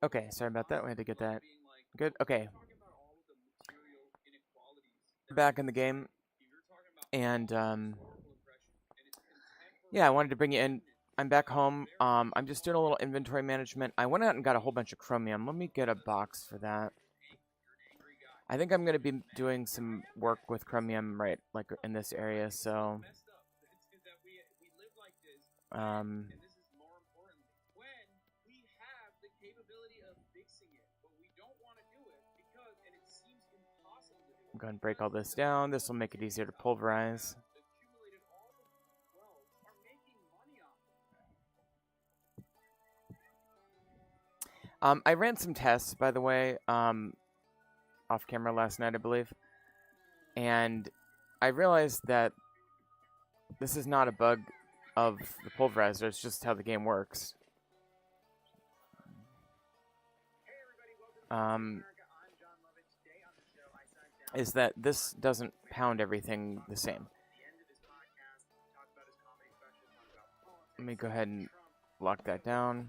Okay, sorry about that. We had to get that. Good. Okay. Back in the game. And yeah, I wanted to bring you in. I'm back home. I'm just doing a little inventory management. I went out and got a whole bunch of chromium. Let me get a box for that. I think I'm gonna be doing some work with chromium right like in this area, so um I'm going to break all this down. This will make it easier to pulverize. I ran some tests, by the way, off camera last night, I believe. And I realized that this is not a bug of the pulverizer, it's just how the game works. Is that this doesn't pound everything the same. Let me go ahead and lock that down.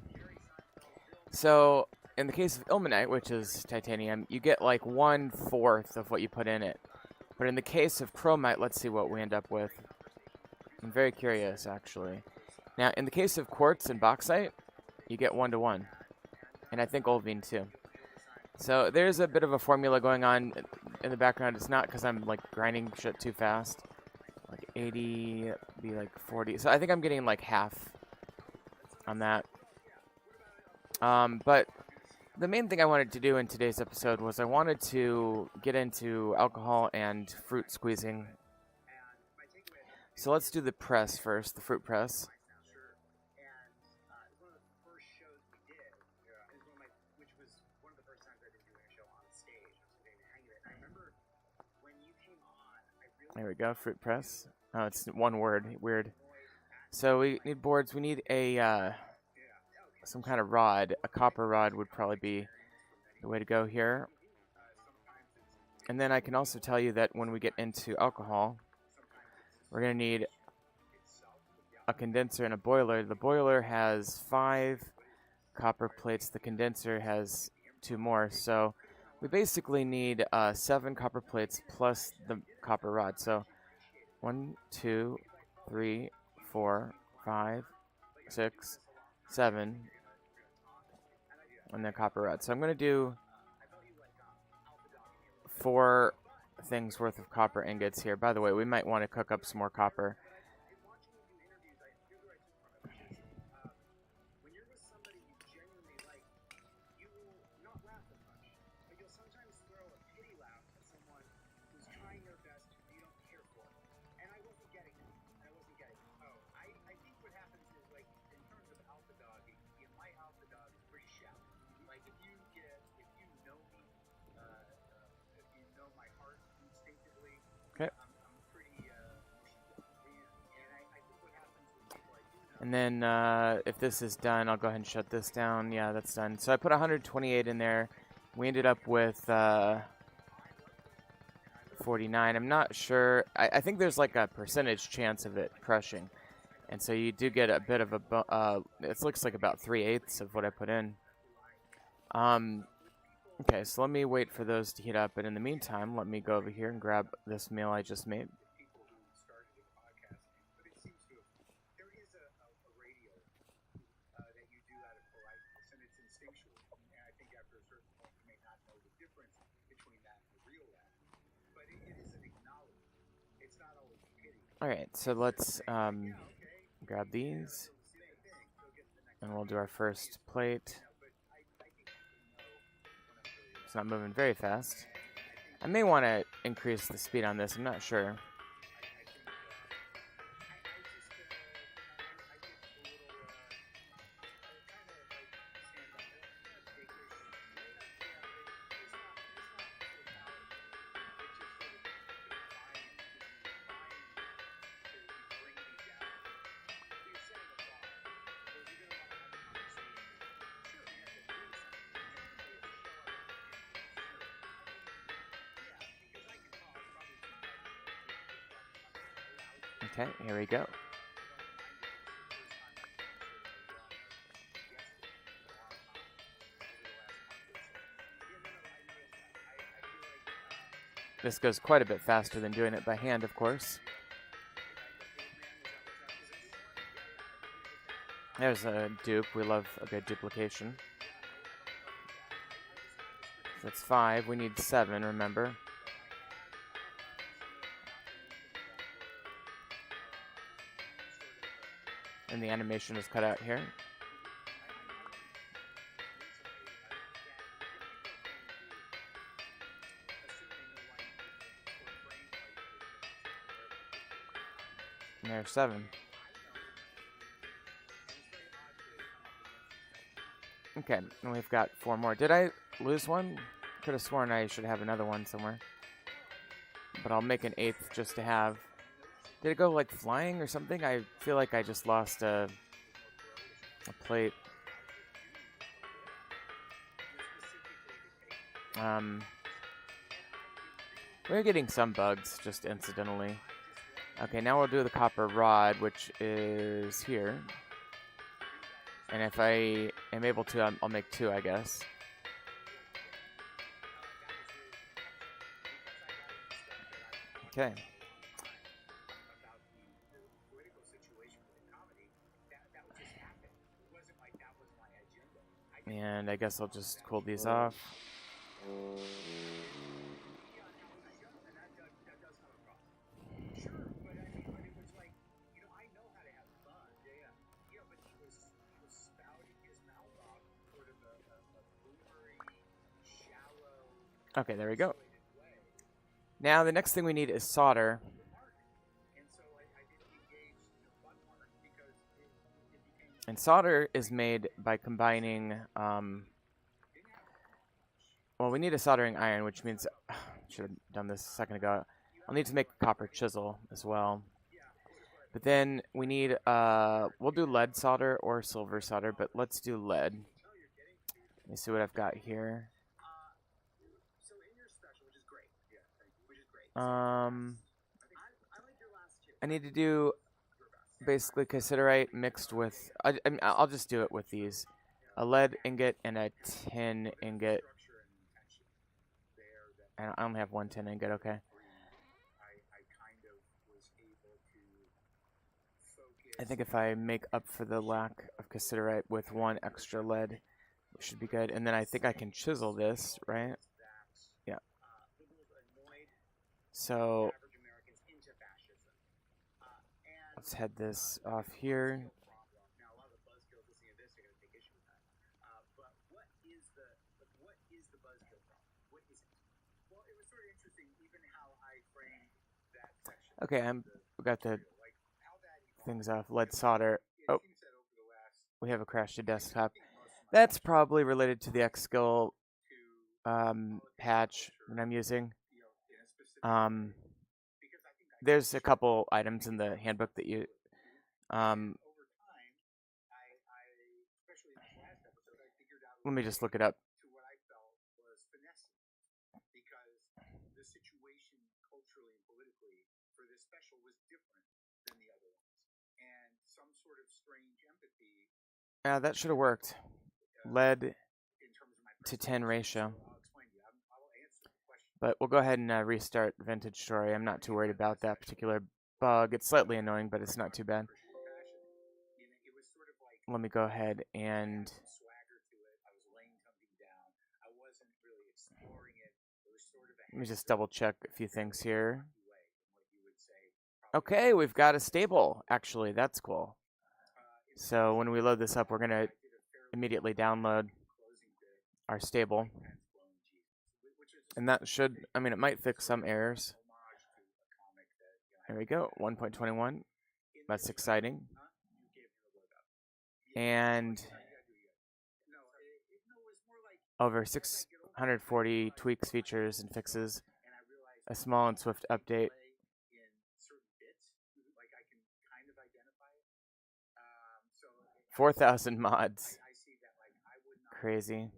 So, in the case of ilmenite, which is titanium, you get like 1/4 of what you put in it. But in the case of chromite, let's see what we end up with. I'm very curious, actually. Now, in the case of quartz and bauxite, you get 1-to-1. And I think olivine too. So there's a bit of a formula going on in the background. It's not because I'm like grinding shit too fast. Like 80, be like 40. So I think I'm getting like half on that. But the main thing I wanted to do in today's episode was I wanted to get into alcohol and fruit squeezing. So let's do the press first, the fruit press. There we go, fruit press. Oh, it's one word, weird. So we need boards. We need a some kind of rod. A copper rod would probably be the way to go here. And then I can also tell you that when we get into alcohol, we're going to need a condenser and a boiler. The boiler has 5 copper plates. The condenser has 2 more. So we basically need 7 copper plates plus the copper rod. So 1, 2, 3, 4, 5, 6, 7, and then copper rod. So I'm going to do 4 things worth of copper ingots here. By the way, we might want to cook up some more copper. Okay. And then if this is done, I'll go ahead and shut this down. Yeah, that's done. So I put 128 in there. We ended up with 49. I'm not sure. I think there's like a percentage chance of it crushing. And so you do get a bit of a, it looks like about 3/8 of what I put in. Okay, so let me wait for those to heat up. And in the meantime, let me go over here and grab this meal I just made. Alright, so let's grab these. And we'll do our first plate. It's not moving very fast. I may want to increase the speed on this, I'm not sure. Okay, here we go. This goes quite a bit faster than doing it by hand, of course. There's a dupe. We love a good duplication. So that's 5. We need 7, remember. And the animation is cut out here. And there's 7. Okay, and we've got 4 more. Did I lose one? Could have sworn I should have another one somewhere. But I'll make an 8th just to have. Did it go like flying or something? I feel like I just lost a plate. We're getting some bugs just incidentally. Okay, now we'll do the copper rod, which is here. And if I am able to, I'll make 2, I guess. Okay. And I guess I'll just cool these off. Okay, there we go. Now the next thing we need is solder. And solder is made by combining, well, we need a soldering iron, which means, should have done this a second ago. I'll need to make a copper chisel as well. But then we need, we'll do lead solder or silver solder, but let's do lead. Let me see what I've got here. I need to do basically cassiterite mixed with, I'll just do it with these. A lead ingot and a tin ingot. I only have 1 tin ingot, okay. I think if I make up for the lack of cassiterite with 1 extra lead, it should be good. And then I think I can chisel this, right? Yeah. So let's head this off here. Okay, we got the things off. Lead solder. Oh, we have a crash to desktop. That's probably related to the Xskill patch that I'm using. There's a couple items in the handbook that you let me just look it up. That should have worked. Lead to 10 ratio. But we'll go ahead and restart Vintage Story. I'm not too worried about that particular bug. It's slightly annoying, but it's not too bad. Let me go ahead and let me just double check a few things here. Okay, we've got a stable, actually. That's cool. So when we load this up, we're going to immediately download our stable. And that should, I mean, it might fix some errors. There we go, 1.21. That's exciting. And over 640 tweaks, features, and fixes. A small and swift update. 4,000 mods. Crazy.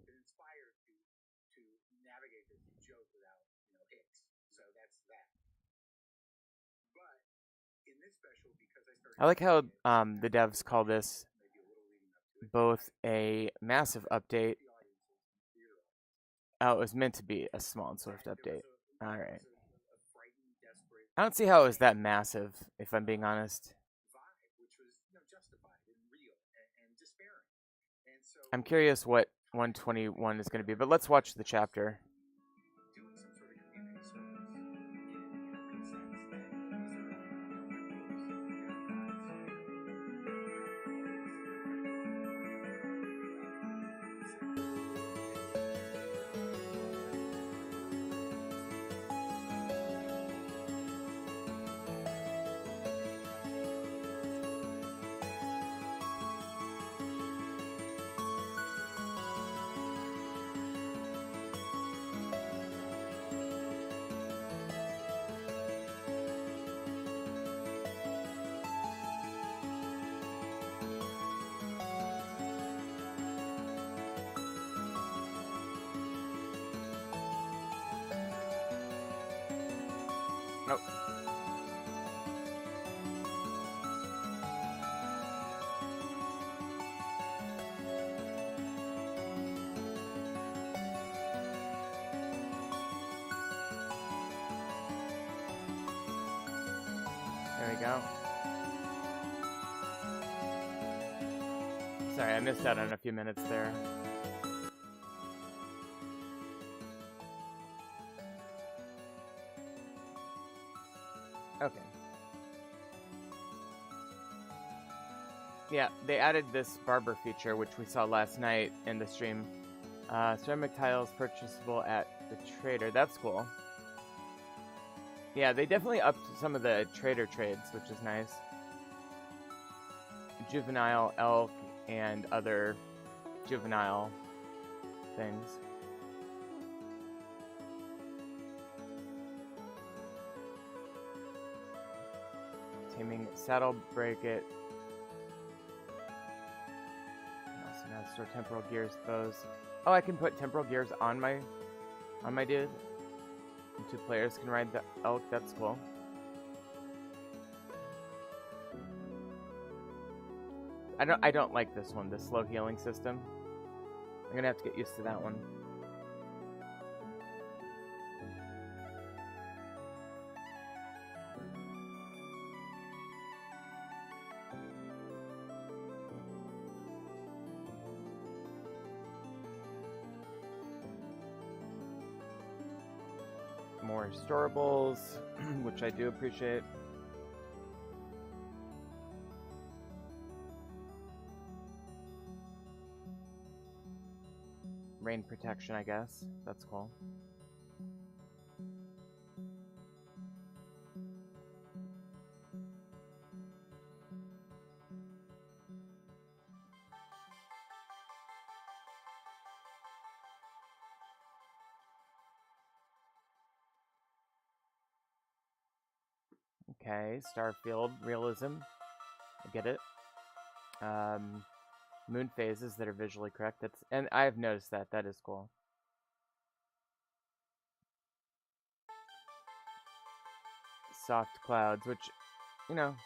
I like how the devs call this both a massive update. Oh, it was meant to be a small and swift update. All right. I don't see how it was that massive, if I'm being honest. I'm curious what 121 is going to be, but let's watch the chapter. Oh. There we go. Sorry, I missed out on a few minutes there. Okay. Yeah, they added this barber feature, which we saw last night in the stream. Ceramic tiles purchasable at the trader. That's cool. Yeah, they definitely upped some of the trader trades, which is nice. Juvenile, elk, and other juvenile things. Taming saddle bracket. Also now store temporal gears bows. Oh, I can put temporal gears on my dude. And 2 players can ride the elk. That's cool. I don't like this one, the slow healing system. I'm gonna have to get used to that one. More storables, which I do appreciate. Rain protection, I guess. That's cool. Okay, Starfield realism. I get it. Moon phases that are visually correct. And I've noticed that. That is cool. Soft clouds, which, you know,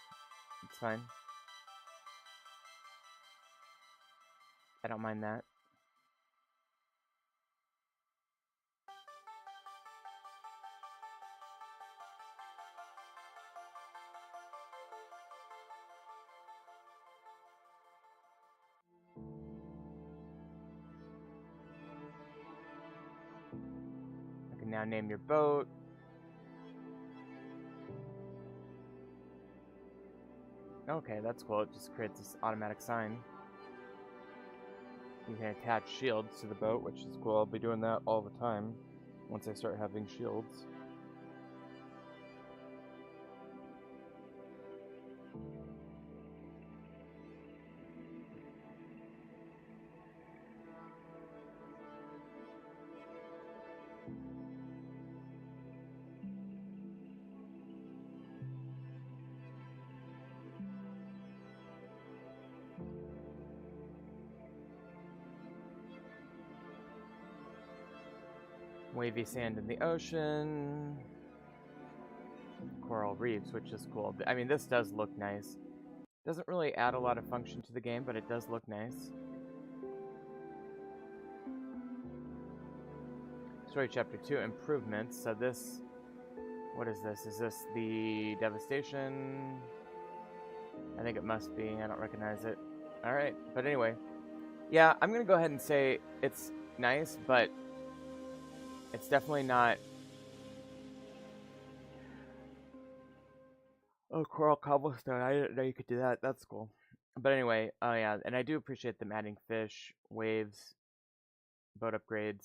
it's fine. I don't mind that. I can now name your boat. Okay, that's cool. It just creates this automatic sign. You can attach shields to the boat, which is cool. I'll be doing that all the time once I start having shields. Wavy sand in the ocean. Coral reefs, which is cool. I mean, this does look nice. Doesn't really add a lot of function to the game, but it does look nice. Story Chapter 2, improvements. So this What is this? Is this the Devastation? I think it must be. I don't recognize it. Alright, but anyway. Yeah, I'm gonna go ahead and say it's nice, but it's definitely not... Oh, coral cobblestone. I didn't know you could do that. That's cool. But anyway, oh yeah, and I do appreciate them adding fish, waves, boat upgrades,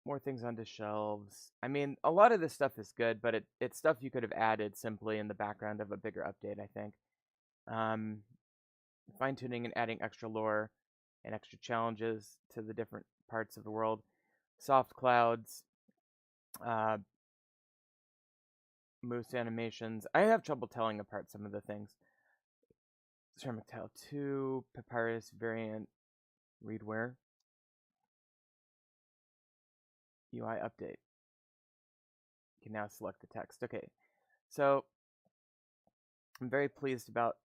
more things onto shelves. I mean, a lot of this stuff is good, but it's stuff you could have added simply in the background of a bigger update, I think. Um, Fine-tuning and adding extra lore and extra challenges to the different parts of the world. Soft clouds, uh, moose animations. I have trouble telling apart some of the things. Ceramic tile 2, papyrus variant, readware. UI update. You can now select the text. Okay, so I'm very pleased about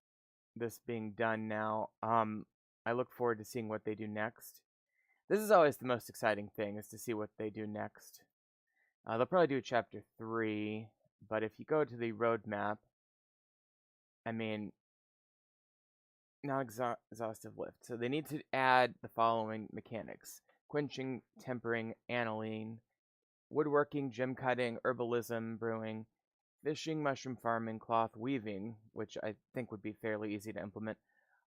this being done now. I look forward to seeing what they do next. This is always the most exciting thing, is to see what they do next. They'll probably do chapter 3, but if you go to the roadmap, I mean, not exhaustive lift. So they need to add the following mechanics: quenching, tempering, aniline, woodworking, gem cutting, herbalism, brewing, fishing, mushroom farming, cloth weaving, which I think would be fairly easy to implement,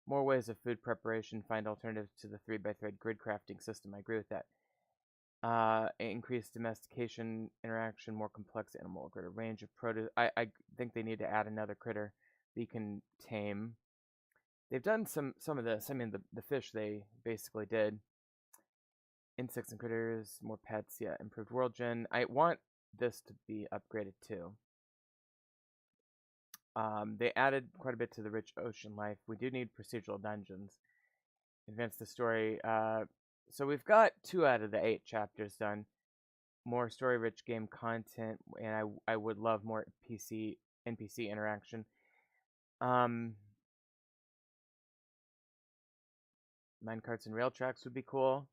more ways of food preparation, find alternatives to the 3x3 grid crafting system. I agree with that. Increased domestication, interaction, more complex animal, greater range of produce. I think they need to add another critter that you can tame. They've done some of this. I mean, the fish they basically did. Insects and critters, more pets. Yeah, improved world gen. I want this to be upgraded too. They added quite a bit to the rich ocean life. We do need procedural dungeons. Advance the story. So we've got 2 out of the 8 chapters done. More story-rich game content, and I would love more NPC interaction. Minecarts and rail tracks would be cool.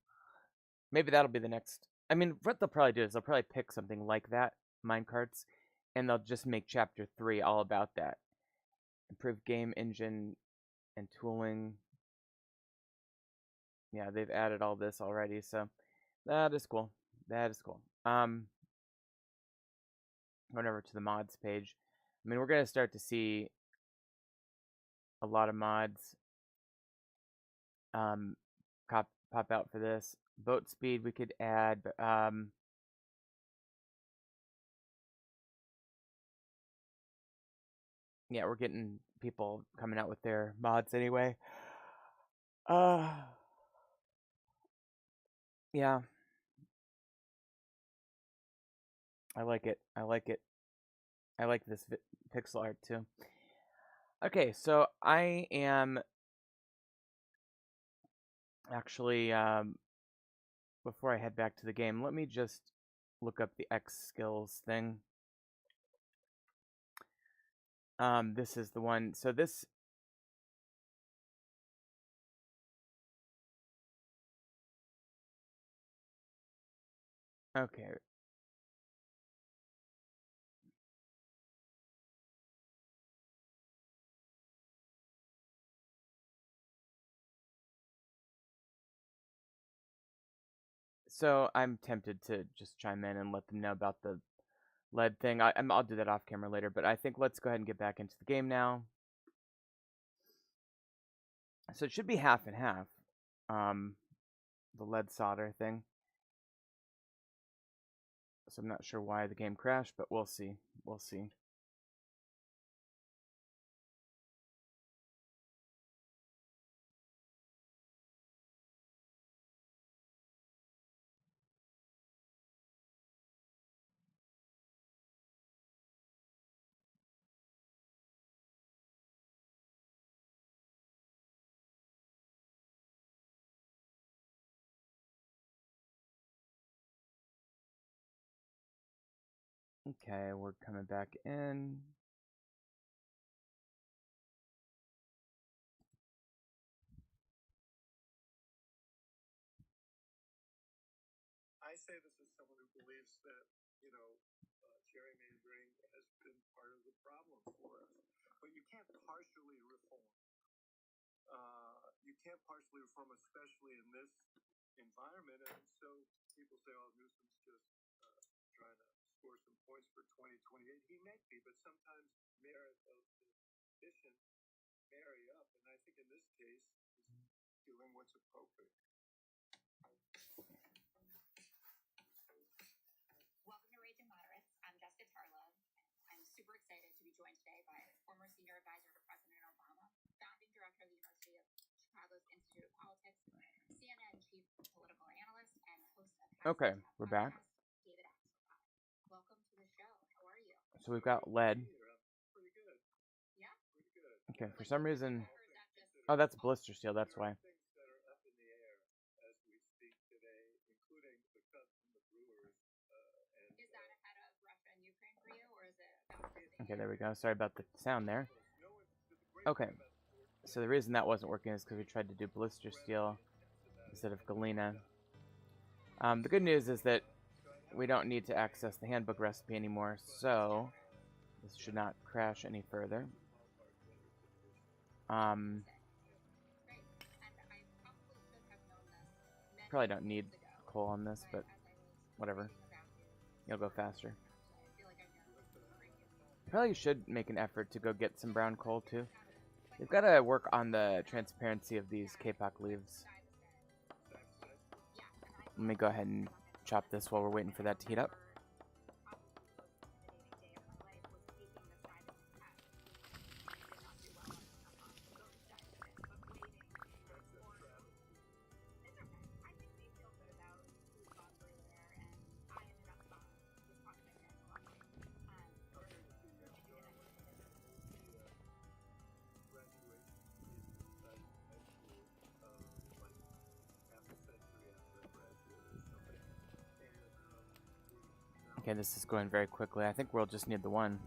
Maybe that'll be the next. I mean, what they'll probably do is they'll probably pick something like that, minecarts, and they'll just make chapter 3 all about that. Improved game engine and tooling. Yeah, they've added all this already, so that is cool. That is cool. Going over to the mods page. I mean, we're gonna start to see a lot of mods pop out for this. Boat speed we could add, but yeah, we're getting people coming out with their mods anyway. Yeah, I like it. I like it. I like this pixel art too. Okay, so I am actually before I head back to the game, let me just look up the X skills thing. This is the one. So this... Okay. So I'm tempted to just chime in and let them know about the lead thing. I'll do that off camera later, but I think let's go ahead and get back into the game now. So it should be half and half. The lead solder thing. So I'm not sure why the game crashed, but we'll see. We'll see. Okay, we're coming back in. I say this as someone who believes that, gerrymandering has been part of the problem for us. But you can't partially reform. You can't partially reform, especially in this environment. And so people say, oh, Newsom's just trying to score some points for 2028. He may be, but sometimes merit of the mission marry up. And I think in this case, he's doing what's appropriate. Welcome to Raging Moderates. I'm Jessica Tarlov. I'm super excited to be joined today by former senior advisor to President Obama, founding director of the University of Chicago's Institute of Politics, CNN chief political analyst, and host of Okay, we're back. David Axelrod. Welcome to the show. How are you? So we've got lead. Pretty good. Yeah? Pretty good. Okay, for some reason... Or is that just... Oh, that's blister steel, that's why. Things that are up in the air as we speak today, including the cut from the Brewers. Is that ahead of Russia and Ukraine for you, or is it about... Okay, there we go. Sorry about the sound there. Okay, so the reason that wasn't working is because we tried to do blister steel instead of galena. The good news is that we don't need to access the handbook recipe anymore, so this should not crash any further. Probably don't need coal on this, but whatever. You'll go faster. Probably should make an effort to go get some brown coal too. We've got to work on the transparency of these Kapok leaves. Let me go ahead and chop this while we're waiting for that to heat up. Okay, this is going very quickly. I think we'll just need the one.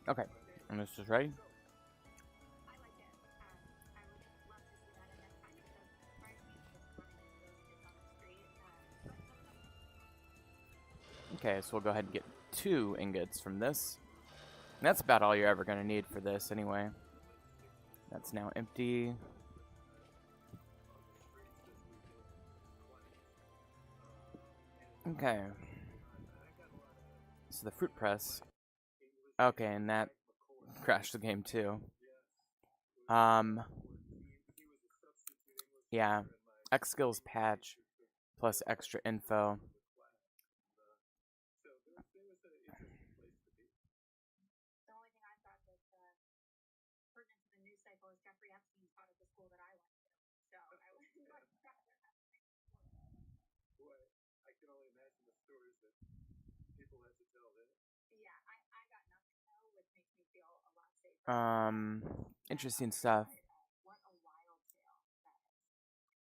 Okay, and this is ready. Okay, so we'll go ahead and get 2 ingots from this. And that's about all you're ever going to need for this anyway. That's now empty. Okay. So the fruit press. Okay, and that crashed the game too. Yeah. X skills patch plus extra info. The only thing I thought that pertinent to the news cycle is Jeffrey Epstein taught at the school that I went to. So I was Boy, I can only imagine the stories that people had to tell there. Yeah, I got nothing though, which makes me feel a lot safer. Interesting stuff. What a wild tale that is.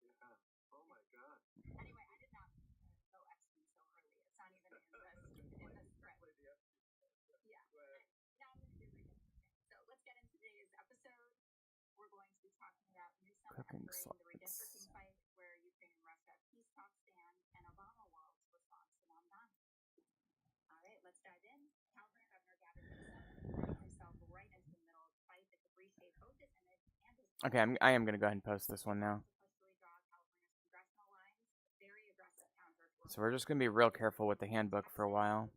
Yeah. Oh my God. Anyway, I did not know Epstein so early. It's not even in the script. Yeah. Now I'm going to do it again. So let's get into today's episode. We're going to be talking about Newsom entering the redistricting fight, where Ukraine and Russia peace talks stand, and Obama world's response to Namdani. All right, let's dive in. California Governor Gavin Newsom threw himself right into the middle of the fight that could reshape both his image and his... Okay, I am going to go ahead and post this one now. So we're just going to be real careful with the handbook for a while.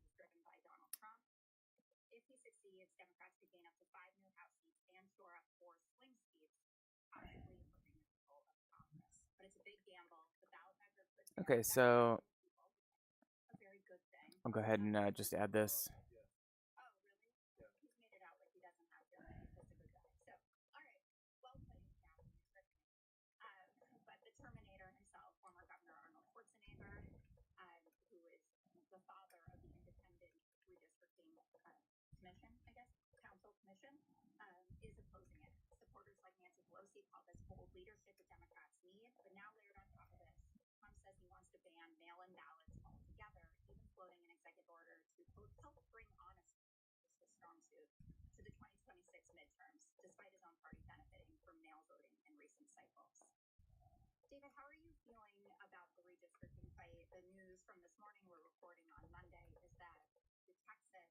If he succeeds, Democrats could gain up to 5 new House seats and shore up 4 swing seats, possibly flipping the control of Congress. But it's a big gamble. The ballot measure could... Okay, so a very good thing. I'll go ahead and just add this. Oh, really? He's made it out like he doesn't have to. He's just a good guy. So, all right. Well played, Gavin. But the Terminator himself, former Governor Arnold Schwarzenegger, the father of the independent redistricting commission, I guess, council commission, is opposing it. Supporters like Nancy Pelosi call this bold leadership the Democrats need, but now layered on top of this, Trump says he wants to ban mail-in ballots altogether, even floating an executive order to, quote, help bring honesty, just a strong suit, to the 2026 midterms, despite his own party benefiting from mail voting in recent cycles. David, how are you feeling about the redistricting fight? The news from this morning we're recording on Monday is that the Texas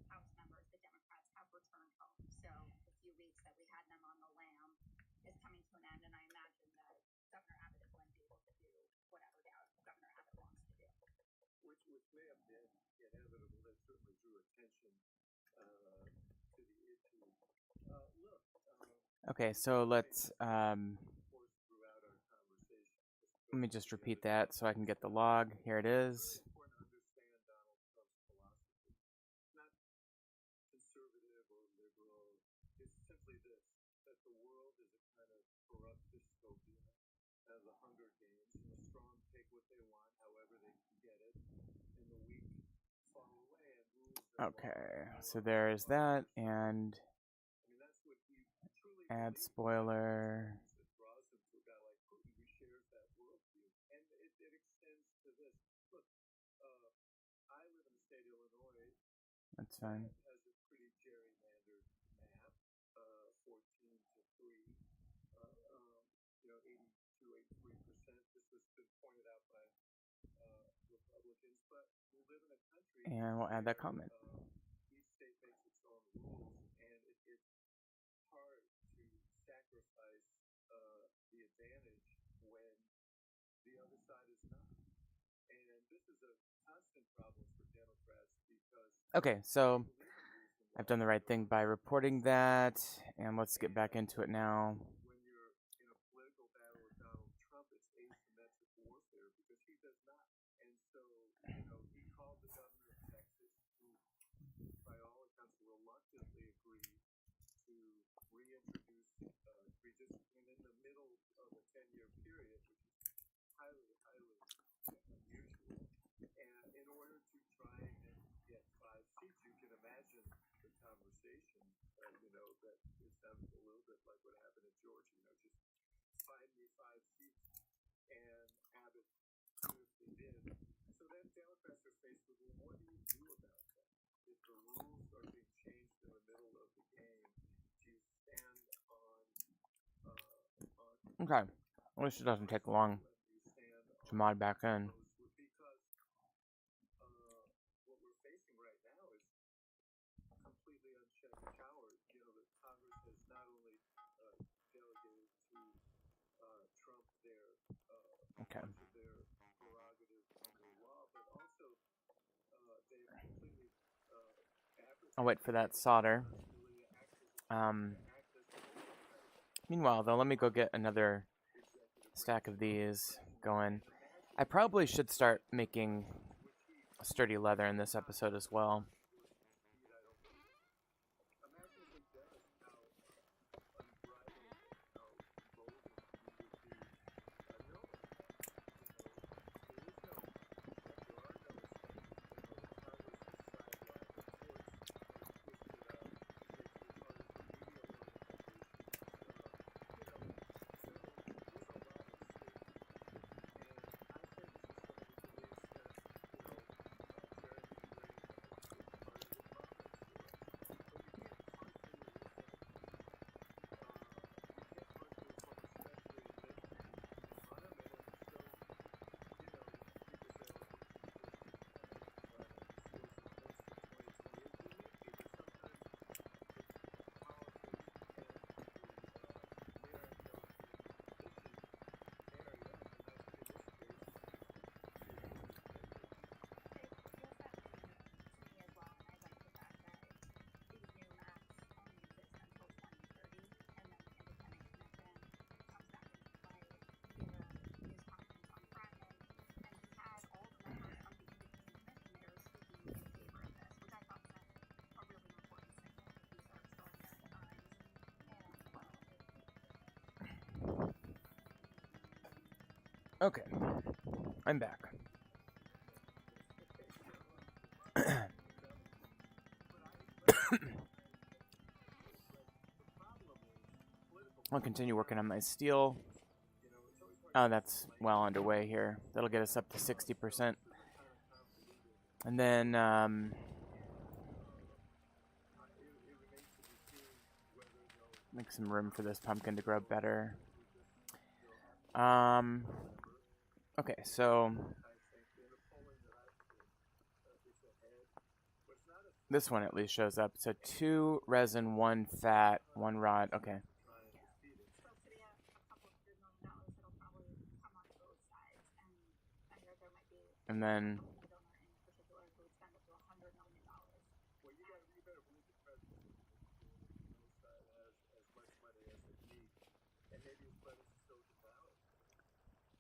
House members, the Democrats, have returned home. So the few weeks that we had them on the lam is coming to an end, and I imagine that Governor Abbott is going to be able to do whatever Governor Abbott wants to do. Which may have been inevitable. That certainly drew attention to the issue. Look. Okay, so let's let me just repeat that so I can get the log. Here it is. It's important to understand Donald Trump's philosophy. Not conservative or liberal. It's simply this, that the world is a kind of corrupt dystopia, the Hunger Games, and the strong take what they want, however they can get it, and the weak fall away, and rules and Okay, laws so there is that, and I mean, that's what he truly add believes. spoiler. That draws him to a guy like Putin who shares that worldview. And it extends to this. Look, I live in the state of Illinois. That's fine. That has a pretty gerrymandered map, 14 to 3, 82, 83%. This has been pointed out by Republicans, but we live in a country And we'll add that comment. each state makes its own rules, and it's hard to sacrifice the advantage when the other side is not. And this is a constant problem for Democrats because Okay, so I've done the right thing by reporting that, and let's get back into it now. when you're in a political battle with Donald Trump, it's asymmetric warfare because he does not. And so, he called the governor of Texas, who, by all accounts, reluctantly agreed to reintroduce redistricting in the middle of a 10-year period, which is highly, highly unusual. And in order to try and get 5 seats, you can imagine the conversation, that it sounds a little bit like what happened in Georgia, just find me 5 seats. And Abbott beautifully did. So then Democrats are faced with, well, what do you do about that? If the rules are being changed in the middle of the game, do you stand on Okay, at least it doesn't take long to mod back in. because what we're facing right now is completely unchecked power. The Congress has not only delegated to Trump their Okay. much of their prerogative under law, but also they've completely I'll wait for that solder. Meanwhile, though, let me go get another stack of these going. I probably should start making sturdy leather in this episode as well. Okay, I'm back. I'll continue working on my steel. Oh, that's well underway here. That'll get us up to 60%. And then, make some room for this pumpkin to grow better. Okay, so this one at least shows up. So 2 resin, 1 fat, 1 rod. Okay. And then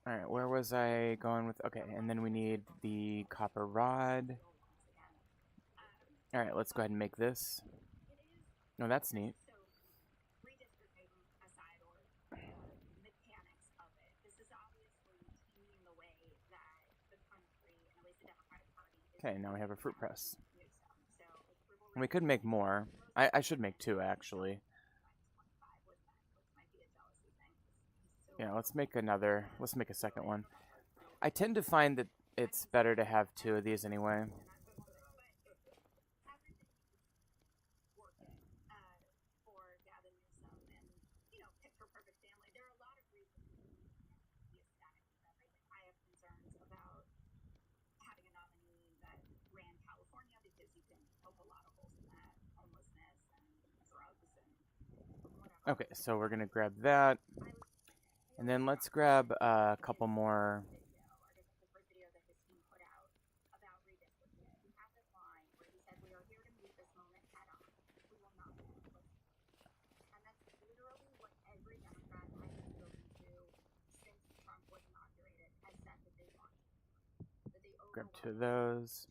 all right, where was I going with? Okay, and then we need the copper rod. All right, let's go ahead and make this. No, that's neat. Okay, now we have a fruit press. And we could make more. I should make 2 actually. Yeah, let's make another. Let's make a second one. I tend to find that it's better to have 2 of these anyway. Okay, so we're gonna grab that, and then let's grab a couple more. Grab 2 of those.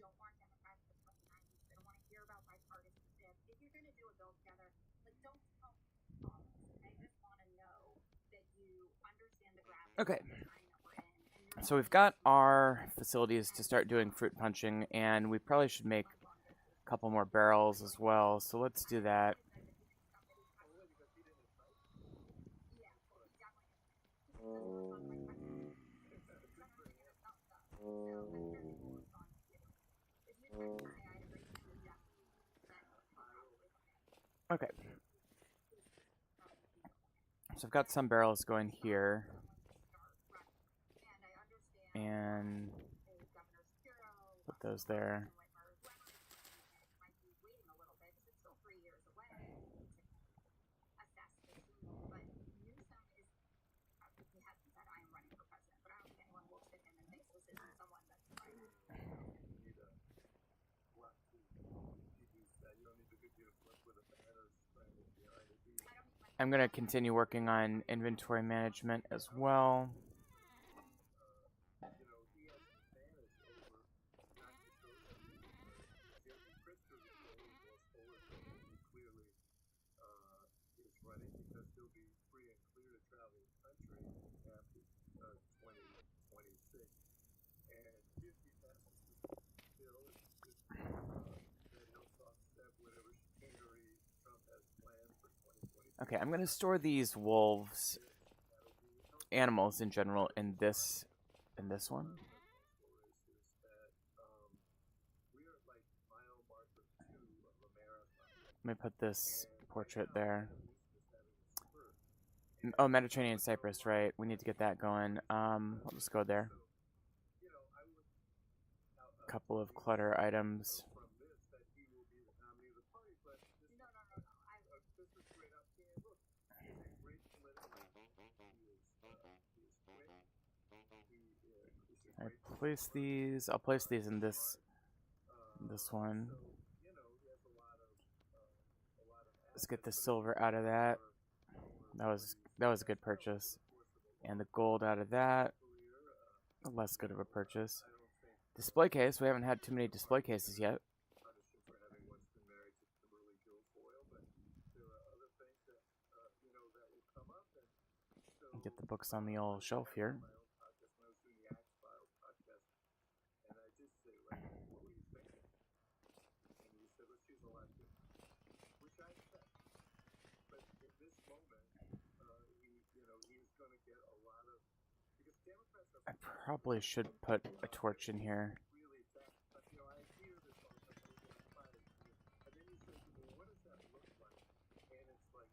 Okay, so we've got our facilities to start doing fruit punching, and we probably should make a couple more barrels as well, so let's do that. Okay. So I've got some barrels going here. And put those there. I'm going to continue working on inventory management as well. Okay, I'm going to store these wolves, animals in general, in this one. Let me put this portrait there. Oh, Mediterranean cypress, right? We need to get that going. I'll just go there. A couple of clutter items. I place these. I'll place these in this one. Let's get the silver out of that. That was a good purchase. And the gold out of that. Less good of a purchase. Display case. We haven't had too many display cases yet. Get the books on the old shelf here. probably should put a torch in here. really fast. But you know, I hear this all the time. We're getting fired. And then you say to me, what does that look like? And it's like,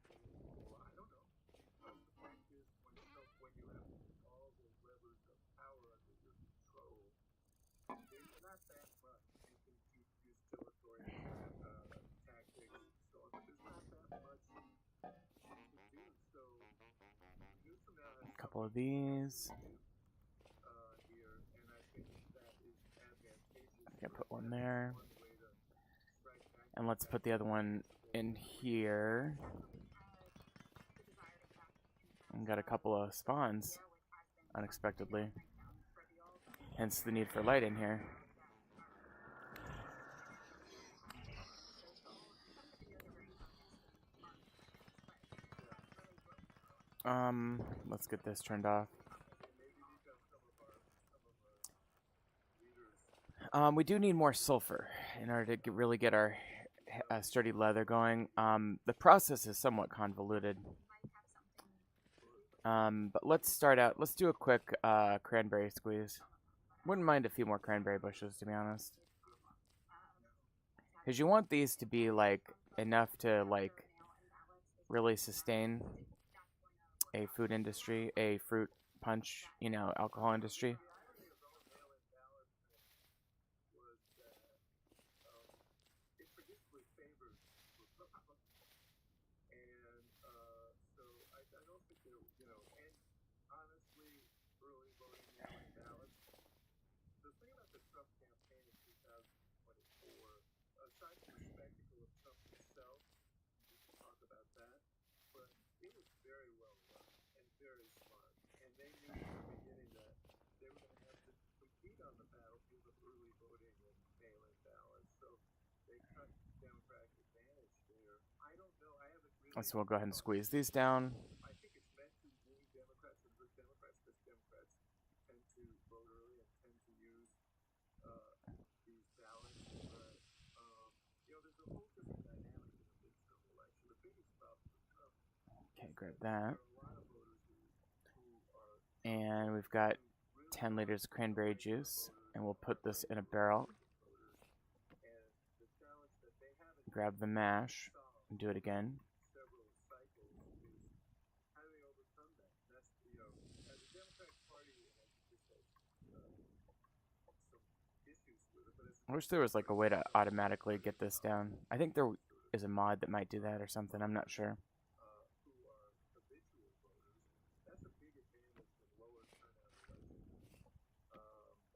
well, I don't know. The fact is, when you have all the levers of power under your control, there's not that much. You can use dilatory tactics and so on, but there's not that much to do. So Newsom now has A couple of these. here, and I think that is advantageous. I can put one there. One way to strike back. And let's put the other one in here. And got a couple of spawns unexpectedly. Hence the need for light in here. Let's get this turned off. We do need more sulfur in order to really get our sturdy leather going. The process is somewhat convoluted. But let's start out. Let's do a quick cranberry squeeze. Wouldn't mind a few more cranberry bushes, to be honest. Because you want these to be like enough to like really sustain a food industry, a fruit punch, you know, alcohol industry. Aside from the spectacle of Trump himself, we can talk about that, but it was very well run and very smart. And they knew from the beginning that they were going to have to compete on the battlefield of early voting and mail-in ballots. So they cut Democratic advantage there. I don't know. I haven't really. So we'll go ahead and squeeze these down. I think it's meant to wound Democrats and hurt Democrats because Democrats tend to vote early and tend to use these ballots. But you know, there's a whole different dynamic in the midterm election. The biggest problem with Trump. Okay, grab that. There are a lot of voters who are. And we've got 10 liters of cranberry juice. And we'll put this in a barrel. And the challenge that they haven't Grab the mash. And do it again. several cycles is how do they overcome that? And that's, you know, as a Democratic Party, and I think this has some issues with it, but as I wish there was like a way to automatically get this down. I think there is a mod that might do that or something. I'm not sure. who are habitual voters, that's a big advantage in lower turnout elections.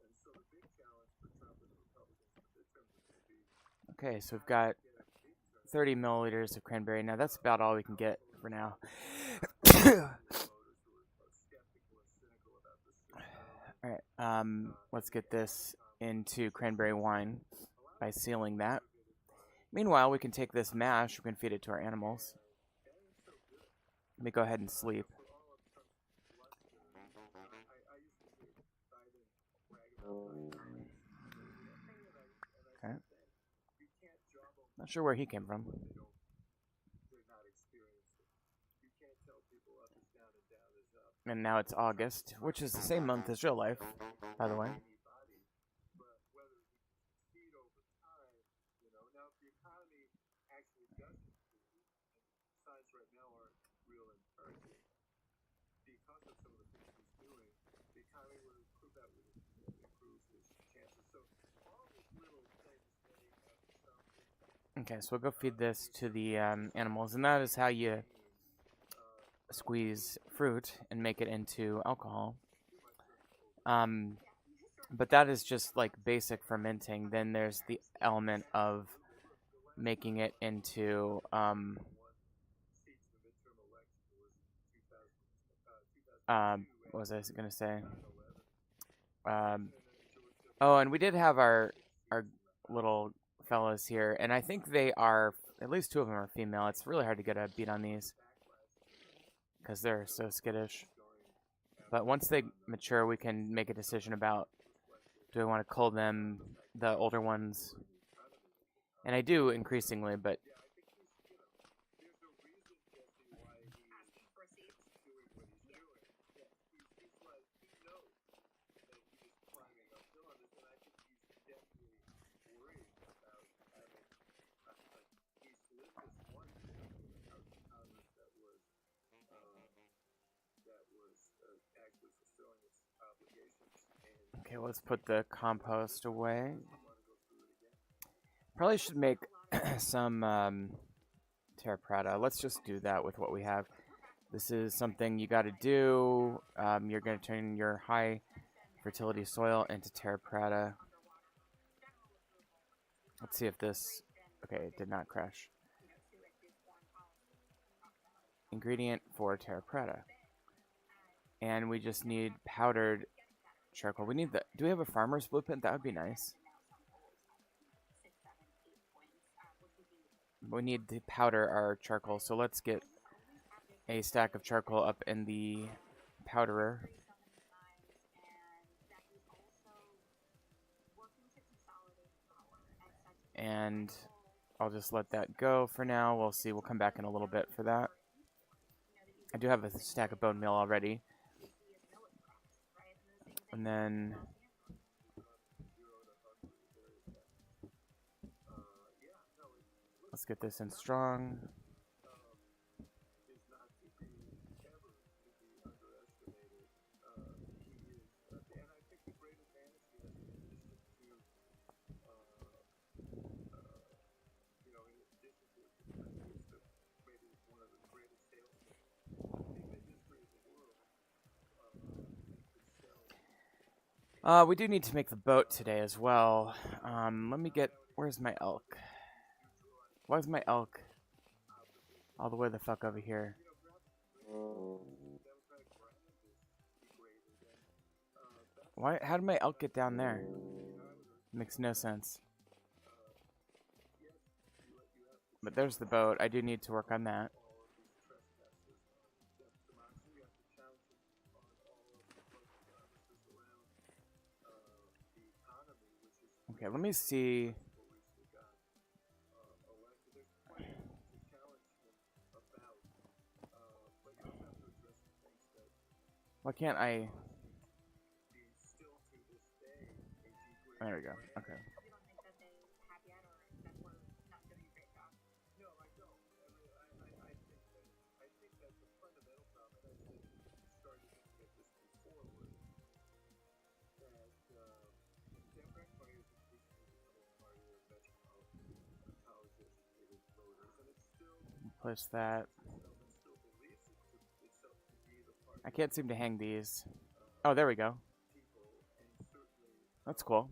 And so the big challenge for Trump and the Republicans in the midterms is going to be Okay, so we've got 30 milliliters of cranberry. Now that's about all we can get for now. voters who are skeptical and cynical about the system. Alright, let's get this into cranberry wine by sealing that. Meanwhile, we can take this mash, we can feed it to our animals. Let me go ahead and sleep. Okay. Not sure where he came from. And now it's August, which is the same month as real life, by the way. Okay, so we'll go feed this to the animals, and that is how you squeeze fruit and make it into alcohol. But that is just like basic fermenting. Then there's the element of making it into what was I gonna say? Oh, and we did have our little fellas here, and I think they are, at least 2 of them are female. It's really hard to get a beat on these because they're so skittish. But once they mature, we can make a decision about, do I want to cull them, the older ones? And I do increasingly, but Okay, let's put the compost away. Probably should make some terra preta. Let's just do that with what we have. This is something you got to do. You're going to turn your high fertility soil into terra preta. Let's see if this... Okay, it did not crash. Ingredient for terra preta. And we just need powdered charcoal. We need the... Do we have a farmer's blueprint? That would be nice. We need to powder our charcoal, so let's get a stack of charcoal up in the powderer. And I'll just let that go for now. We'll see. We'll come back in a little bit for that. I do have a stack of bone meal already. And then... let's get this in strong. We do need to make the boat today as well. Let me get... Where's my elk? Why is my elk all the way the fuck over here? Why? How did my elk get down there? Makes no sense. But there's the boat. I do need to work on that. Okay, let me see. Why can't I? There we go. Okay. Place that. I can't seem to hang these. Oh, there we go. That's cool.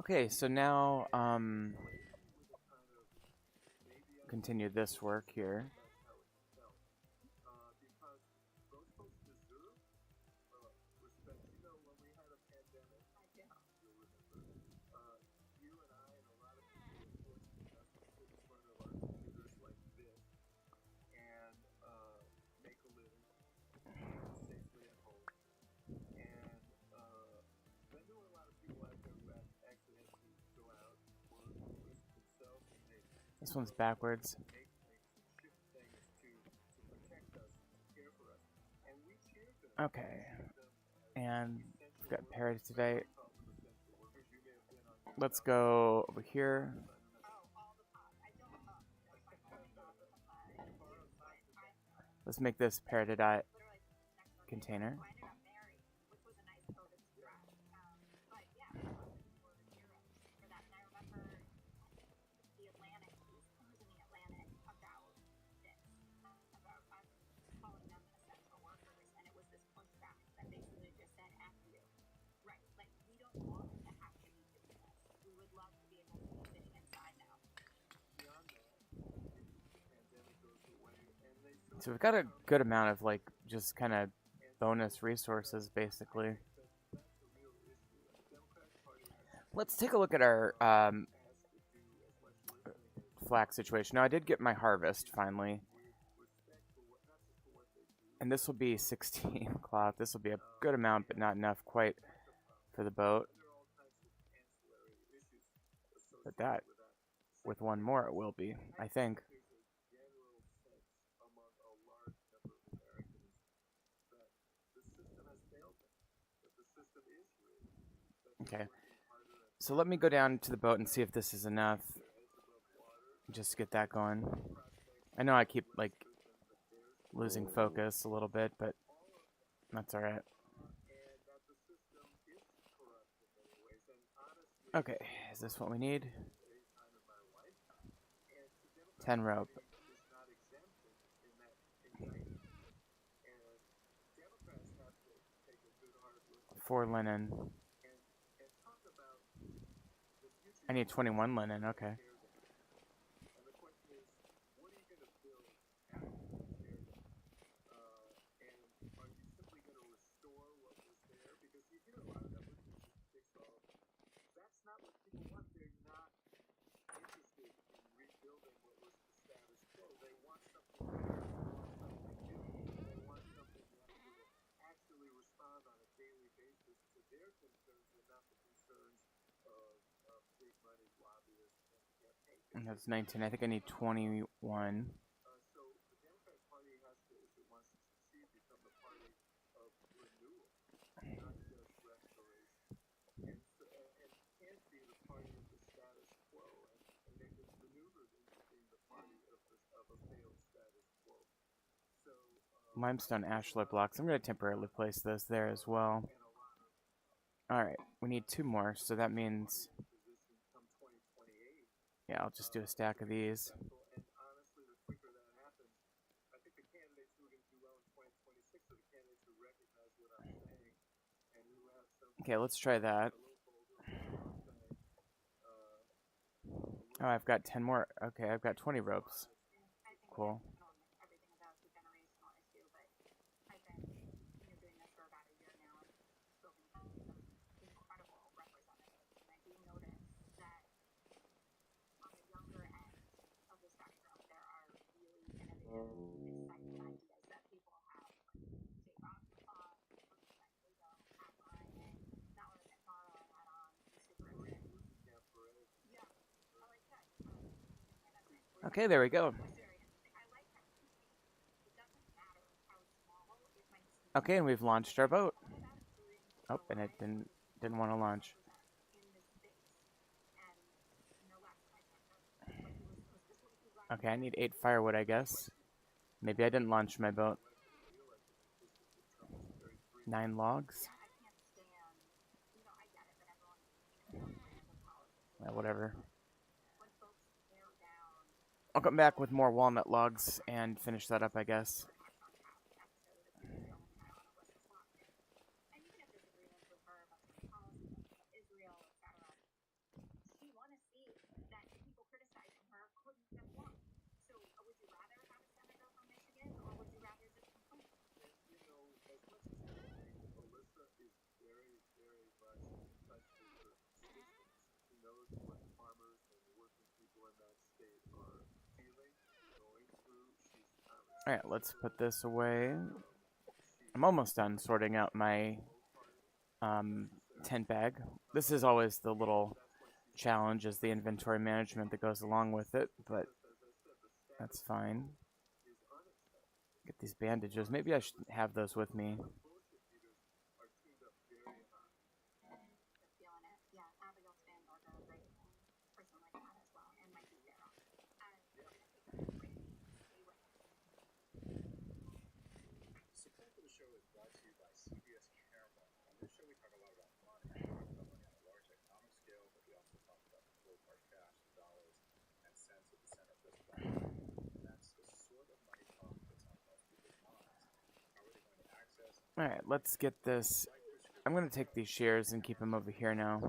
Okay, so now, continue this work here. This one's backwards. Okay. And we've got parrots today. Let's go over here. Let's make this peridot container. So we've got a good amount of, like, just kind of bonus resources, basically. Let's take a look at our flax situation. Now, I did get my harvest, finally. And this will be 16 cloth. This will be a good amount, but not enough quite for the boat. But that, with one more, it will be, I think. Okay. So let me go down to the boat and see if this is enough. Just get that going. I know I keep, like, losing focus a little bit, but that's alright. Okay, is this what we need? 10 rope. 4 linen. I need 21 linen, okay. And that's 19. I think I need 21. Limestone ashlar blocks. I'm going to temporarily place those there as well. Alright, we need 2 more, so that means... Yeah, I'll just do a stack of these. Okay, let's try that. Oh, I've got 10 more. Okay, I've got 20 ropes. Cool. Okay, there we go. Okay, and we've launched our boat. Oh, and it didn't want to launch. Okay, I need 8 firewood, I guess. Maybe I didn't launch my boat. 9 logs? Yeah, whatever. I'll come back with more walnut logs and finish that up, I guess. Alright, let's put this away. I'm almost done sorting out my tent bag. This is always the little challenge, is the inventory management that goes along with it, but that's fine. Get these bandages. Maybe I should have those with me. Alright, let's get this. I'm going to take these shears and keep them over here now.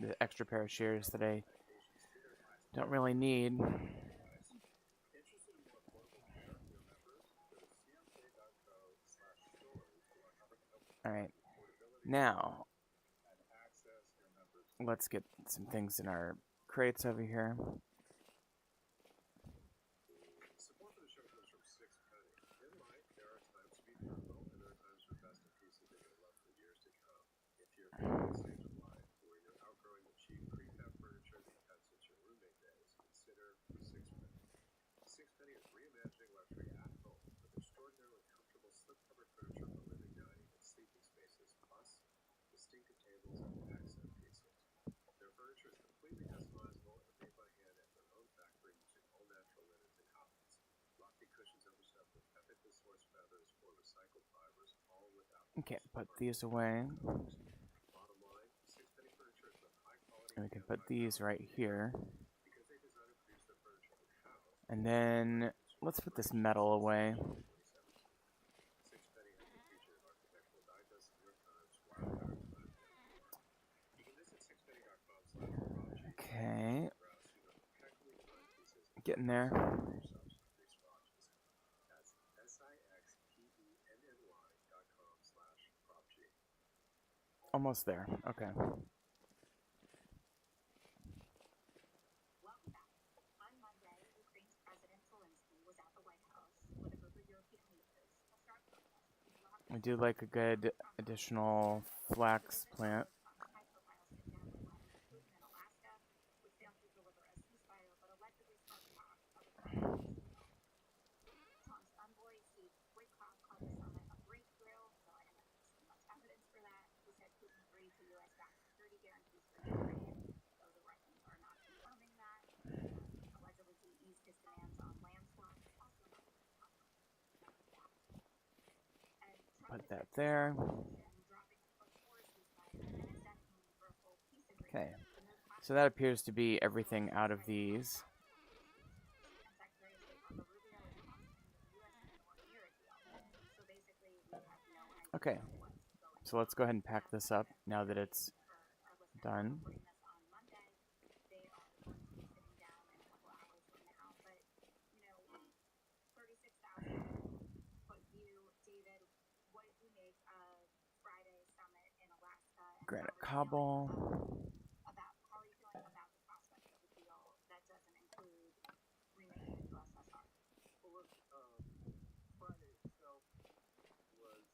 The extra pair of shears that I don't really need. Alright, now let's get some things in our crates over here. Okay, put these away. And we can put these right here. And then let's put this metal away. Okay. Getting there. Almost there. Okay. Welcome back. On Monday, Ukraine's President Zelensky was at the White House with a group of European leaders to start protesting. I do like a good additional flax plant. High-profile sit-down with Vladimir Putin in Alaska, which failed to deliver a ceasefire but allegedly sparked talks of a Trump's envoy, Steve Witkoff, called the summit a breakthrough, though I haven't seen much evidence for that. He said Putin agreed to U.S.-backed security guarantees for Ukraine, though the Russians are not confirming that. Allegedly, he eased his demands on land swaps, also not and Trump Put that there. dropping a push for a ceasefire and instead aiming for a full peace agreement. Okay. So that appears to be everything out of these. And Secretary of State Marco Rubio is promising that the U.S. is nowhere near a deal. So basically, we have no idea Okay. what's going So let's go ahead and pack this up now that it's done. bring this on Monday. They are going to be sitting down in a couple hours from now. But, you know, 36,000-foot view, David, what did you make of Friday's summit in Alaska? And Granite how are you cobble. how are you feeling about the prospect of a deal that doesn't include remaining a USSR? Well, look, Friday itself was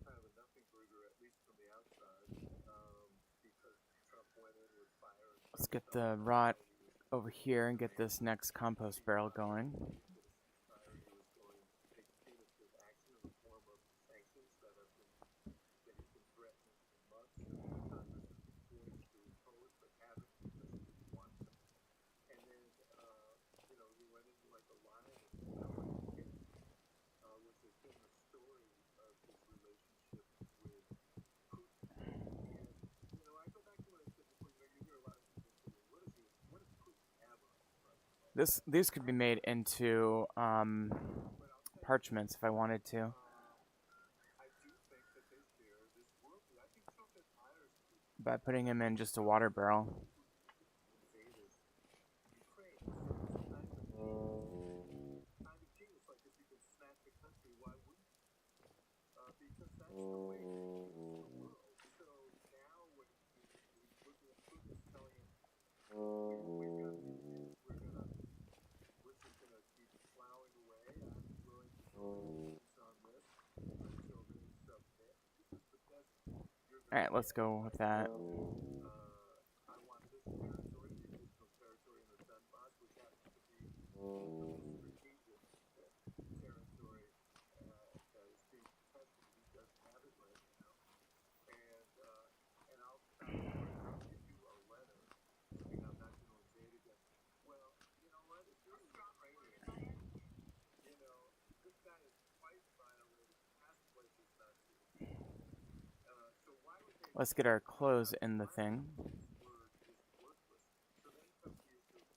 kind of a nothing burger, at least from the outside, because Trump went in with fire. Let's get the rot over here and get this next compost barrel going. He was going to take punitive action in the form of sanctions that he's been threatening for months, and Congress has been forced to impose, but haven't because he didn't want them. And then, you know, he went in like a lion and fell like a kitten, which has been the story of his relationship with Putin. And, you know, I go back to what I said before. You know, you hear a lot of people say, well, what does Putin have on his front? These could be made into parchments if I wanted to. I do think that they share this worldview. I think Trump admires Putin. By putting him in just a water barrel. Invaded Ukraine. It's kind of genius. Like if you could snatch a country, why wouldn't you? Because that's the way he views the world. So now what he's doing is he's looking at Putin is telling him, we've got these things, we're just gonna keep plowing away. I'm willing to go on this until they submit. Because the best Alright, let's go with that. I want this territory, the additional territory in the Donbass, which happens to be strategic territory that is being contested. He doesn't have it right now, and I'll stop short. I'll give you a letter saying I'm not going to invade again. Well, you know what? If you're Ukrainian, you know this guy has twice violated past pledges not to. So why would they? Let's get our clothes in the thing. Word is worthless. So then comes the issue of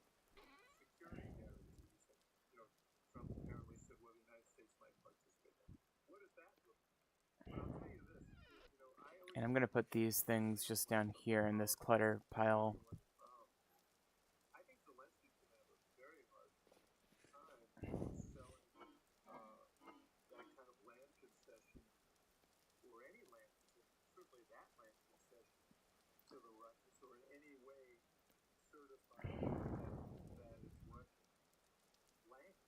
security guarantees. And, you know, Trump apparently said, well, the United States might participate. What does that look like? But I'll tell you this, you know, I always And I'm going to put these things just down here in this clutter pile. I think Zelensky's going to have a very hard time selling that kind of land concession or any land concession, certainly that land concession to the Russians, or in any way certifying that it's Russian land.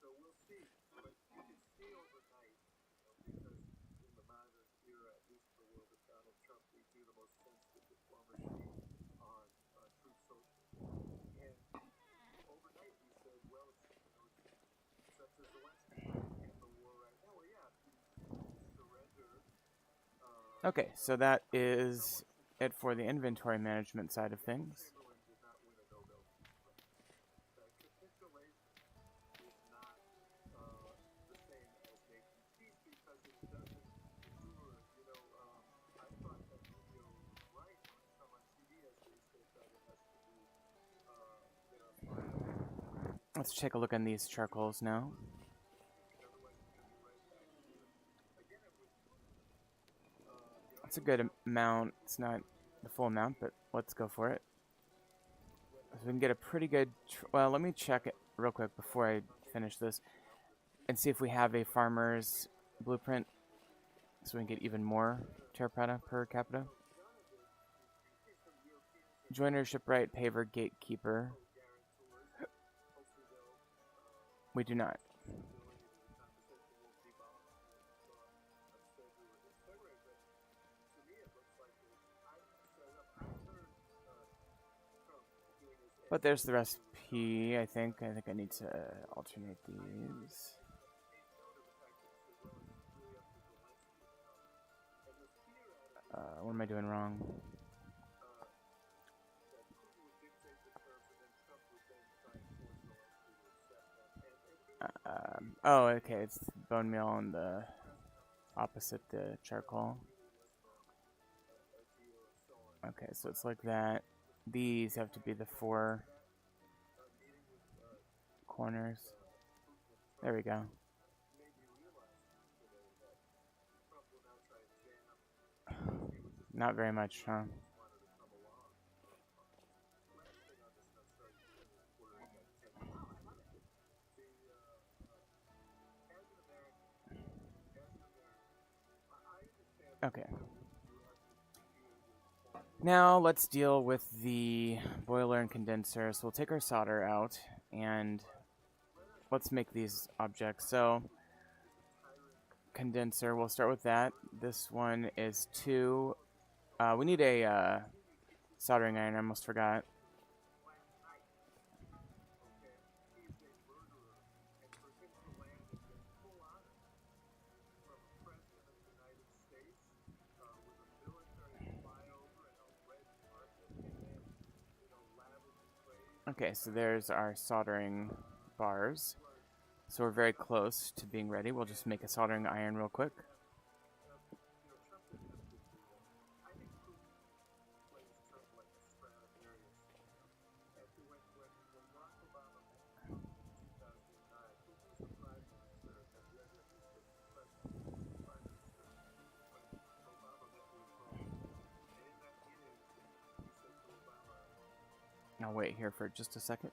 So we'll see. But you can see overnight, you know, because in the modern era, at least in the world of Donald Trump, we do the most sensitive diplomacy on Truth Social. And overnight he said, well, it's up to Zelensky to end the war right now. Well, yeah, if you surrender. Okay, so that is it for the inventory management side of things. Chamberlain did not win a Nobel Peace Prize. Capitulation is not the same as making peace because Let's take a look on these charcoals now. It's a good amount. It's not the full amount, but let's go for it. So we can get a pretty good... well, let me check it real quick before I finish this and see if we have a farmer's blueprint so we can get even more terrapreta per capita. Joiner, shipwright, paver, gatekeeper. We do not. But there's the recipe, I think. I think I need to alternate these. What am I doing wrong? Oh, okay, it's bone meal on the opposite the charcoal. Okay, so it's like that. These have to be the 4 corners. There we go. Not very much, huh? Okay. Now let's deal with the boiler and condenser. So we'll take our solder out and let's make these objects. So condenser, we'll start with that. This one is 2. We need a soldering iron. I almost forgot. Okay, so there's our soldering bars. So we're very close to being ready. We'll just make a soldering iron real quick. I'll wait here for just a second.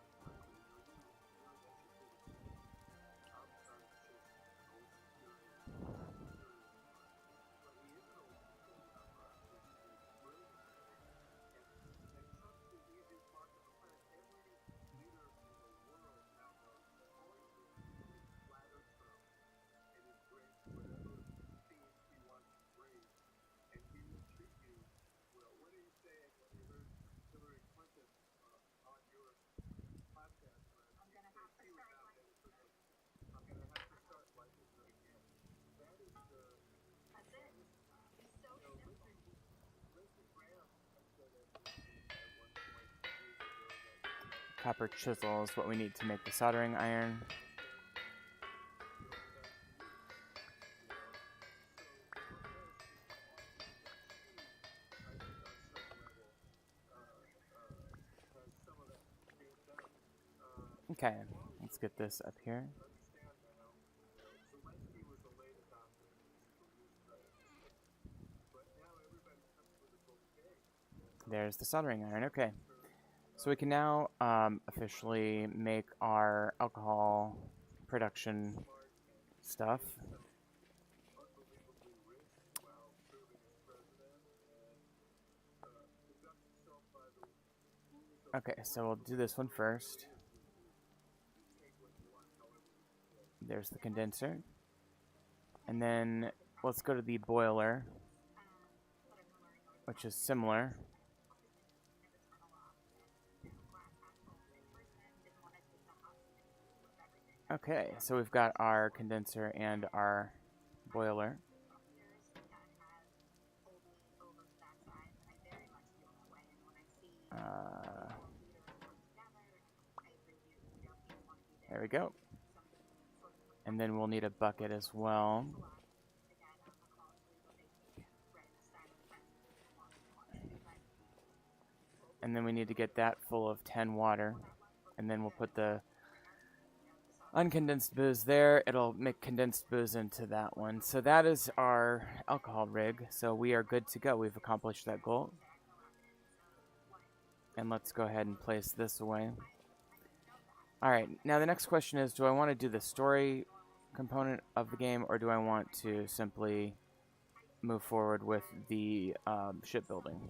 Copper chisel is what we need to make the soldering iron. Okay, let's get this up here. There's the soldering iron. Okay. So we can now officially make our alcohol production stuff. Okay, so we'll do this one first. There's the condenser. And then let's go to the boiler, which is similar. Okay, so we've got our condenser and our boiler. There we go. And then we'll need a bucket as well. And then we need to get that full of 10 water. And then we'll put the uncondensed booze there. It'll make condensed booze into that one. So that is our alcohol rig. So we are good to go. We've accomplished that goal. And let's go ahead and place this away. Alright, now the next question is, do I want to do the story component of the game, or do I want to simply move forward with the shipbuilding?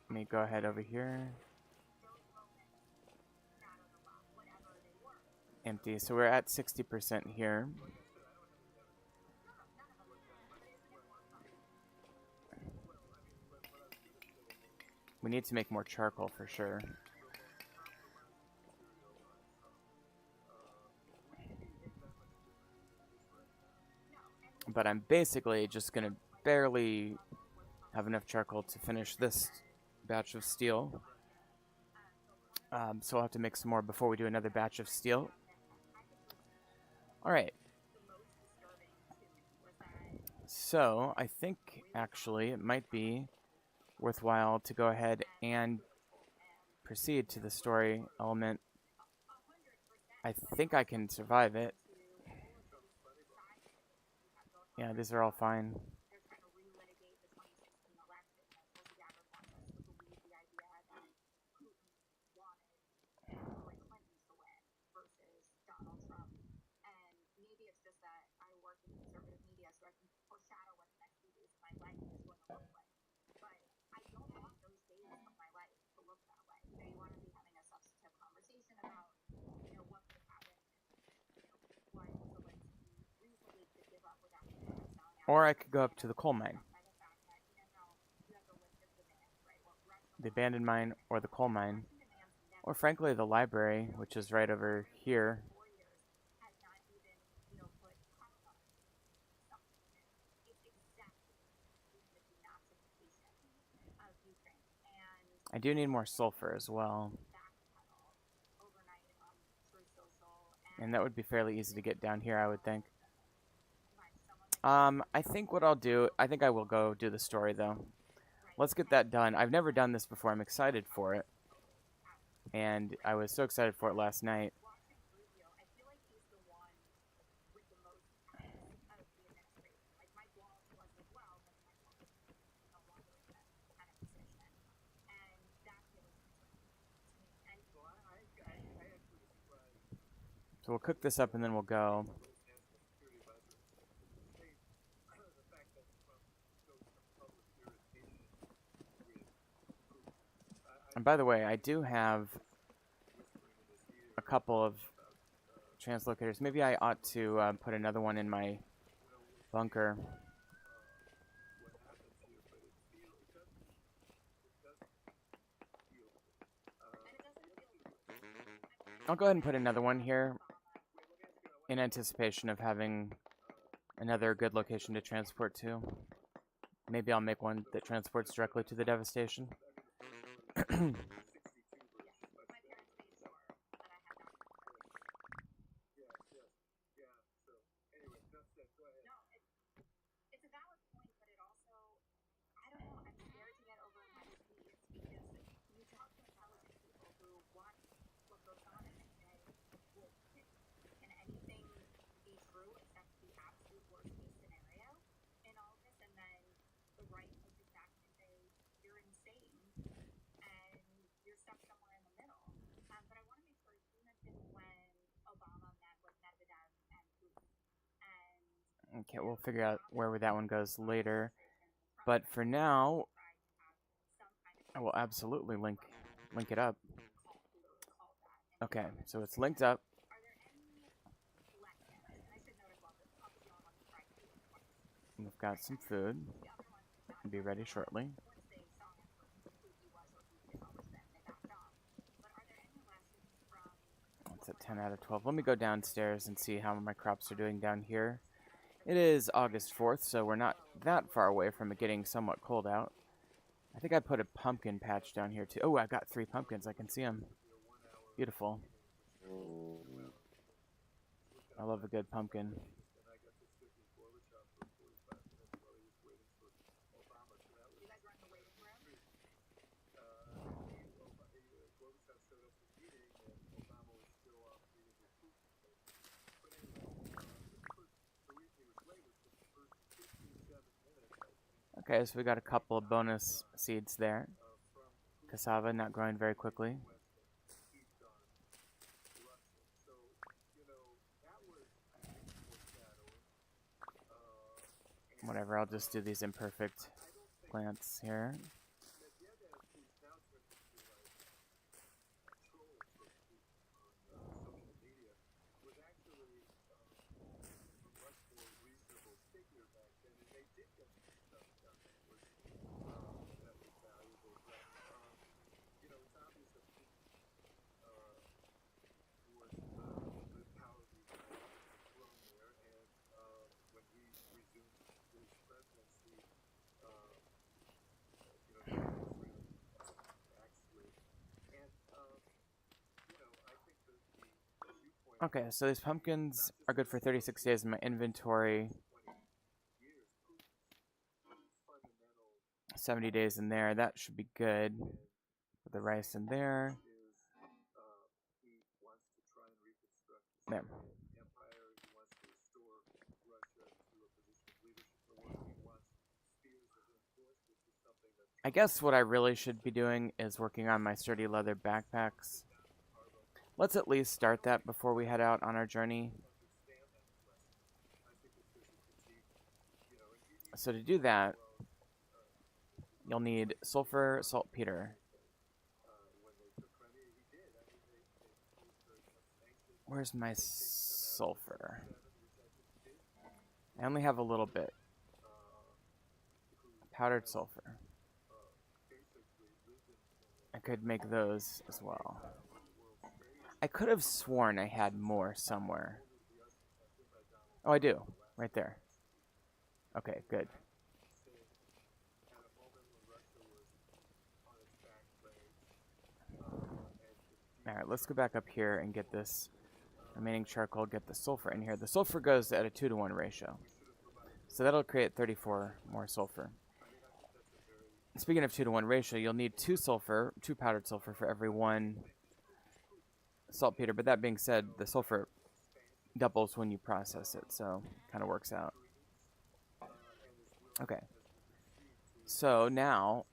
Let me go ahead over here. Empty. So we're at 60% here. We need to make more charcoal for sure. But I'm basically just going to barely have enough charcoal to finish this batch of steel. So I'll have to make some more before we do another batch of steel. Alright. So I think actually it might be worthwhile to go ahead and proceed to the story element. I think I can survive it. Yeah, these are all fine. Or I could go up to the coal mine. The abandoned mine or the coal mine. Or frankly the library, which is right over here. I do need more sulfur as well. And that would be fairly easy to get down here, I would think. I think what I'll do, I think I will go do the story though. Let's get that done. I've never done this before. I'm excited for it. And I was so excited for it last night. So we'll cook this up and then we'll go. And by the way, I do have a couple of translocators. Maybe I ought to put another one in my bunker. I'll go ahead and put another one here in anticipation of having another good location to transport to. Maybe I'll make one that transports directly to the devastation. Okay, we'll figure out where that one goes later. But for now, I will absolutely link it up. Okay, so it's linked up. We've got some food. It'll be ready shortly. It's at 10 out of 12. Let me go downstairs and see how my crops are doing down here. It is August 4th, so we're not that far away from it getting somewhat cold out. I think I put a pumpkin patch down here too. Oh, I've got 3 pumpkins. I can see them. Beautiful. I love a good pumpkin. Okay, so we got a couple of bonus seeds there. Cassava not growing very quickly. Whatever, I'll just do these imperfect plants here. Okay, so these pumpkins are good for 36 days in my inventory. 70 days in there. That should be good. Put the rice in there. There. I guess what I really should be doing is working on my sturdy leather backpacks. Let's at least start that before we head out on our journey. So to do that, you'll need sulfur, saltpeter. Where's my sulfur? I only have a little bit. Powdered sulfur. I could make those as well. I could have sworn I had more somewhere. Oh, I do. Right there. Okay, good. Alright, let's go back up here and get this remaining charcoal, get the sulfur in here. The sulfur goes at a 2-to-1 ratio. So that'll create 34 more sulfur. Speaking of 2-to-1 ratio, you'll need 2 powdered sulfur for every 1 saltpeter. But that being said, the sulfur doubles when you process it, so kind of works out. Okay. So now,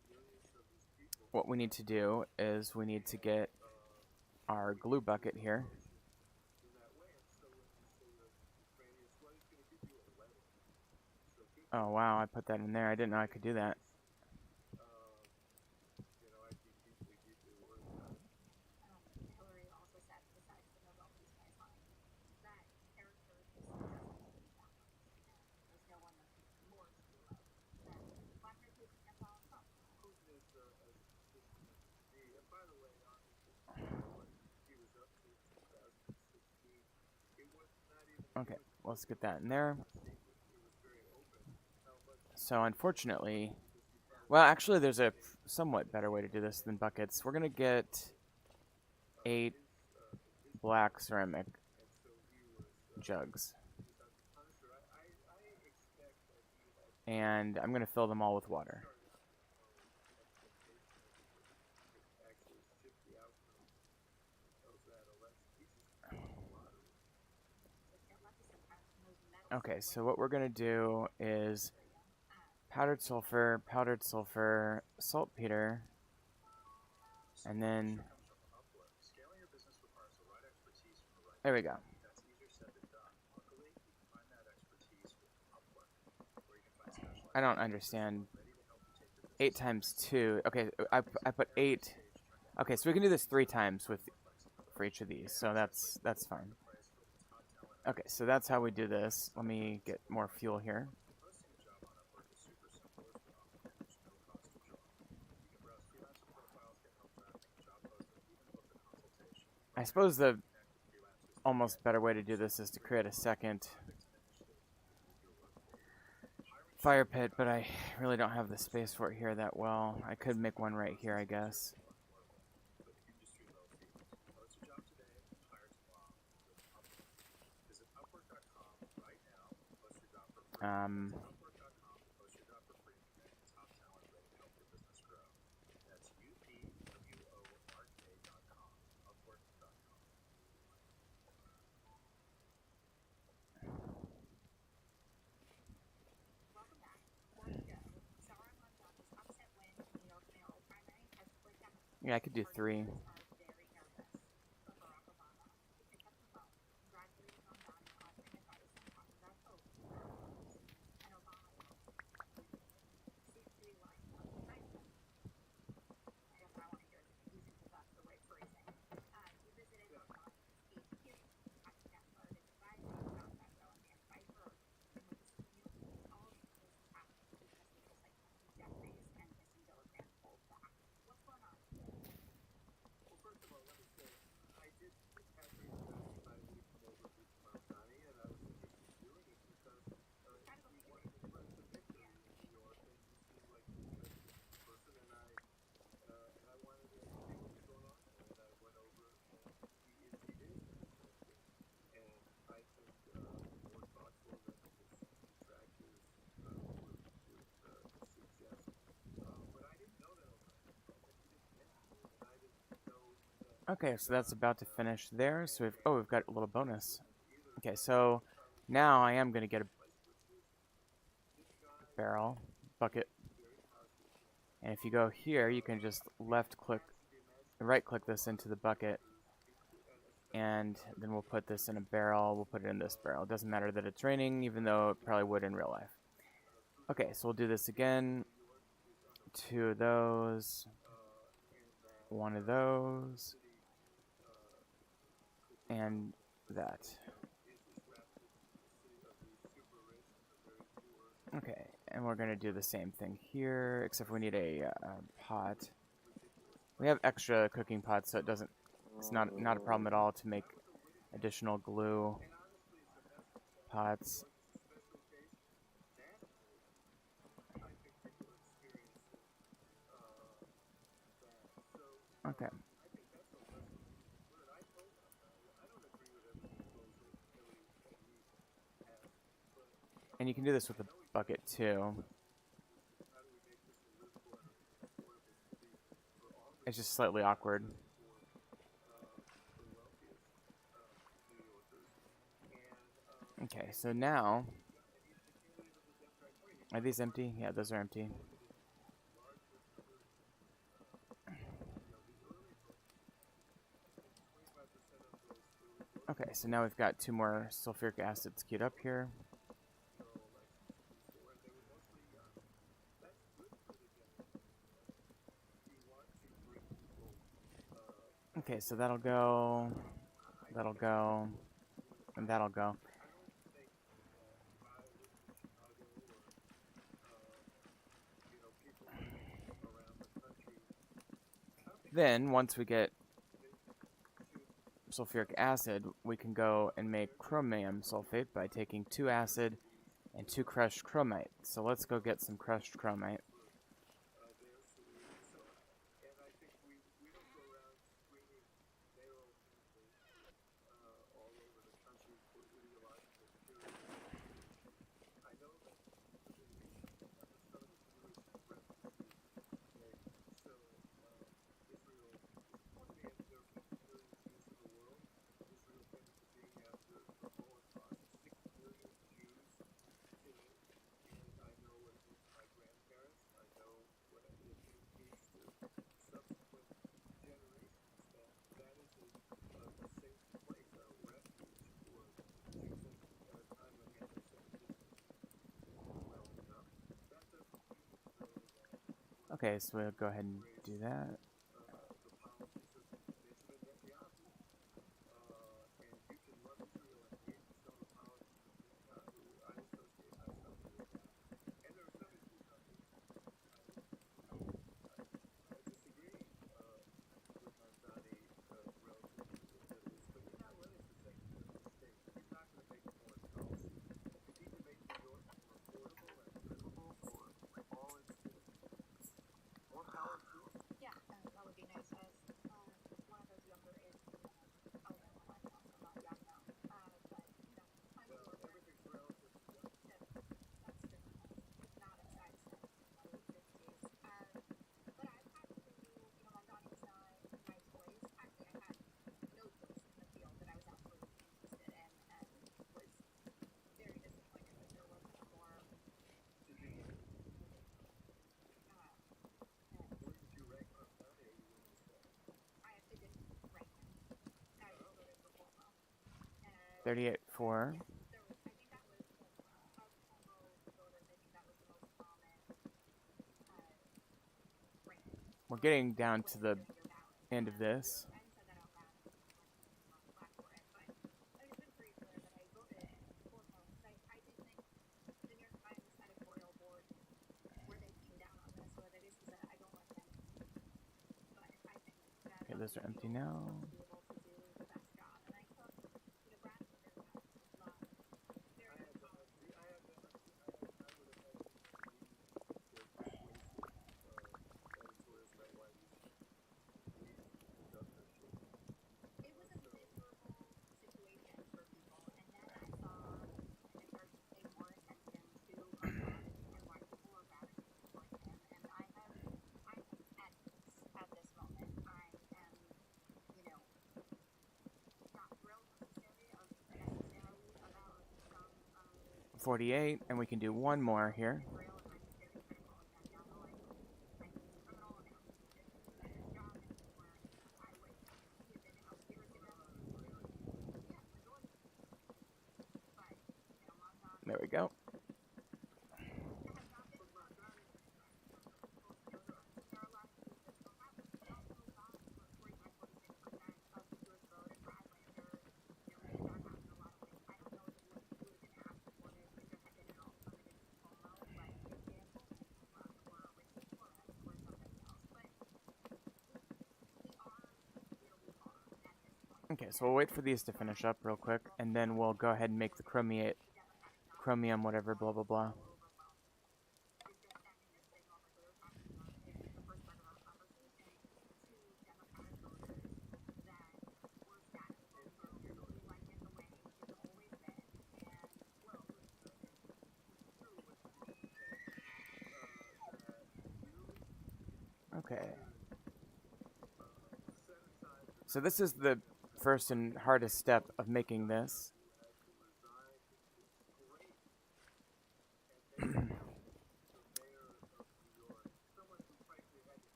what we need to do is we need to get our glue bucket here. Oh wow, I put that in there. I didn't know I could do that. Okay, let's get that in there. So unfortunately, well, actually there's a somewhat better way to do this than buckets. We're gonna get 8 black ceramic jugs. And I'm gonna fill them all with water. Okay, so what we're gonna do is powdered sulfur, saltpeter, and then there we go. I don't understand. 8 times 2. Okay, I put 8. Okay, so we can do this 3 times for each of these, so that's fine. Okay, so that's how we do this. Let me get more fuel here. I suppose the almost better way to do this is to create a second fire pit, but I really don't have the space for it here that well. I could make one right here, I guess. Yeah, I could do 3. Well, first of all, let me say, I did Patrick invited me to come over to Mount Sinai, and I was interested in doing it because we wanted to impress the victor in New York, and he seemed like an interesting person, and I wanted to see what was going on there, and I went over, and he indeed is interesting, and I think more thoughtful than his detractors would suggest. But I didn't know that O'Brien was home, and he didn't mention it, and I didn't know that. Okay, so that's about to finish there. So we've got a little bonus. Okay, so now I am going to get a barrel, bucket. And if you go here, you can just right click this into the bucket. And then we'll put this in a barrel. We'll put it in this barrel. It doesn't matter that it's raining, even though it probably would in real life. Okay, so we'll do this again. 2 of those. 1 of those. And that. Okay, and we're going to do the same thing here, except we need a pot. We have extra cooking pots, so it's not a problem at all to make additional glue pots. Okay. And you can do this with a bucket too. It's just slightly awkward. Okay, so now, are these empty? Yeah, those are empty. Okay, so now we've got 2 more sulfuric acids queued up here. Okay, so that'll go, and that'll go. Then, once we get sulfuric acid, we can go and make chromium sulfate by taking 2 acid and 2 crushed chromite. So let's go get some crushed chromite. Okay, so we'll go ahead and do that. 38.4. So I think that was of combo builders. I think that was the most common range. We're getting down to the end of this. I haven't said that out loud. I'm glad for it, but I just been pretty clear that I voted for Chrome because I did think the New York Times editorial board where they came down on this, where they basically said I don't like them, but I think that Okay, those are empty now. to be able to do the best job, and I took Brad for their love. Very it was a miserable situation for people, and then I saw and I started to pay more attention to and why people were gravitating towards him, and I'm at peace at this moment. I am, not thrilled necessarily about some 48, and we can do one more here. Israel, and I'm very critical of them. Y'all know I think he's a criminal. I don't think he did his job anymore. I wish he had been out years ago. Yeah, majority. But Monzon There we go. has not been there are a lot of people that don't have it. He also got 45-46% of the Jewish vote, and Brad Lander made that happen a lot of ways. I don't know that he would have been as supportive if there had been an alternative to Cuomo, like Dan Coleman or Richie Torres or somebody else. But we are where we are at this point. Okay, so we'll wait for these to finish up real quick, and then we'll go ahead and make the chromium whatever, blah, blah, blah. Is just sending a signal like we were talking about in the first part of our conversation to Democratic voters that we're status quo. We like it the way it's always been, and well, Okay. So this is the first and hardest step of making this.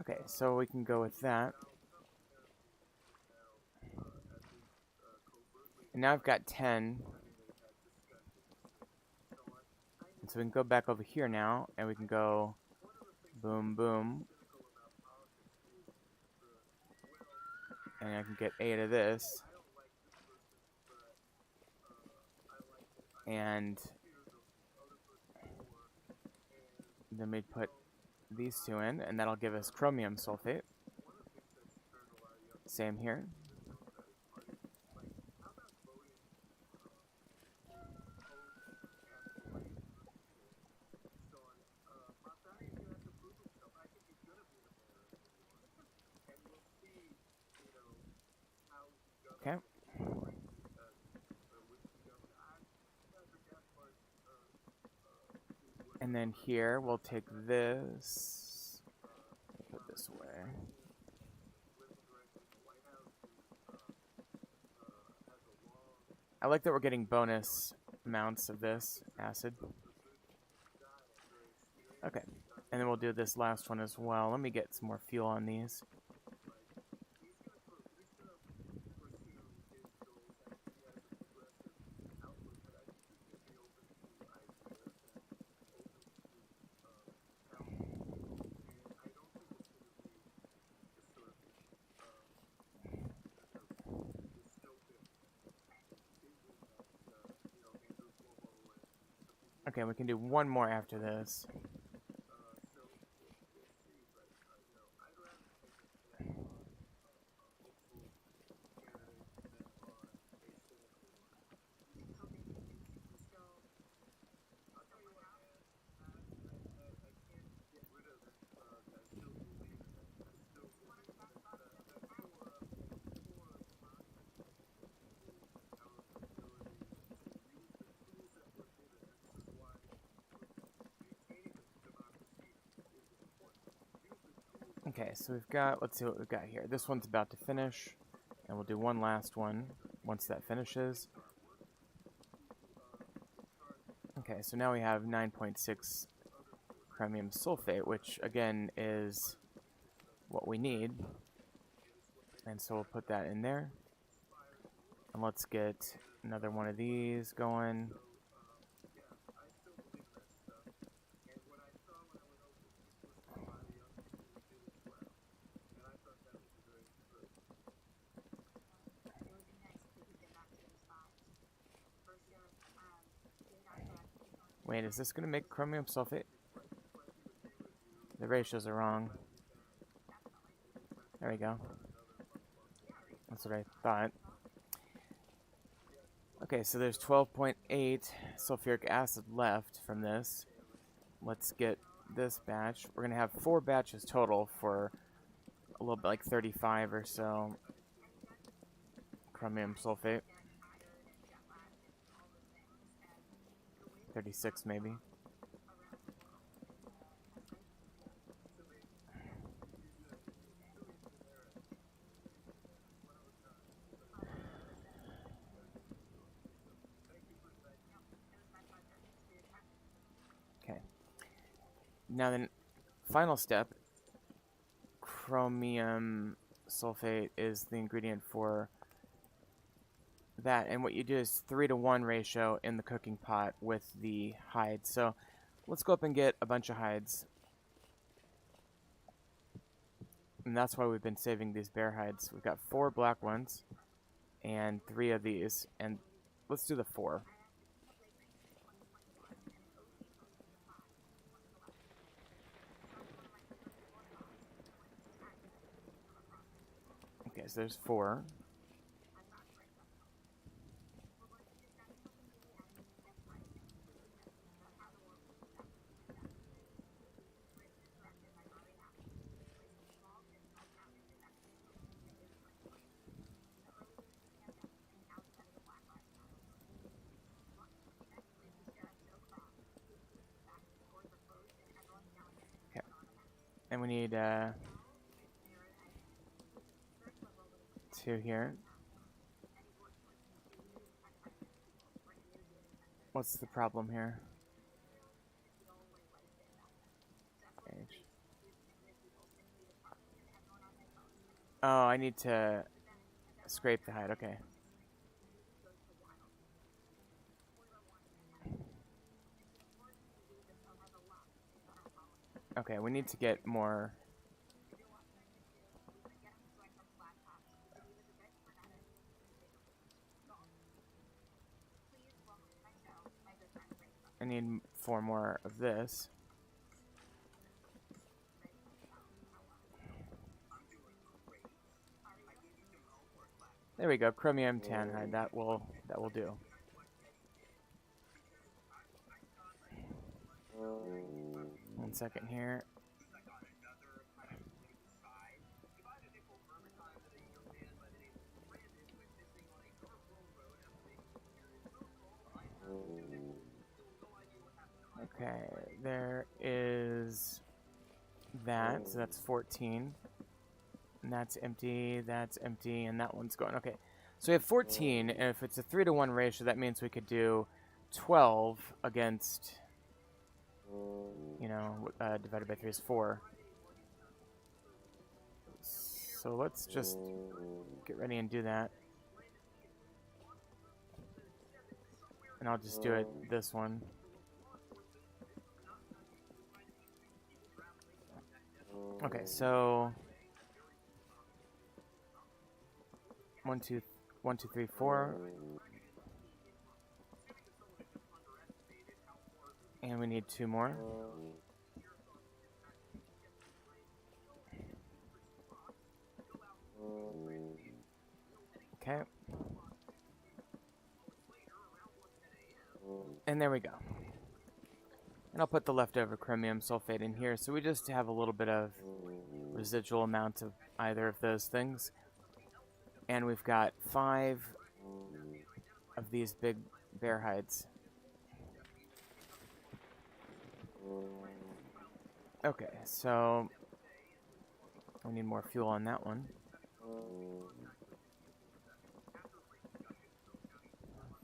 Okay, so we can go with that. And now I've got 10. And so we can go back over here now, and we can go boom, boom. And I can get 8 of this. And then we put these two in, and that'll give us chromium sulfate. Same here. Okay. And then here we'll take this, put this away. I like that we're getting bonus amounts of this acid. Okay, and then we'll do this last one as well. Let me get some more fuel on these. Okay, we can do one more after this. Okay, so we've got, let's see what we've got here. This one's about to finish, and we'll do one last one once that finishes. Okay, so now we have 9.6 chromium sulfate, which again is what we need. And so we'll put that in there. And let's get another one of these going. Wait, is this going to make chromium sulfate? The ratios are wrong. There we go. That's what I thought. Okay, so there's 12.8 sulfuric acid left from this. Let's get this batch. We're going to have 4 batches total for a little bit like 35 or so chromium sulfate. 36 maybe. Okay. Now then, final step, chromium sulfate is the ingredient for that, and what you do is 3-to-1 ratio in the cooking pot with the hides. So let's go up and get a bunch of hides, and that's why we've been saving these bear hides. We've got 4 black ones and 3 of these, and let's do the 4. Okay, so there's 4. And we need 2 here. What's the problem here? H. Oh, I need to scrape the hide. Okay. Okay, we need to get more. I need 4 more of this. There we go, chromium tan hide. That will do. One second here. Okay, there is that, so that's 14. And that's empty, and that one's going. Okay, so we have 14, and if it's a 3-to-1 ratio, that means we could do 12 against, you know, divided by 3 is 4. So let's just get ready and do that. And I'll just do it this one. Okay, so 1, 2, 3, 4. And we need 2 more. Okay. And there we go. And I'll put the leftover chromium sulfate in here, so we just have a little bit of residual amount of either of those things. And we've got 5 of these big bear hides. Okay, so we need more fuel on that one.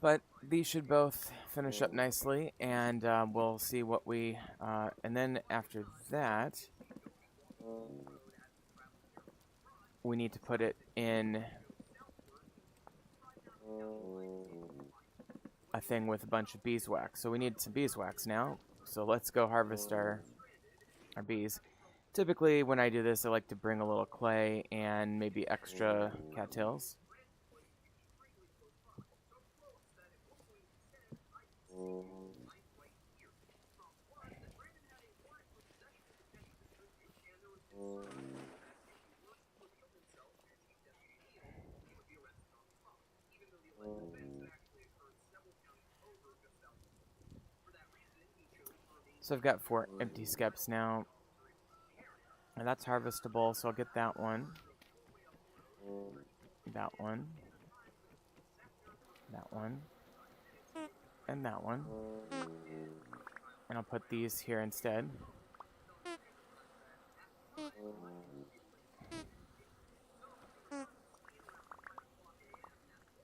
But these should both finish up nicely, and we'll see what we... and then after that, we need to put it in a thing with a bunch of beeswax. So we need some beeswax now. So let's go harvest our bees. Typically, when I do this, I like to bring a little clay and maybe extra cattails. So I've got 4 empty skeps now. And that's harvestable, so I'll get that one. That one. That one. And that one. And I'll put these here instead.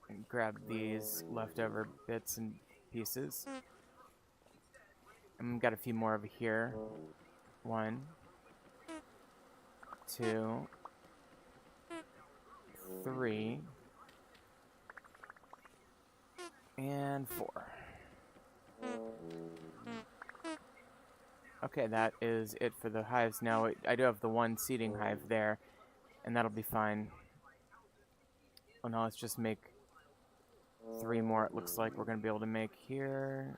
And grab these leftover bits and pieces. And we've got a few more over here. 1, 2, 3, and 4. Okay, that is it for the hives. Now, I do have the 1 seeding hive there, and that'll be fine. Oh, now let's just make 3 more. It looks like we're going to be able to make here.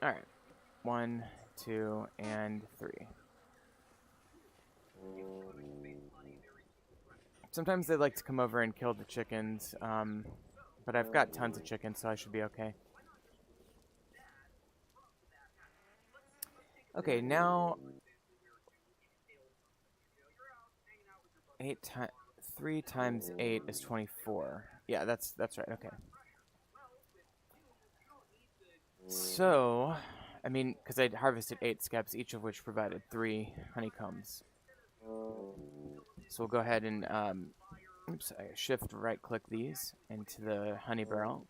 Alright. 1, 2, and 3. Sometimes they like to come over and kill the chickens, but I've got tons of chickens, so I should be okay. Okay, now 3 times 8 is 24. Yeah, that's right. Okay. So, I mean, because I harvested 8 skeps, each of which provided 3 honeycombs. So we'll go ahead and oops, I shift right click these into the honey barrel.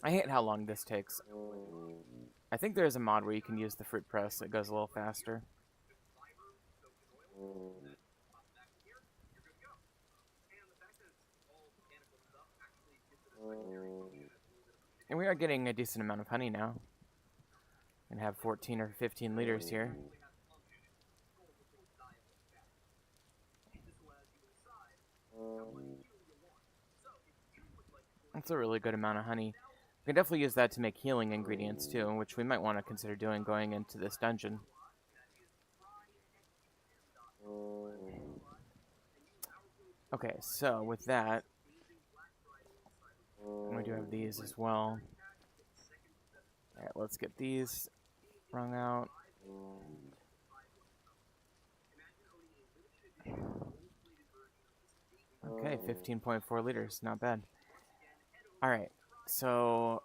I hate how long this takes. I think there's a mod where you can use the fruit press that goes a little faster. And we are getting a decent amount of honey now. And have 14 or 15 liters here. That's a really good amount of honey. We can definitely use that to make healing ingredients too, which we might want to consider doing going into this dungeon. Okay, so with that, we do have these as well. Alright, let's get these wrung out. Okay, 15.4 liters, not bad. Alright, so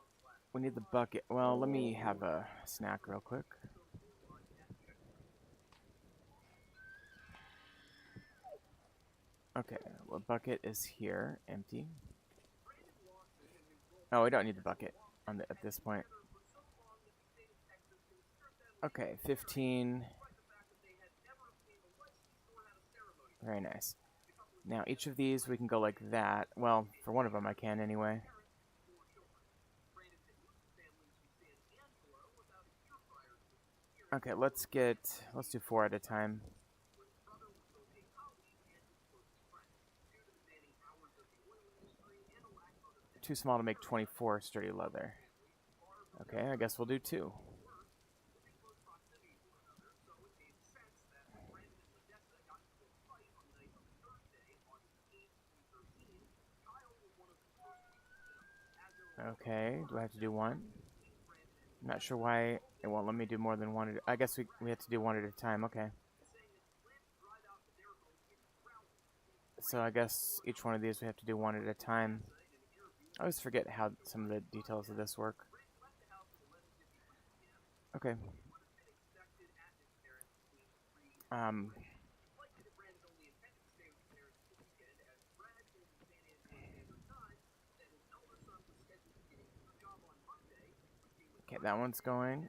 we need the bucket. Well, let me have a snack real quick. Okay, well, bucket is here, empty. Oh, we don't need the bucket at this point. Okay, 15. Very nice. Now, each of these we can go like that. Well, for one of them I can anyway. Okay, let's do 4 at a time. Too small to make 24 sturdy leather. Okay, I guess we'll do 2. Okay, do I have to do 1? I'm not sure why it won't let me do more than 1. I guess we have to do 1 at a time. Okay. So I guess each one of these we have to do 1 at a time. I always forget how some of the details of this work. Okay. Okay, that one's going.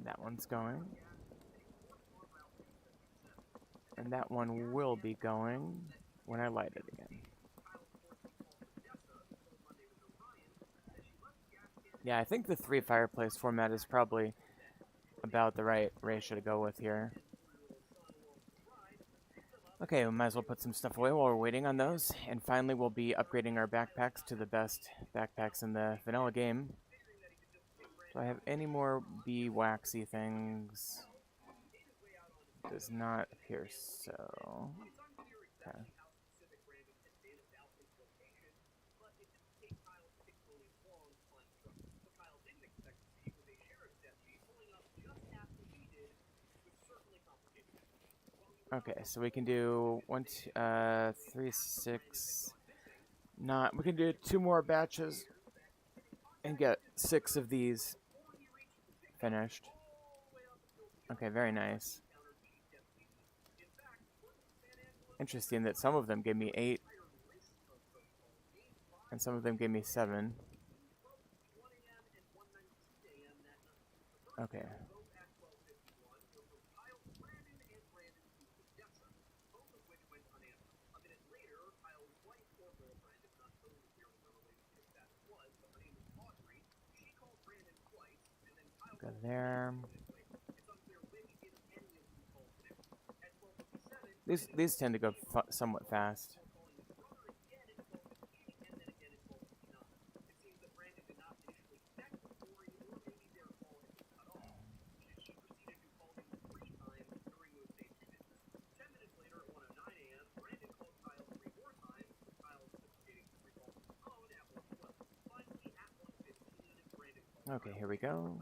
That one's going. And that one will be going when I light it again. Yeah, I think the 3 fireplace format is probably about the right ratio to go with here. Okay, we might as well put some stuff away while we're waiting on those. And finally, we'll be upgrading our backpacks to the best backpacks in the vanilla game. Do I have any more bee waxy things? Does not appear so. Okay. Okay, so we can do 1, 2, 3, 6. Not. We can do 2 more batches and get 6 of these finished. Okay, very nice. Interesting that some of them gave me 8 and some of them gave me 7. Okay. Go there. These tend to go somewhat fast. Okay, here we go.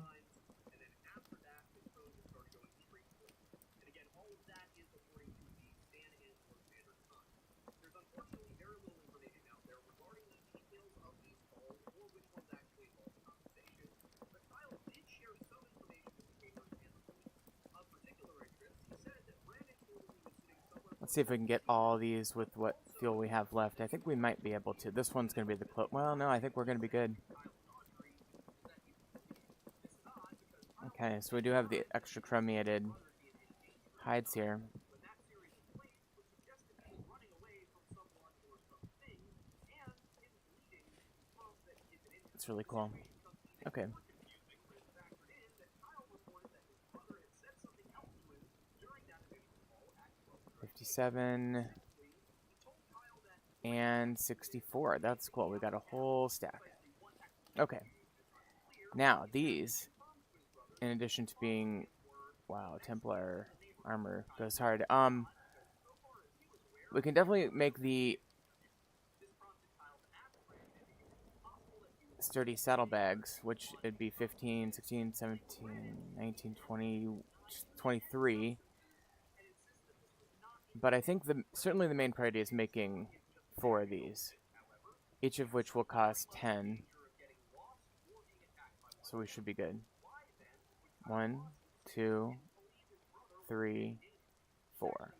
Let's see if we can get all these with what fuel we have left. I think we might be able to. This one's going to be the well, no, I think we're going to be good. Okay, so we do have the extra chromiated hides here. It's really cool. Okay. 57 and 64. That's cool. We got a whole stack. Okay. Now, these, in addition to being, wow, Templar armor goes hard. We can definitely make the sturdy saddlebags, which would be 15, 16, 17, 19, 20, 23. But I think certainly the main priority is making 4 of these, each of which will cost 10. So we should be good. 1, 2, 3, 4.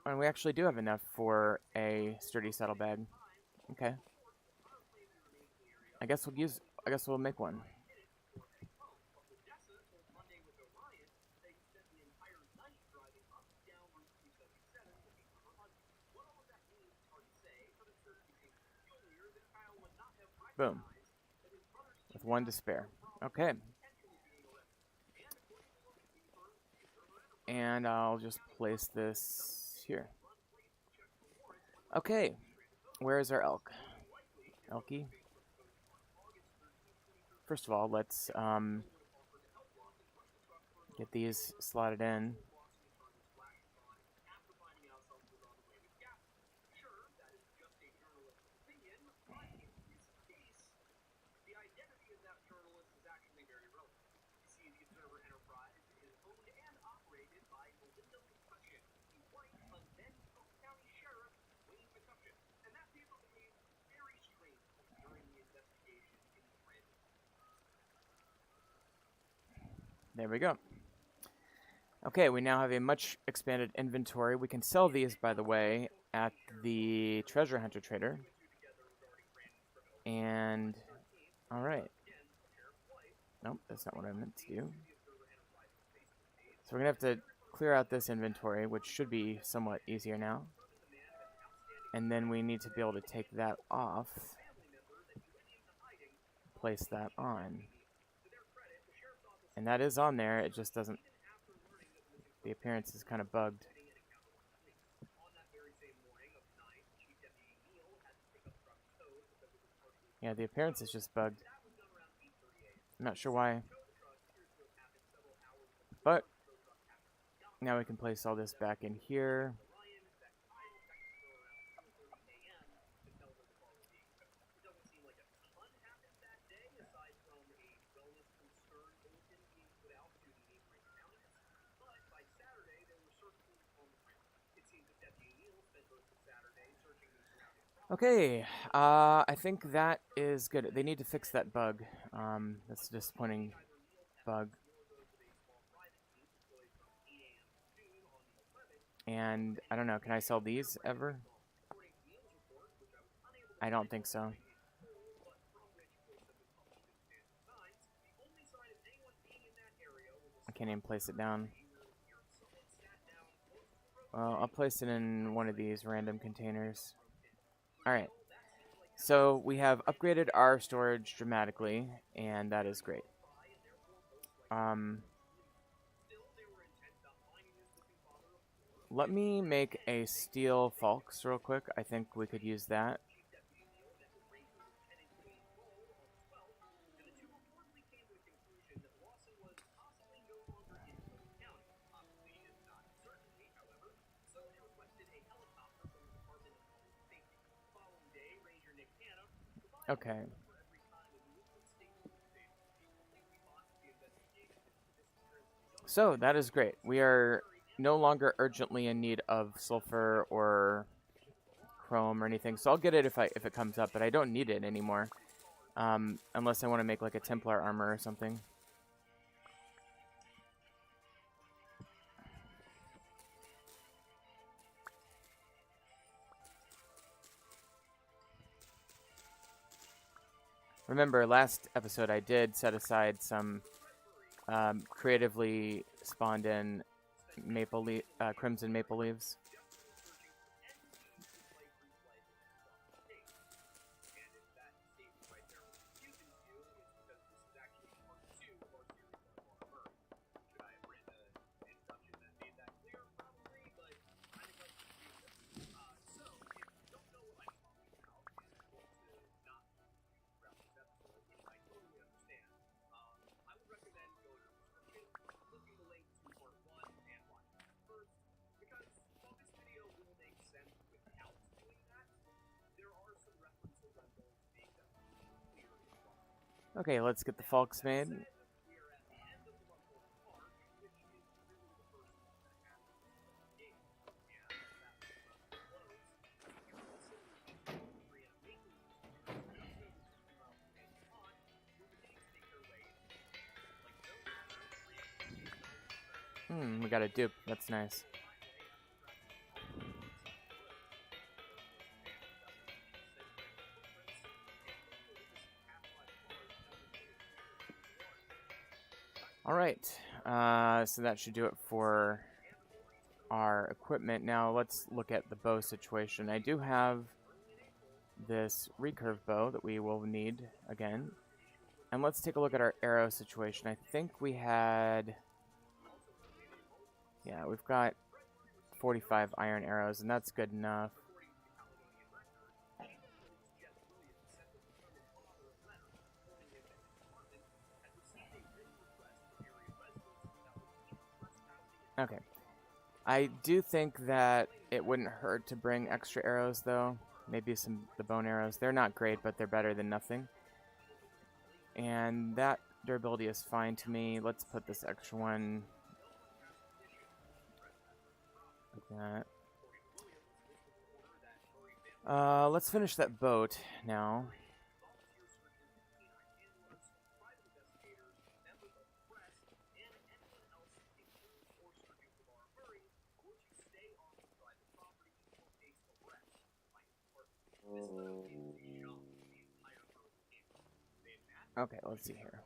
And we actually do have enough for a sturdy saddlebag. Okay. I guess we'll make one. Boom. With 1 to spare. Okay. And I'll just place this here. Okay. Where is our elk? Elky? First of all, let's get these slotted in. There we go. Okay, we now have a much expanded inventory. We can sell these, by the way, at the treasure hunter trader. And, alright. Nope, that's not what I meant to do. So we're going to have to clear out this inventory, which should be somewhat easier now. And then we need to be able to take that off. Place that on. And that is on there, it just doesn't... The appearance is kind of bugged. Yeah, the appearance is just bugged. I'm not sure why. But now we can place all this back in here. Okay, I think that is good. They need to fix that bug. That's a disappointing bug. And I don't know, can I sell these ever? I don't think so. I can't even place it down. Well, I'll place it in one of these random containers. Alright, so we have upgraded our storage dramatically, and that is great. Let me make a steel Falx real quick. I think we could use that. Okay. So, that is great. We are no longer urgently in need of sulfur or chrome or anything. So I'll get it if it comes up, but I don't need it anymore. Unless I want to make like a Templar armor or something. Remember, last episode I did set aside some creatively spawned in crimson maple leaves. Okay, let's get the Falx made. We got a dupe. That's nice. Alright, so that should do it for our equipment. Now let's look at the bow situation. I do have this recurve bow that we will need again. And let's take a look at our arrow situation. I think we had... Yeah, we've got 45 iron arrows, and that's good enough. Okay. I do think that it wouldn't hurt to bring extra arrows, though. Maybe the bone arrows. They're not great, but they're better than nothing. And that durability is fine to me. Let's put this extra one like that. Let's finish that boat now. Okay, let's see here.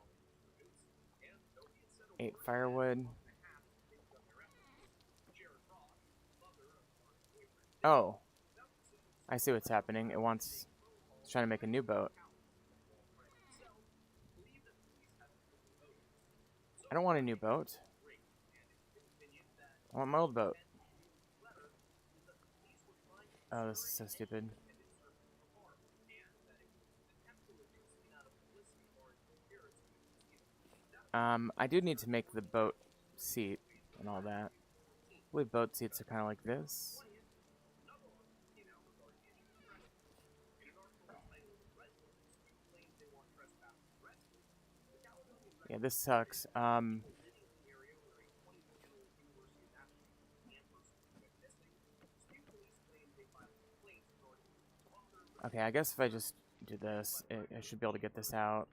8 firewood. Oh, I see what's happening. It's trying to make a new boat. I don't want a new boat. I want my old boat. Oh, this is so stupid. I do need to make the boat seat and all that. I believe boat seats are kind of like this. Yeah, this sucks. Okay, I guess if I just do this, I should be able to get this out.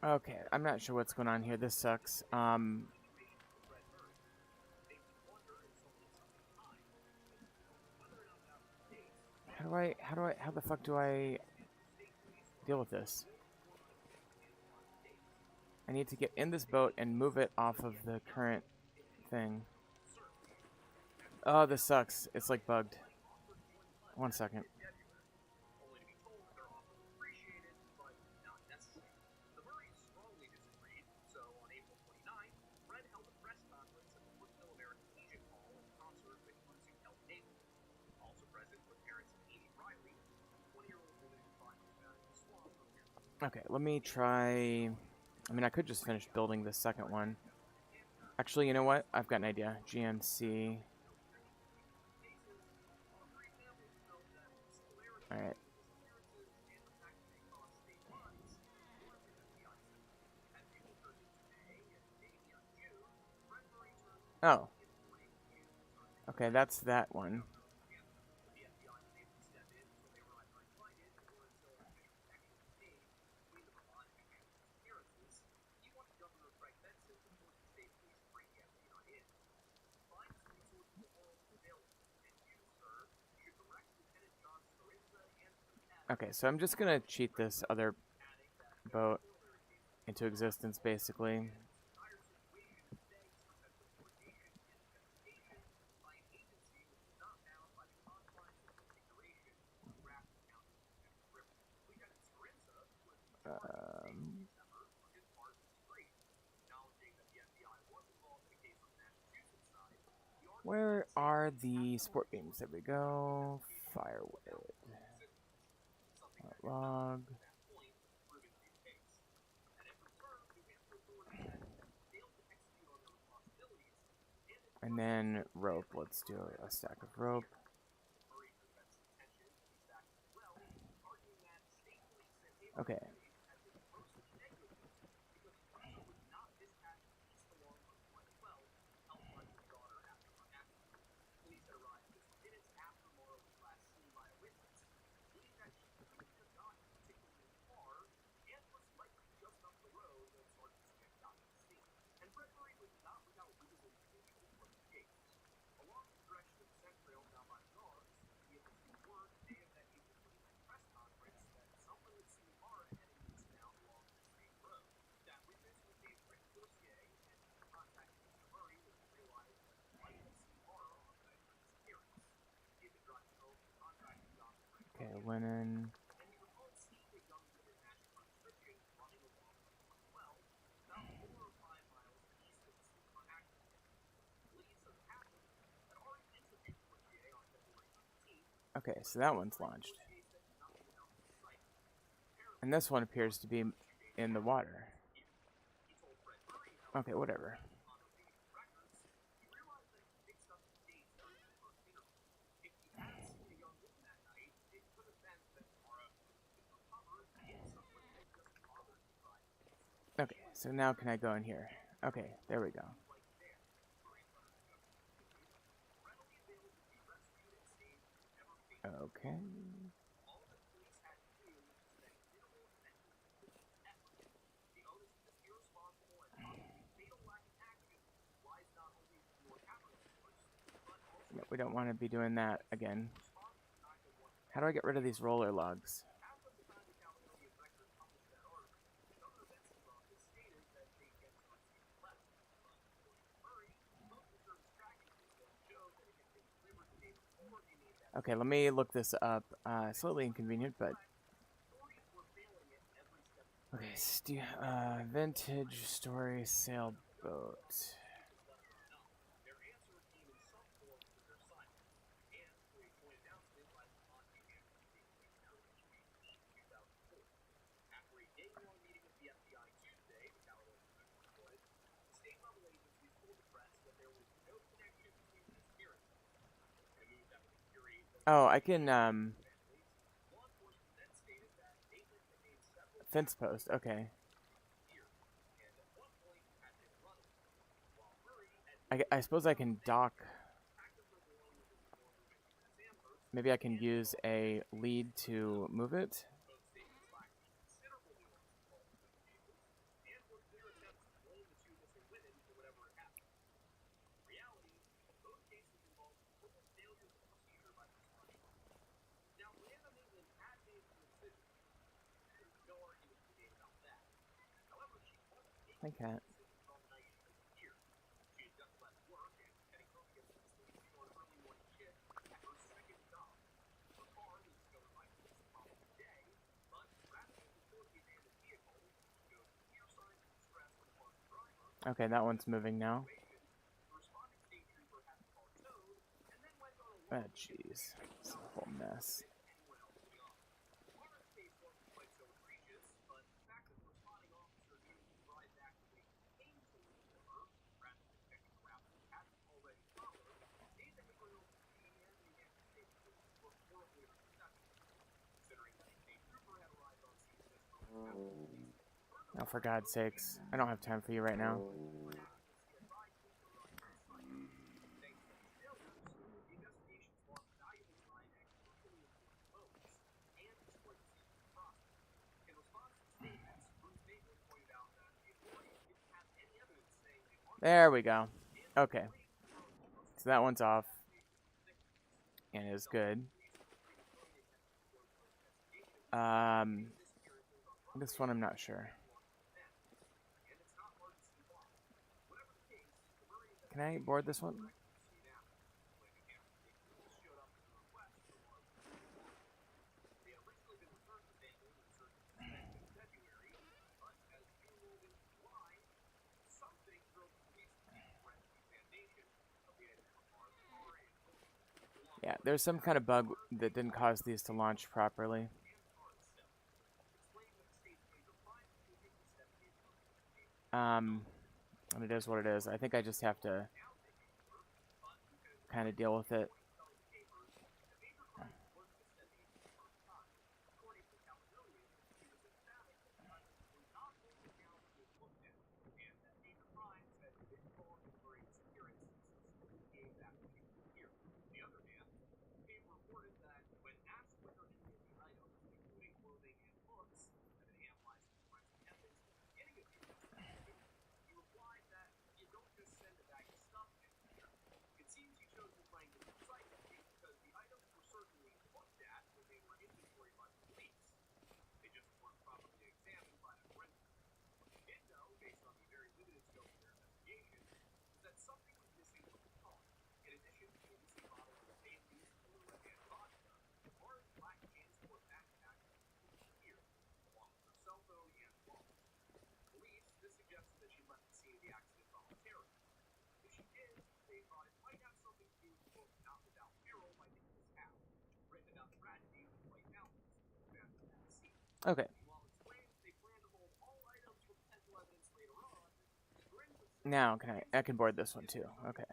Okay, I'm not sure what's going on here. This sucks. How the fuck do I deal with this? I need to get in this boat and move it off of the current thing. Oh, this sucks. It's like bugged. 1 second. Okay, let me try. I mean, I could just finish building the second one. Actually, you know what? I've got an idea. GMC. Alright. Oh. Okay, that's that one. Okay, so I'm just gonna cheat this other boat into existence, basically. Where are the sport beams? There we go. Firewood. Log. And then rope. Let's do a stack of rope. Okay. Okay, linen. Okay, so that one's launched. And this one appears to be in the water. Okay, whatever. Okay, so now can I go in here? Okay, there we go. Okay. No, we don't want to be doing that again. How do I get rid of these roller logs? Okay, let me look this up. Slightly inconvenient, but... Okay, vintage story sailboat. Oh, I can, fence post, okay. I suppose I can dock. Maybe I can use a lead to move it. I can't. Okay, that one's moving now. Ah, jeez. It's a whole mess. Oh, for God's sakes. I don't have time for you right now. There we go. Okay. So that one's off. And is good. This one I'm not sure. Can I board this one? Yeah, there's some kind of bug that didn't cause these to launch properly. And it is what it is. I think I just have to kind of deal with it. Okay. Now, I can board this one too. Okay.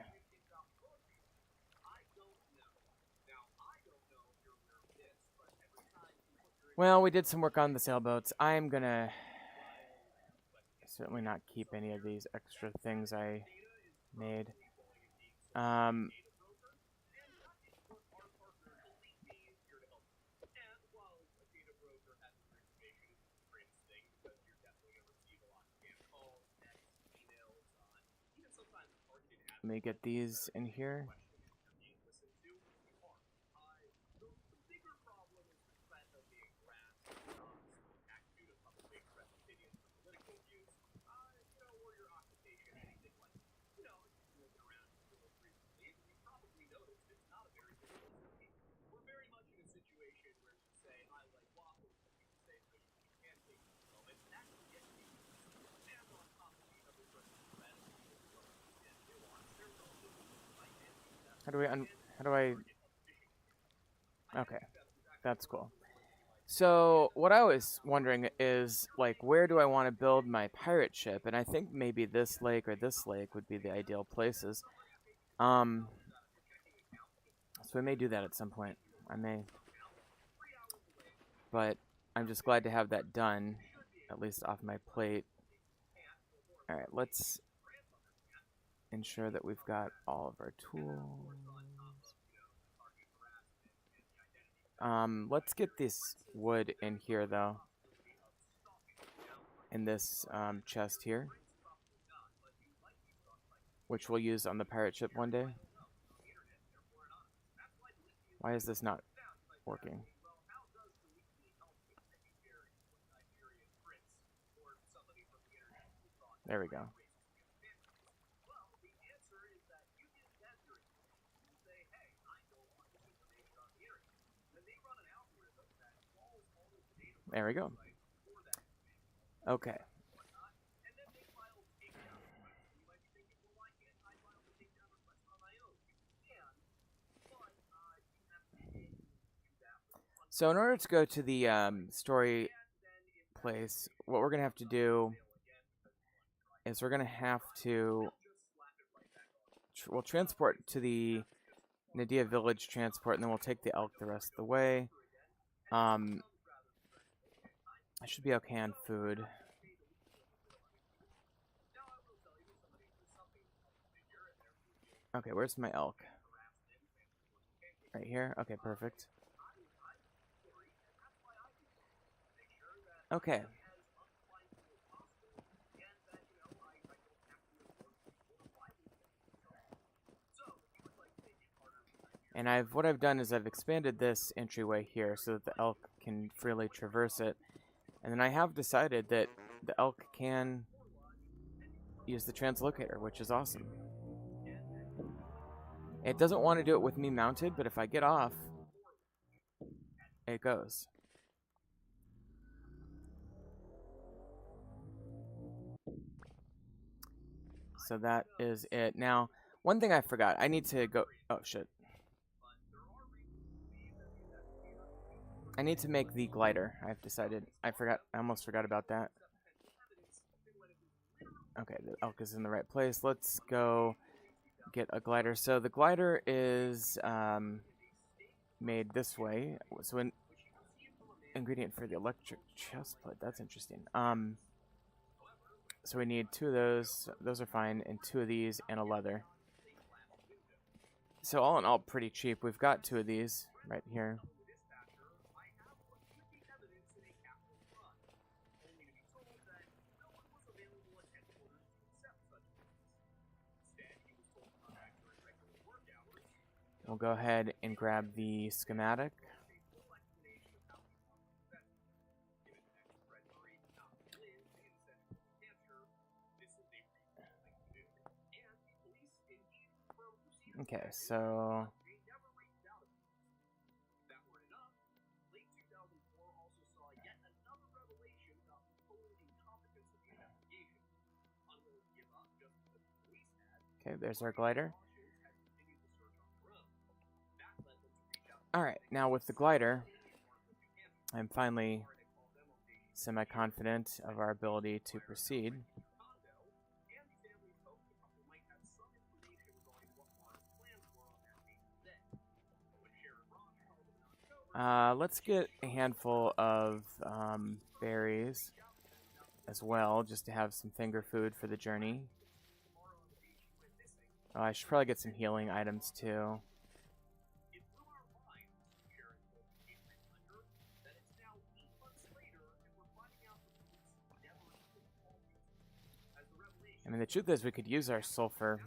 Well, we did some work on the sailboats. I'm gonna certainly not keep any of these extra things I made. Let me get these in here. How do I? Okay, that's cool. So what I was wondering is, like, where do I want to build my pirate ship? And I think maybe this lake or this lake would be the ideal places. So I may do that at some point. I may. But I'm just glad to have that done, at least off my plate. All right, let's ensure that we've got all of our tools. Let's get this wood in here, though. In this chest here, which we'll use on the pirate ship one day. Why is this not working? There we go. There we go. Okay. So in order to go to the story place, what we're going to have to do is we're going to have to we'll transport to the Nadia village transport, and then we'll take the elk the rest of the way. I should be okay on food. Okay, where's my elk? Right here? Okay, perfect. Okay. And what I've done is I've expanded this entryway here so that the elk can freely traverse it. And then I have decided that the elk can use the translocator, which is awesome. It doesn't want to do it with me mounted, but if I get off, it goes. So that is it. Now, one thing I forgot. I need to go... Oh, shit. I need to make the glider. I've decided. I almost forgot about that. Okay, the elk is in the right place. Let's go get a glider. So the glider is made this way. So an ingredient for the electric chest plate. That's interesting. So we need 2 of those. Those are fine. And 2 of these and a leather. So all in all, pretty cheap. We've got 2 of these right here. We'll go ahead and grab the schematic. Okay, so okay, there's our glider. Alright, now with the glider, I'm finally semi-confident of our ability to proceed. Let's get a handful of berries as well, just to have some finger food for the journey. Oh, I should probably get some healing items too. I mean, the truth is we could use our sulfur.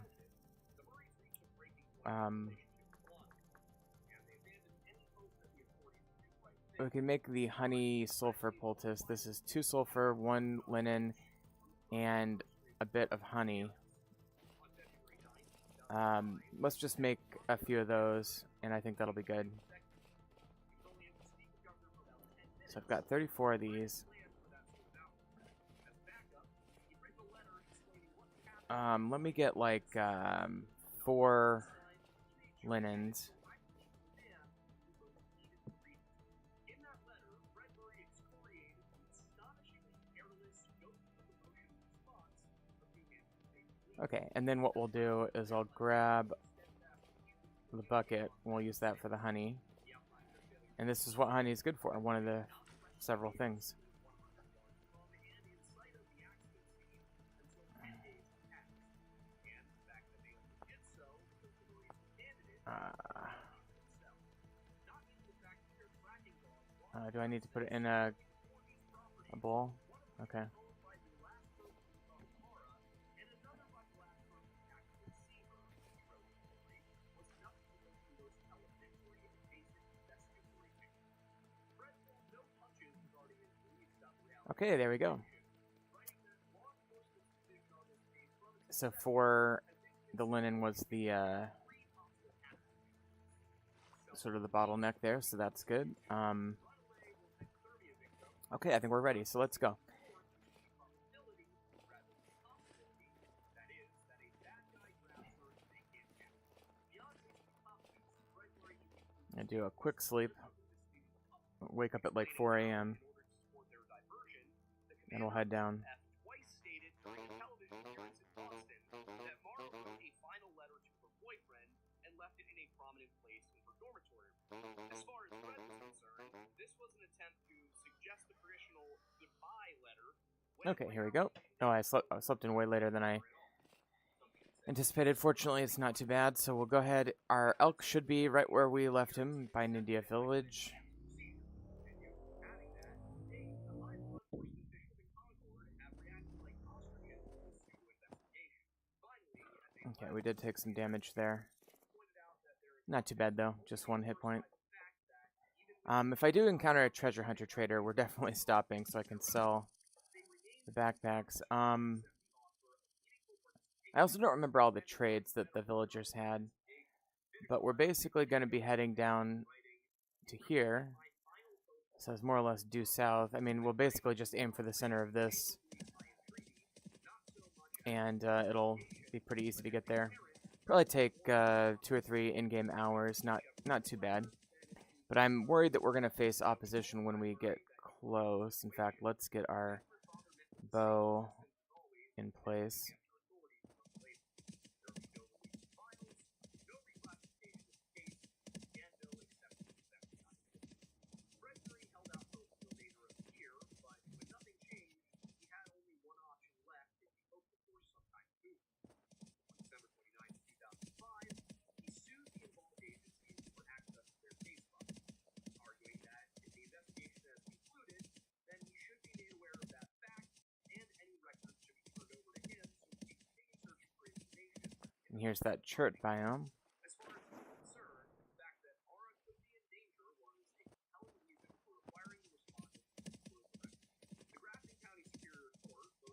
We can make the honey sulfur poultice. This is 2 sulfur, 1 linen, and a bit of honey. Let's just make a few of those, and I think that'll be good. So I've got 34 of these. Let me get like 4 linens. Okay, and then what we'll do is I'll grab the bucket, and we'll use that for the honey. And this is what honey is good for, one of the several things. Do I need to put it in a bowl? Okay. Okay, there we go. So for the linen was the sort of the bottleneck there, so that's good. Okay, I think we're ready, so let's go. I do a quick sleep. Wake up at like 4 a.m. and we'll head down. As far as Fred was concerned, this was an attempt to suggest the traditional goodbye letter. Okay, here we go. Oh, I slept in way later than I anticipated. Fortunately, it's not too bad, so we'll go ahead. Our elk should be right where we left him, by Nindia Village. Okay, we did take some damage there. Not too bad, though. Just 1 hit point. If I do encounter a treasure hunter trader, we're definitely stopping so I can sell the backpacks. I also don't remember all the trades that the villagers had. But we're basically going to be heading down to here. So it's more or less due south. I mean, we'll basically just aim for the center of this. And it'll be pretty easy to get there. Probably take 2 or 3 in-game hours. Not too bad. But I'm worried that we're going to face opposition when we get close. In fact, let's get our bow in place. And here's that chert biome.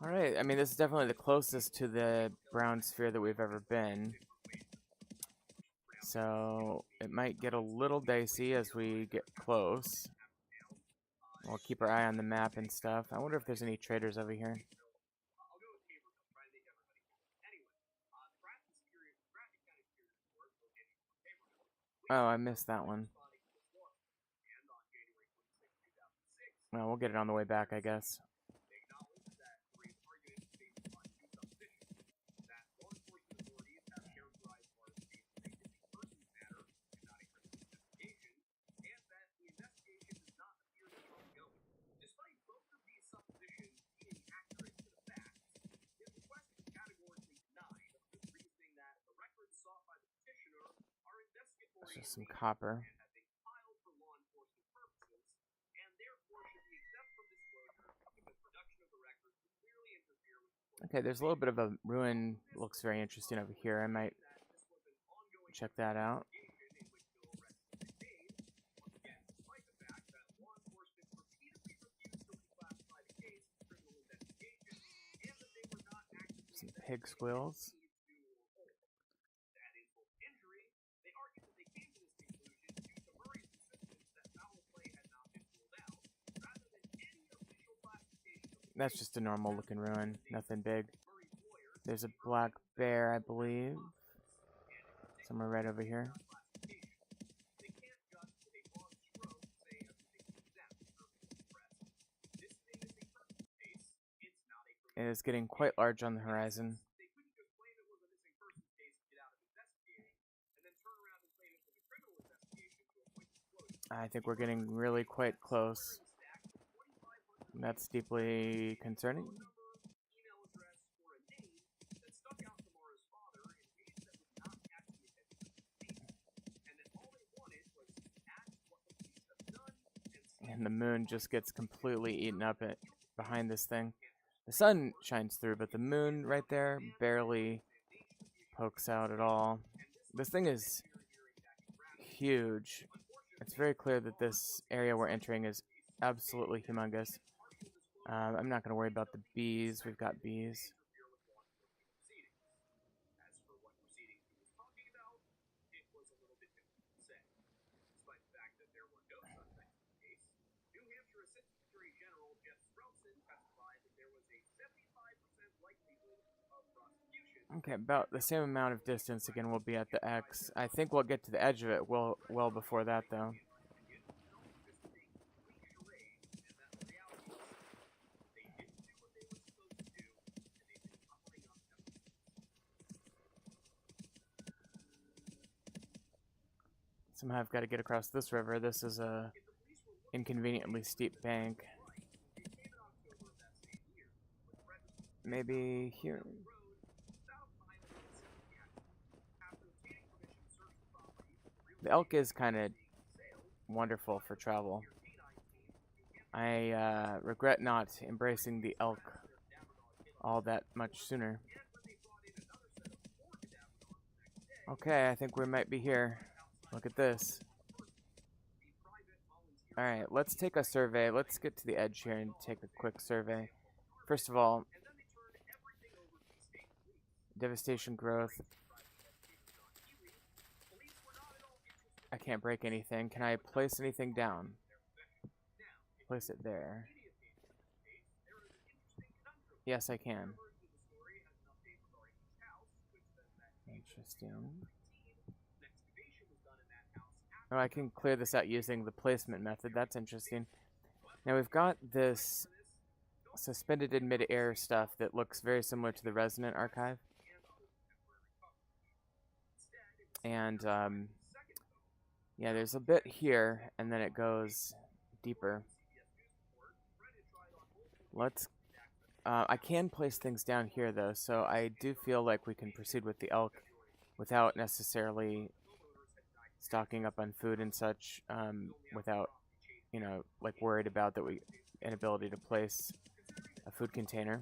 Alright, I mean, this is definitely the closest to the brown sphere that we've ever been. So, it might get a little dicey as we get close. We'll keep our eye on the map and stuff. I wonder if there's any traders over here. Oh, I missed that one. Well, we'll get it on the way back, I guess. Just some copper. and have been filed for law enforcement purposes, and therefore should be exempt from disclosure because production of the records would clearly interfere with Okay, there's a little bit of a ruin. Looks very interesting over here. I might check that out. Some pig squeals. That's just a normal looking ruin, nothing big. There's a black bear, I believe, somewhere right over here. It is getting quite large on the horizon. I think we're getting really quite close. And that's deeply concerning. And the moon just gets completely eaten up behind this thing. The sun shines through, but the moon right there barely pokes out at all. This thing is huge. It's very clear that this area we're entering is absolutely humongous. I'm not going to worry about the bees. We've got bees. Okay, about the same amount of distance again. We'll be at the X. I think we'll get to the edge of it well before that, though. Somehow I've got to get across this river. This is a inconveniently steep bank. Maybe here. The elk is kind of wonderful for travel. I regret not embracing the elk all that much sooner. Okay, I think we might be here. Look at this. Alright, let's take a survey. Let's get to the edge here and take a quick survey. First of all, devastation growth. I can't break anything. Can I place anything down? Place it there. Yes, I can. Interesting. Oh, I can clear this out using the placement method. That's interesting. Now we've got this suspended in mid-air stuff that looks very similar to the Resonant Archive. And, yeah, there's a bit here, and then it goes deeper. Let's... I can place things down here, though, so I do feel like we can proceed with the elk without necessarily stocking up on food and such, without, you know, like worried about that inability to place a food container.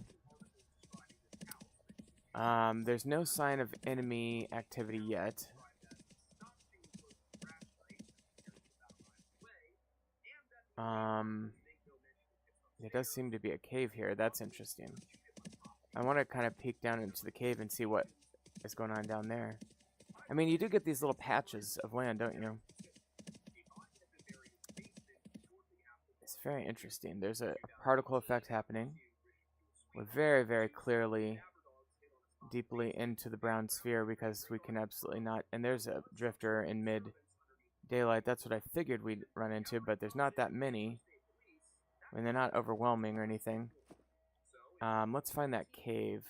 There's no sign of enemy activity yet. There does seem to be a cave here. That's interesting. I want to kind of peek down into the cave and see what is going on down there. I mean, you do get these little patches of land, don't you? It's very interesting. There's a particle effect happening. We're very, very clearly deeply into the brown sphere because we can absolutely not... And there's a drifter in mid-daylight. That's what I figured we'd run into, but there's not that many. I mean, they're not overwhelming or anything. Let's find that cave.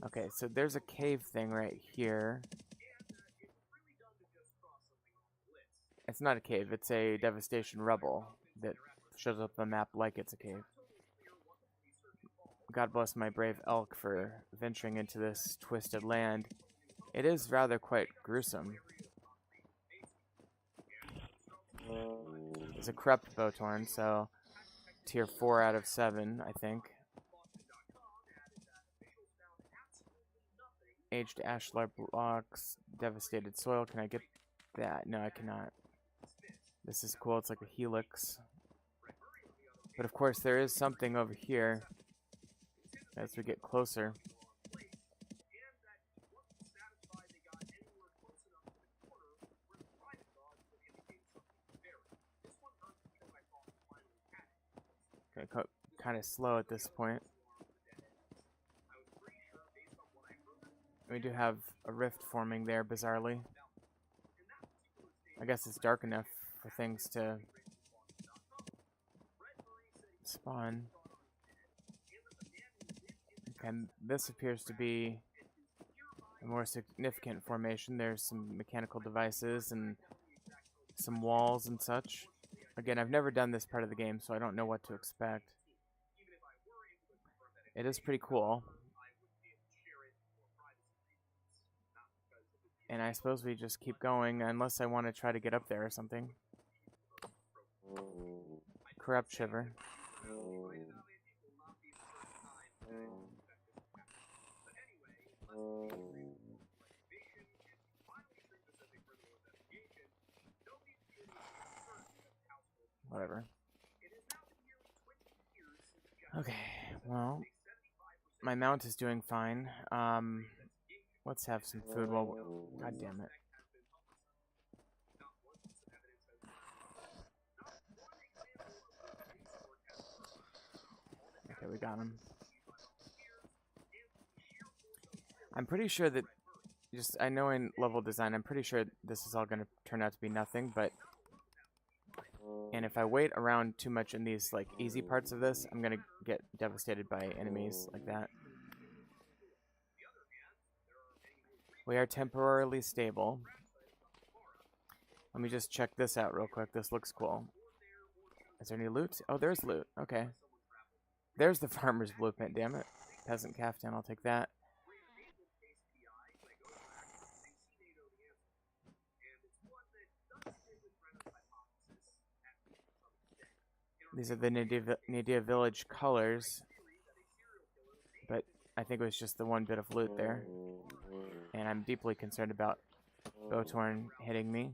Okay, so there's a cave thing right here. It's not a cave, it's a devastation rubble that shows up on the map like it's a cave. God bless my brave elk for venturing into this twisted land. It is rather quite gruesome. It's a corrupt Botorn, so tier 4 out of 7, I think. Aged ashlar blocks, devastated soil. Can I get that? No, I cannot. This is cool. It's like a helix. But of course, there is something over here as we get closer. Okay, kind of slow at this point. We do have a rift forming there, bizarrely. I guess it's dark enough for things to spawn. Okay, this appears to be a more significant formation. There's some mechanical devices and some walls and such. Again, I've never done this part of the game, so I don't know what to expect. It is pretty cool. And I suppose we just keep going, unless I want to try to get up there or something. Corrupt Shiver. Whatever. Okay, well, my mount is doing fine. Let's have some food while God damn it. Okay, we got him. I'm pretty sure that I know in level design, I'm pretty sure this is all going to turn out to be nothing, but and if I wait around too much in these like easy parts of this, I'm going to get devastated by enemies like that. We are temporarily stable. Let me just check this out real quick. This looks cool. Is there any loot? Oh, there's loot. Okay. There's the farmer's blueprint, damn it. Peasant caftan, I'll take that. These are the Nadia Village colors. But I think it was just the one bit of loot there. And I'm deeply concerned about Botorn hitting me.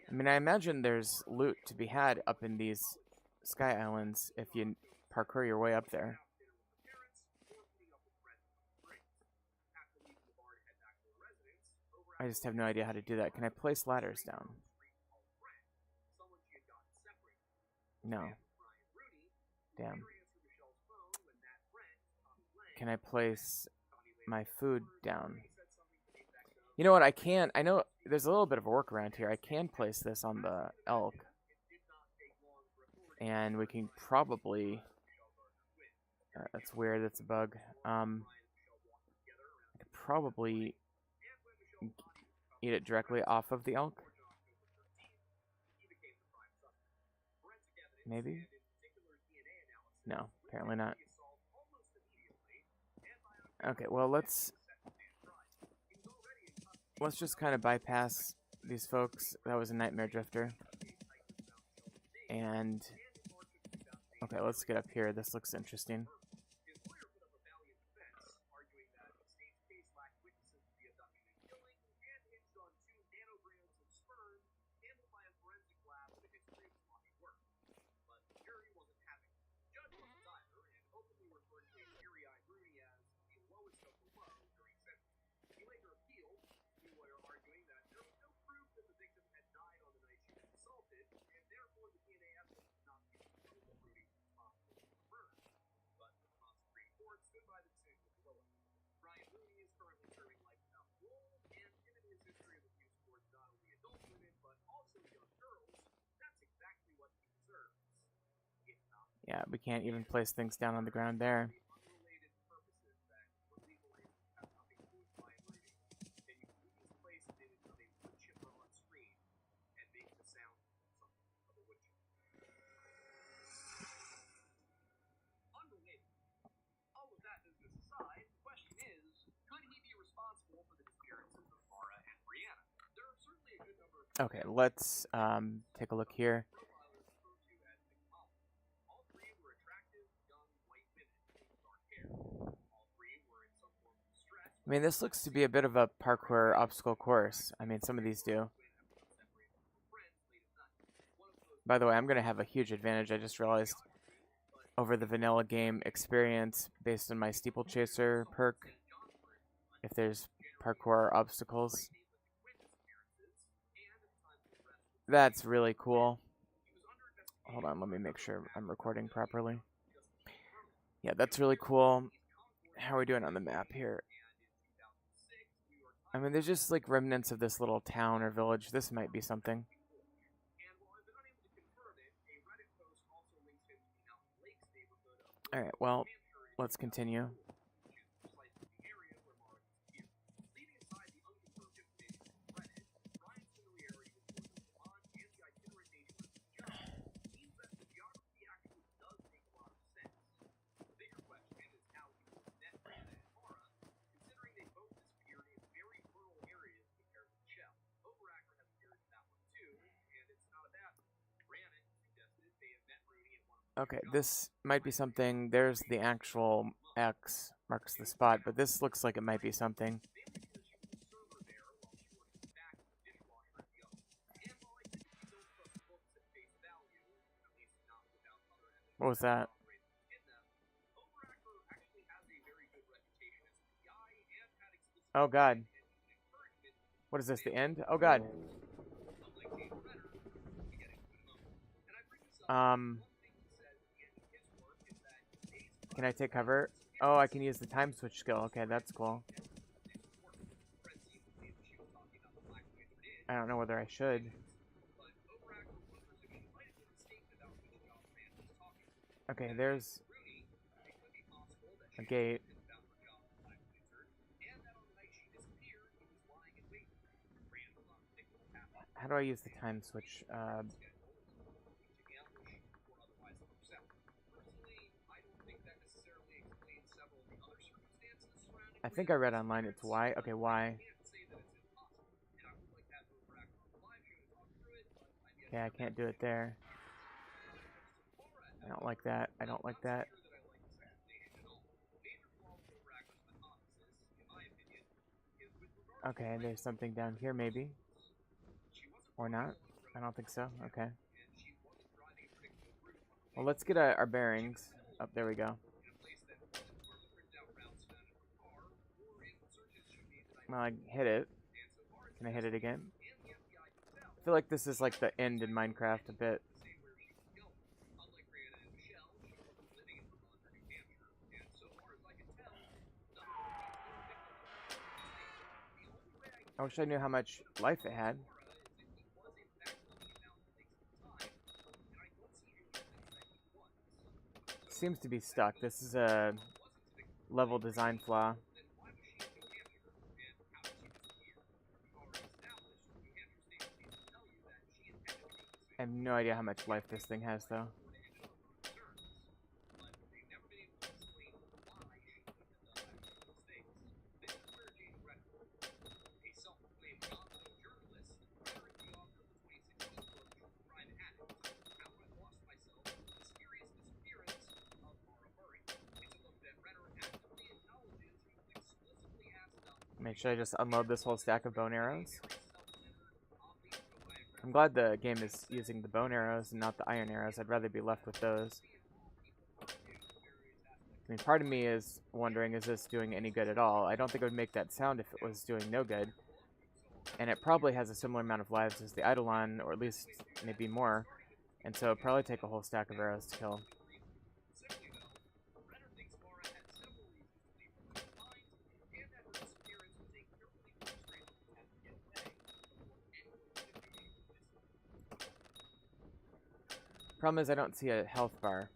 I mean, I imagine there's loot to be had up in these Sky Islands if you parkour your way up there. I just have no idea how to do that. Can I place ladders down? No. Damn. Can I place my food down? You know what, I can. I know there's a little bit of a workaround here. I can place this on the elk. And we can probably... that's weird, that's a bug. I could probably eat it directly off of the elk. Maybe? No, apparently not. Okay, well, let's just kind of bypass these folks. That was a Nightmare Drifter. And okay, let's get up here. This looks interesting. Yeah, we can't even place things down on the ground there. Okay, let's take a look here. I mean, this looks to be a bit of a parkour obstacle course. I mean, some of these do. By the way, I'm going to have a huge advantage, I just realized, over the vanilla game experience based on my Steeplechaser perk, if there's parkour obstacles. That's really cool. Hold on, let me make sure I'm recording properly. Yeah, that's really cool. How are we doing on the map here? I mean, there's just like remnants of this little town or village. This might be something. Alright, well, let's continue. Okay, this might be something. There's the actual X marks the spot, but this looks like it might be something. What was that? Oh god. What is this, the end? Oh god. Can I take cover? Oh, I can use the time switch skill. Okay, that's cool. I don't know whether I should. Okay, there's a gate. How do I use the time switch? I think I read online it's Y. Okay, Y. Okay, I can't do it there. I don't like that. I don't like that. Okay, there's something down here maybe. Or not. I don't think so. Okay. Well, let's get our bearings. Oh, there we go. Well, I hit it. Can I hit it again? I feel like this is like the end in Minecraft a bit. I wish I knew how much life it had. Seems to be stuck. This is a level design flaw. I have no idea how much life this thing has, though. Should I just unload this whole stack of bone arrows? I'm glad the game is using the bone arrows and not the iron arrows. I'd rather be left with those. I mean, part of me is wondering, is this doing any good at all? I don't think it would make that sound if it was doing no good. And it probably has a similar amount of lives as the Eidolon, or at least maybe more. And so it'd probably take a whole stack of arrows to kill. Problem is I don't see a health bar.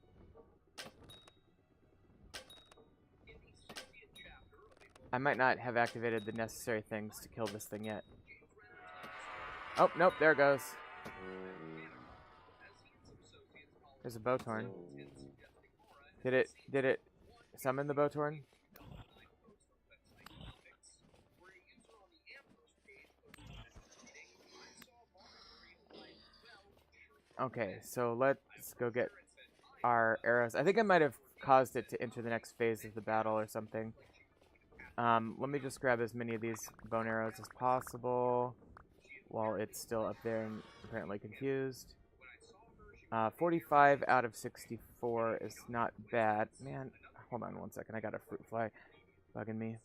I might not have activated the necessary things to kill this thing yet. Oh, nope, there it goes. There's a Bowtorn. Did it summon the Bowtorn? Okay, so let's go get our arrows. I think I might have caused it to enter the next phase of the battle or something. Let me just grab as many of these bone arrows as possible while it's still up there and apparently confused. 45 out of 64 is not bad. Man, hold on one second. I got a fruit fly bugging me.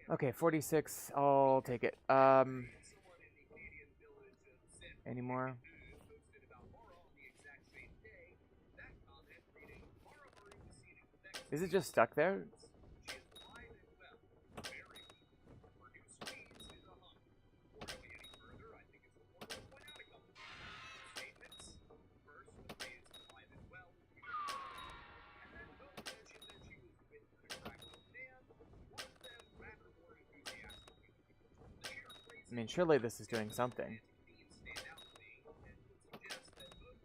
Okay, 46. I'll take it. Any more? Is it just stuck there? I mean, surely this is doing something.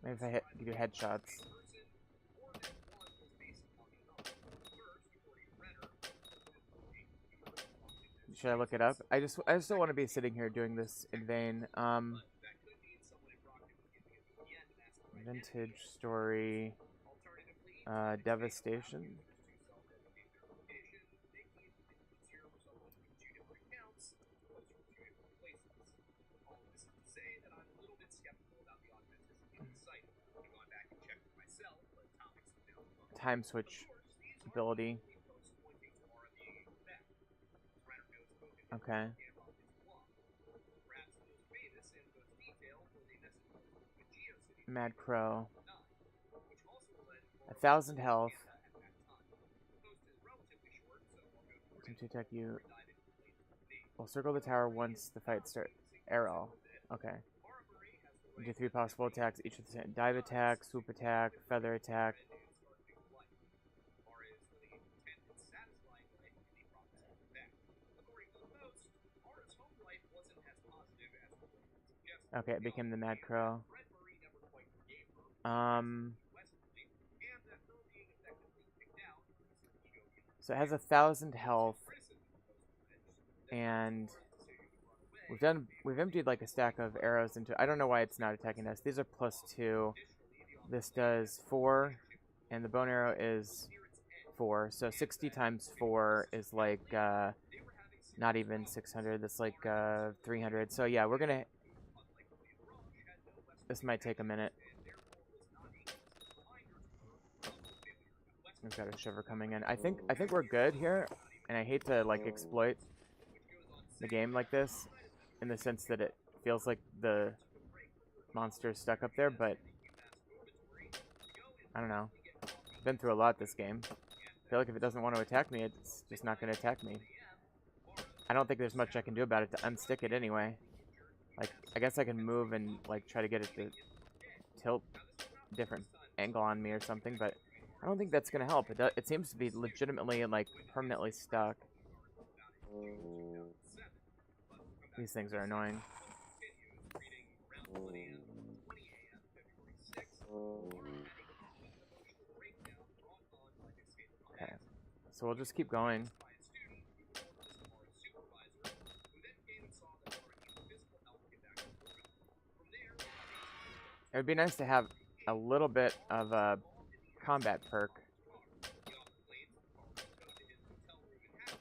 Maybe if I give you headshots. Should I look it up? I just don't want to be sitting here doing this in vain. Vintage story. Devastation. Time switch ability. Okay. Mad Crow. 1,000 health. To attack you. We'll circle the tower once the fight starts. Arrow. Okay. Do 3 possible attacks, each with the same dive attack, swoop attack, feather attack. Okay, it became the Mad Crow. So it has 1,000 health, and we've emptied like a stack of arrows into. I don't know why it's not attacking us. These are +2. This does 4, and the bone arrow is 4. So 60 times 4 is like not even 600. That's like 300. So yeah, we're gonna. This might take a minute. We've got a shiver coming in. I think we're good here, and I hate to like exploit the game like this, in the sense that it feels like the monster's stuck up there, but I don't know. I've been through a lot this game. I feel like if it doesn't want to attack me, it's just not going to attack me. I don't think there's much I can do about it to unstick it anyway. Like, I guess I can move and like try to get it to tilt a different angle on me or something, but I don't think that's going to help. It seems to be legitimately and like permanently stuck. These things are annoying. Okay, so we'll just keep going. It would be nice to have a little bit of a combat perk.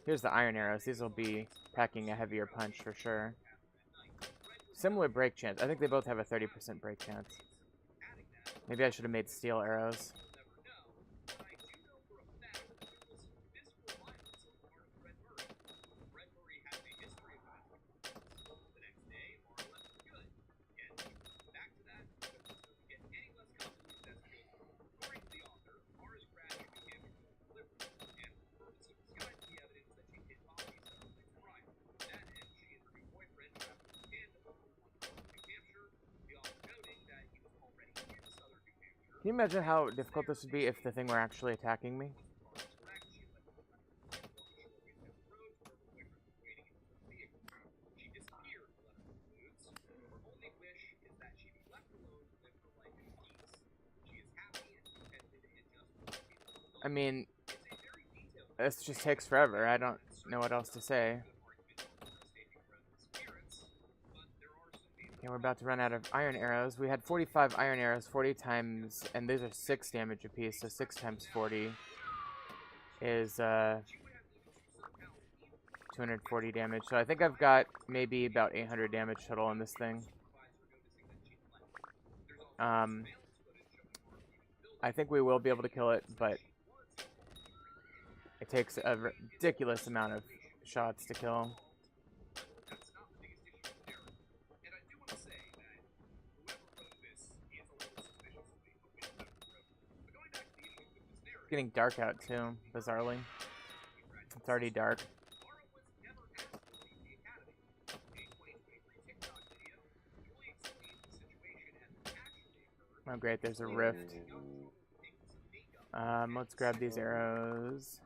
Here's the iron arrows. These will be packing a heavier punch for sure. Similar break chance. I think they both have a 30% break chance. Maybe I should have made steel arrows. Can you imagine how difficult this would be if the thing were actually attacking me? I mean, This just takes forever. I don't know what else to say. Okay, we're about to run out of iron arrows. We had 45 iron arrows, 40 times, and these are 6 damage apiece, so 6 times 40 is 240 damage. So I think I've got maybe about 800 damage total on this thing. I think we will be able to kill it, but it takes a ridiculous amount of shots to kill. It's getting dark out too, bizarrely. It's already dark. Oh great, there's a rift. Let's grab these arrows.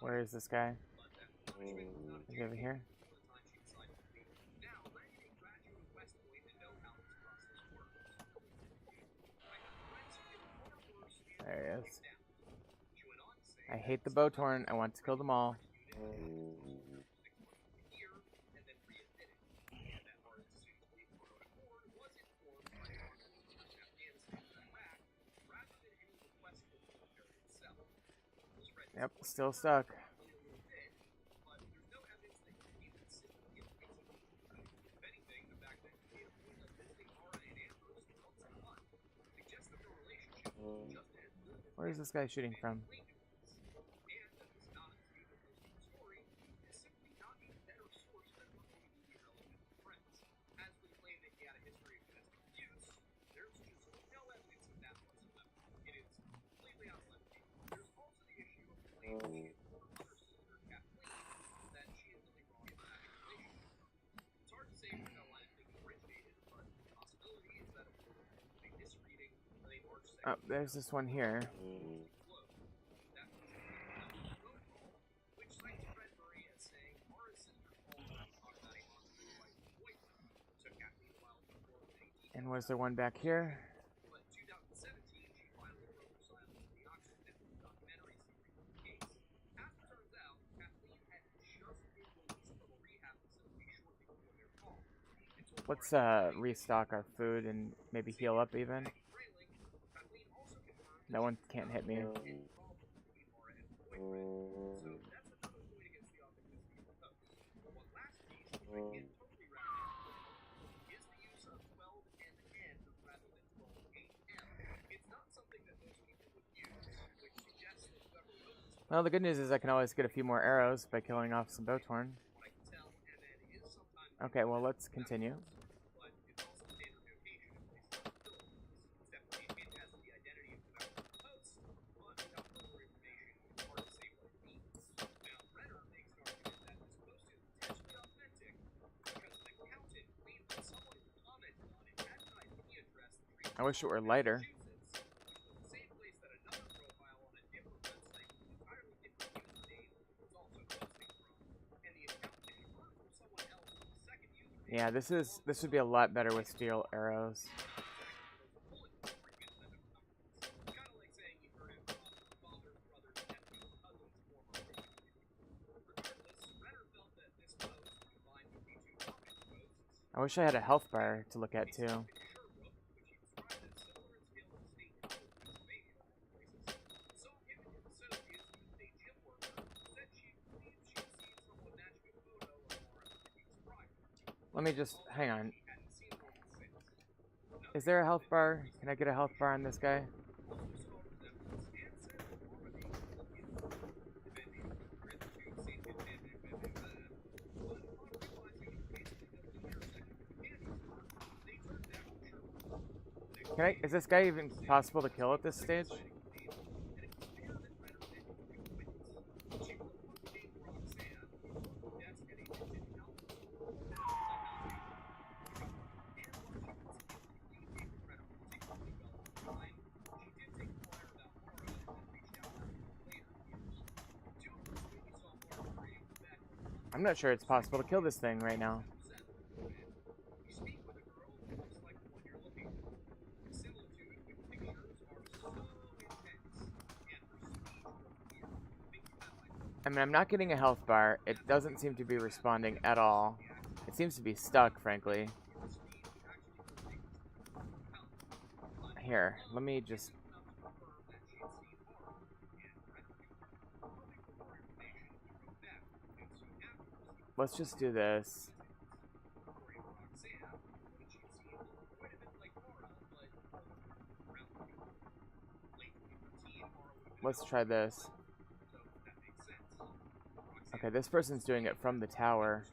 Where is this guy? Is he over here? There he is. I hate the Bowtorn. I want to kill them all. Yep, still stuck. Where is this guy shooting from? Oh, there's this one here. And was there one back here? Let's restock our food and maybe heal up even. That one can't hit me. Well, the good news is I can always get a few more arrows by killing off some Bowtorn. Okay, well, let's continue. I wish it were lighter. Yeah, this would be a lot better with steel arrows. I wish I had a health bar to look at too. Let me just, hang on. Is there a health bar? Can I get a health bar on this guy? Is this guy even possible to kill at this stage? I'm not sure it's possible to kill this thing right now. I mean, I'm not getting a health bar. It doesn't seem to be responding at all. It seems to be stuck, frankly. Here, let me just... Let's just do this. Let's try this. Okay, this person's doing it from the tower.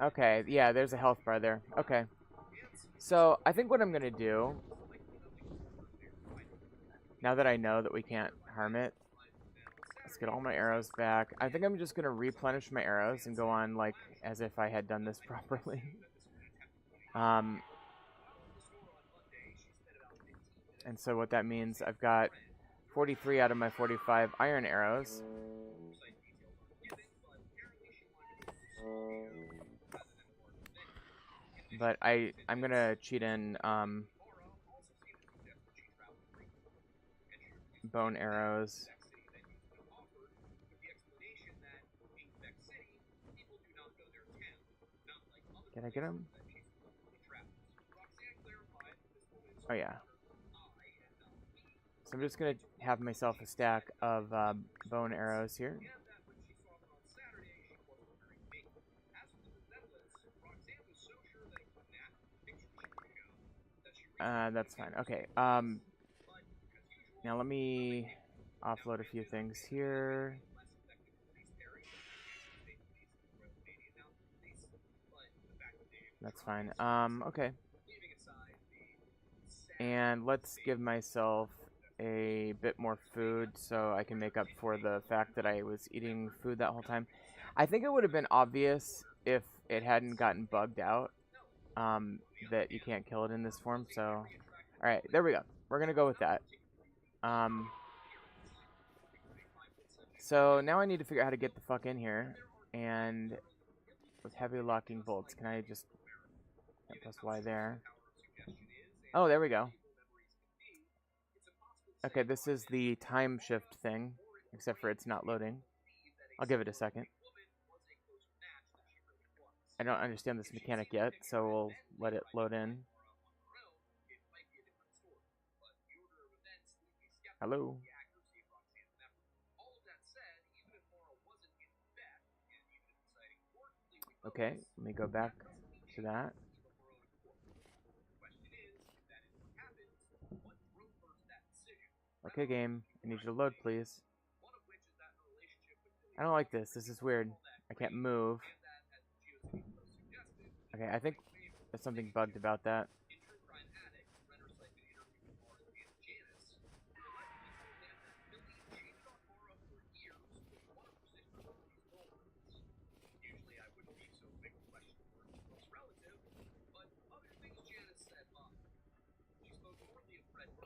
Okay, yeah, there's a health bar there. Okay. So, I think what I'm going to do, now that I know that we can't harm it, let's get all my arrows back. I think I'm just going to replenish my arrows and go on, like, as if I had done this properly. And so what that means, I've got 43 out of my 45 iron arrows. But I'm gonna cheat in bone arrows. Did I get him? Oh yeah. So I'm just gonna have myself a stack of bone arrows here. That's fine. Okay. Now let me offload a few things here. That's fine. Okay. And let's give myself a bit more food so I can make up for the fact that I was eating food that whole time. I think it would have been obvious if it hadn't gotten bugged out that you can't kill it in this form. So, alright, there we go. We're going to go with that. So now I need to figure out how to get the fuck in here. And with heavy locking bolts, can I just press Y there? Oh, there we go. Okay, this is the time shift thing, except for it's not loading. I'll give it a second. I don't understand this mechanic yet, so we'll let it load in. Hello? Okay, let me go back to that. Okay, game, I need you to load, please. I don't like this. This is weird. I can't move. Okay, I think there's something bugged about that.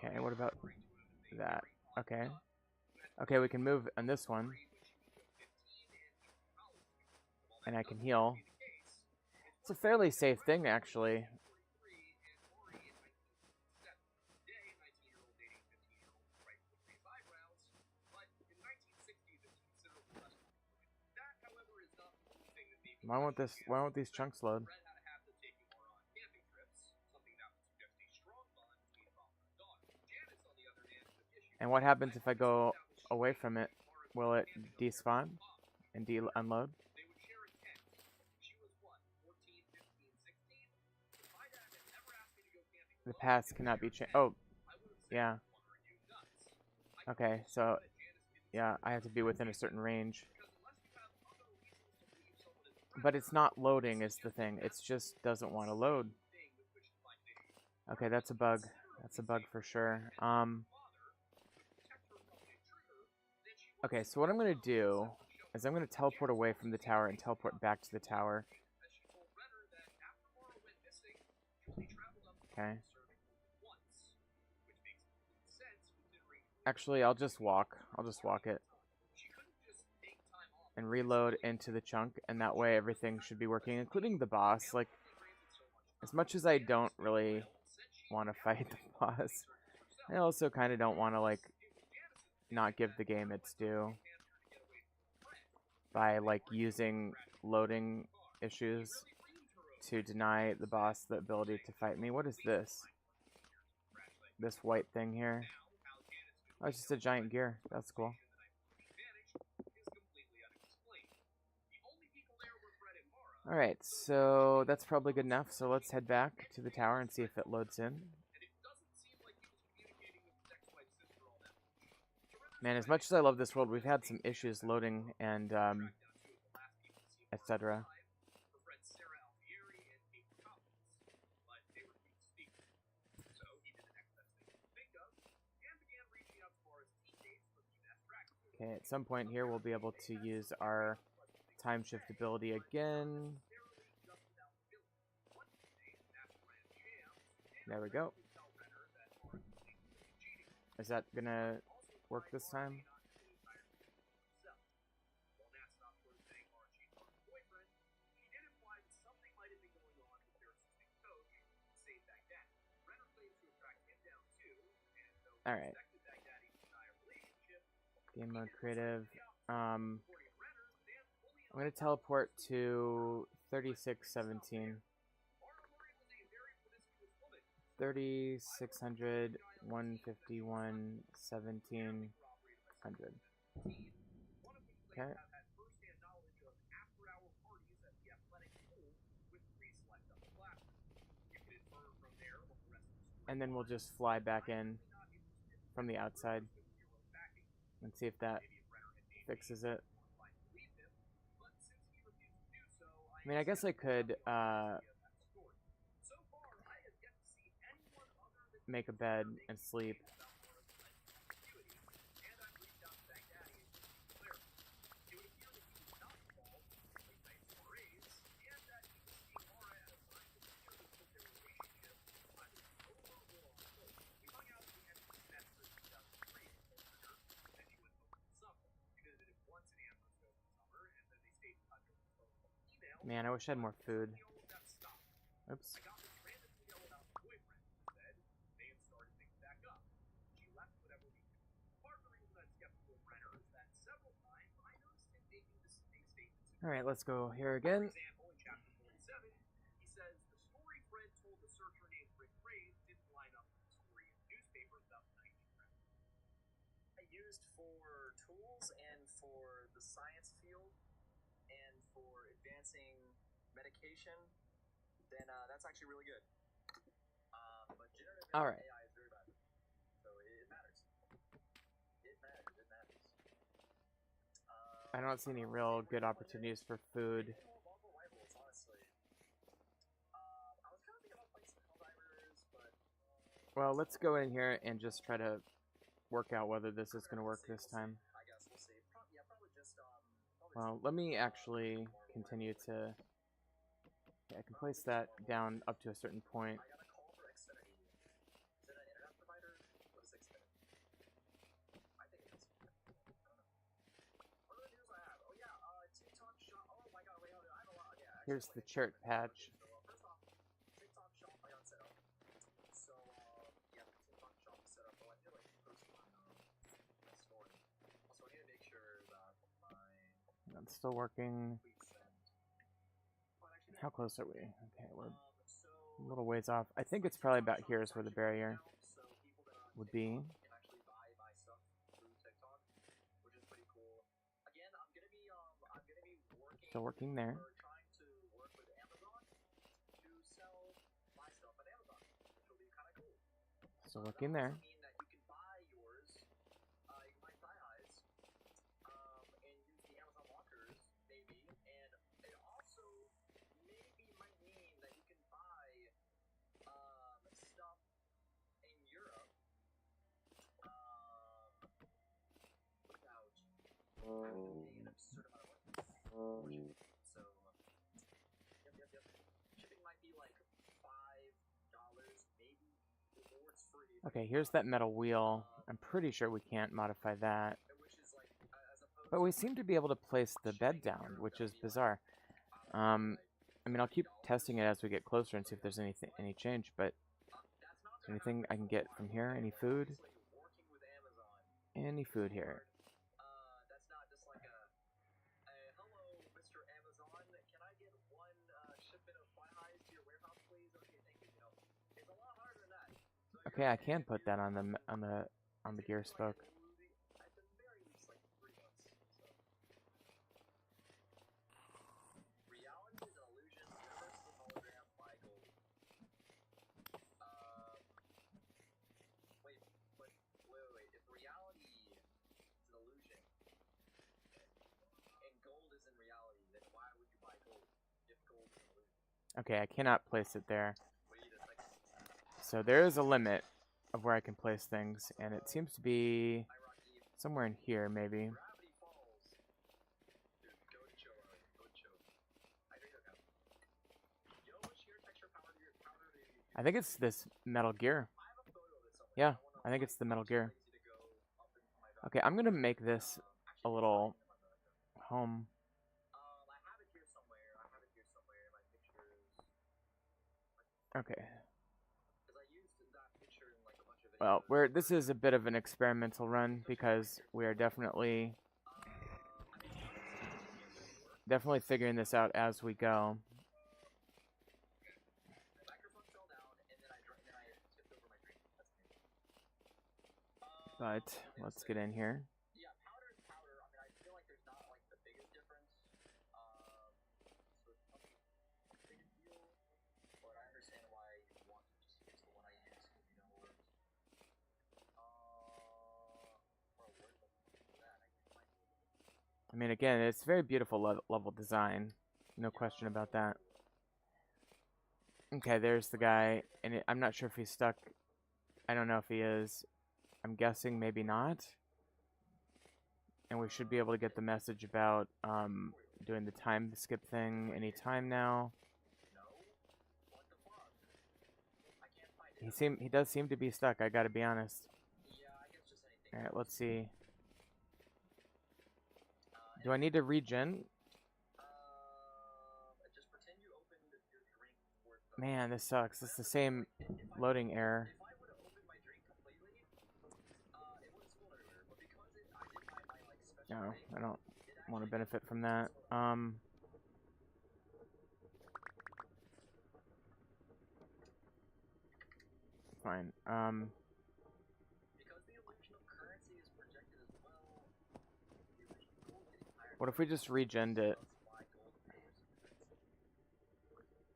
Okay, what about that? Okay. Okay, we can move on this one. And I can heal. It's a fairly safe thing, actually. Why won't these chunks load? And what happens if I go away from it? Will it despawn and unload? The paths cannot be changed. Oh, yeah. Okay, so yeah, I have to be within a certain range. But it's not loading is the thing. It just doesn't want to load. Okay, that's a bug. That's a bug for sure. Okay, so what I'm going to do is I'm going to teleport away from the tower and teleport back to the tower. Okay. Actually, I'll just walk. I'll just walk it. And reload into the chunk, and that way everything should be working, including the boss. Like, As much as I don't really want to fight the boss, I also kind of don't want to, like, not give the game its due by, like, using loading issues to deny the boss the ability to fight me. What is this? This white thing here? Oh, it's just a giant gear. That's cool. Alright, so that's probably good enough. So let's head back to the tower and see if it loads in. Man, as much as I love this world, we've had some issues loading and etc. Okay, at some point here we'll be able to use our time shift ability again. There we go. Is that gonna work this time? Alright. Game mode creative. I'm gonna teleport to 3617. 3600, 151, 1700. Okay. And then we'll just fly back in from the outside and see if that fixes it. I mean, I guess I could make a bed and sleep. Man, I wish I had more food. Oops. Alright, let's go here again. Used for tools and for the science field and for advancing medication, then that's actually really good. But generative AI is very bad. So it matters. It matters. It matters. I don't see any real good opportunities for food. Well, let's go in here and just try to work out whether this is going to work this time. Well, let me actually continue to... Okay, I can place that down up to a certain point. Here's the chart patch. It's still working. How close are we? Okay, we're a little ways off. I think it's probably about here is where the barrier would be. Still working there. Still working there. Okay, here's that metal wheel. I'm pretty sure we can't modify that. But we seem to be able to place the bed down, which is bizarre. I mean, I'll keep testing it as we get closer and see if there's any change. But is there anything I can get from here? Any food? Any food here? That's not just like a hello, Mr. Amazon. Can I get one shipment of fly highs to your warehouse, please? Okay, thank you. You know, it's a lot harder than that. So Okay, I can put that on the gear spoke. At the very least, like 3 months. So. Reality is an illusion. Universe is a hologram. By gold. Wait. If reality is an illusion, and gold isn't reality, then why would you buy gold if gold is an illusion? Okay, I cannot place it there. Wait a second. So there is a limit of where I can place things, and it seems to be somewhere in here, maybe. Gravity Falls. Dude, go to Cho. Go to Cho. You know which hair texture powder do you use? I think it's this Metal Gear. I have a photo of it somewhere. Yeah, I think it's the Metal Gear. Crazy to go up into my back. Okay, I'm gonna make this a little home. I have it here somewhere. In my pictures. Okay. Because I used that picture in like a bunch of Well, videos. this is a bit of an experimental run because we are definitely figuring this out as we go. The microphone fell down, and then I tipped over my drink. That's me. But let's get in here. Yeah, powder is powder. I mean, I feel like there's not like the biggest difference. So it's not the biggest deal, but I understand why you want to just use the one I use because you know it works. Well, where's the that? I can't find it. I mean, again, it's very beautiful level design. No question about that. Okay, there's the guy, and I'm not sure if he's stuck. I don't know if he is. I'm guessing maybe not. And we should be able to get the message about doing the time skip thing anytime now. No? What the fuck? I can't find it. He does seem to be stuck, I gotta be honest. Yeah, I guess just anything. Alright, let's see. Do I need to regen? Just pretend you opened your drink for Man, this sucks. It's the same loading error. If I would have opened my drink completely, it would have spoiled everywhere. But because I did my like special No, thing, I don't it want to actually benefit from that. Fine. because the illusion of currency is projected as well, the illusion of gold getting higher. What if we just regened it? Let's buy gold pairs.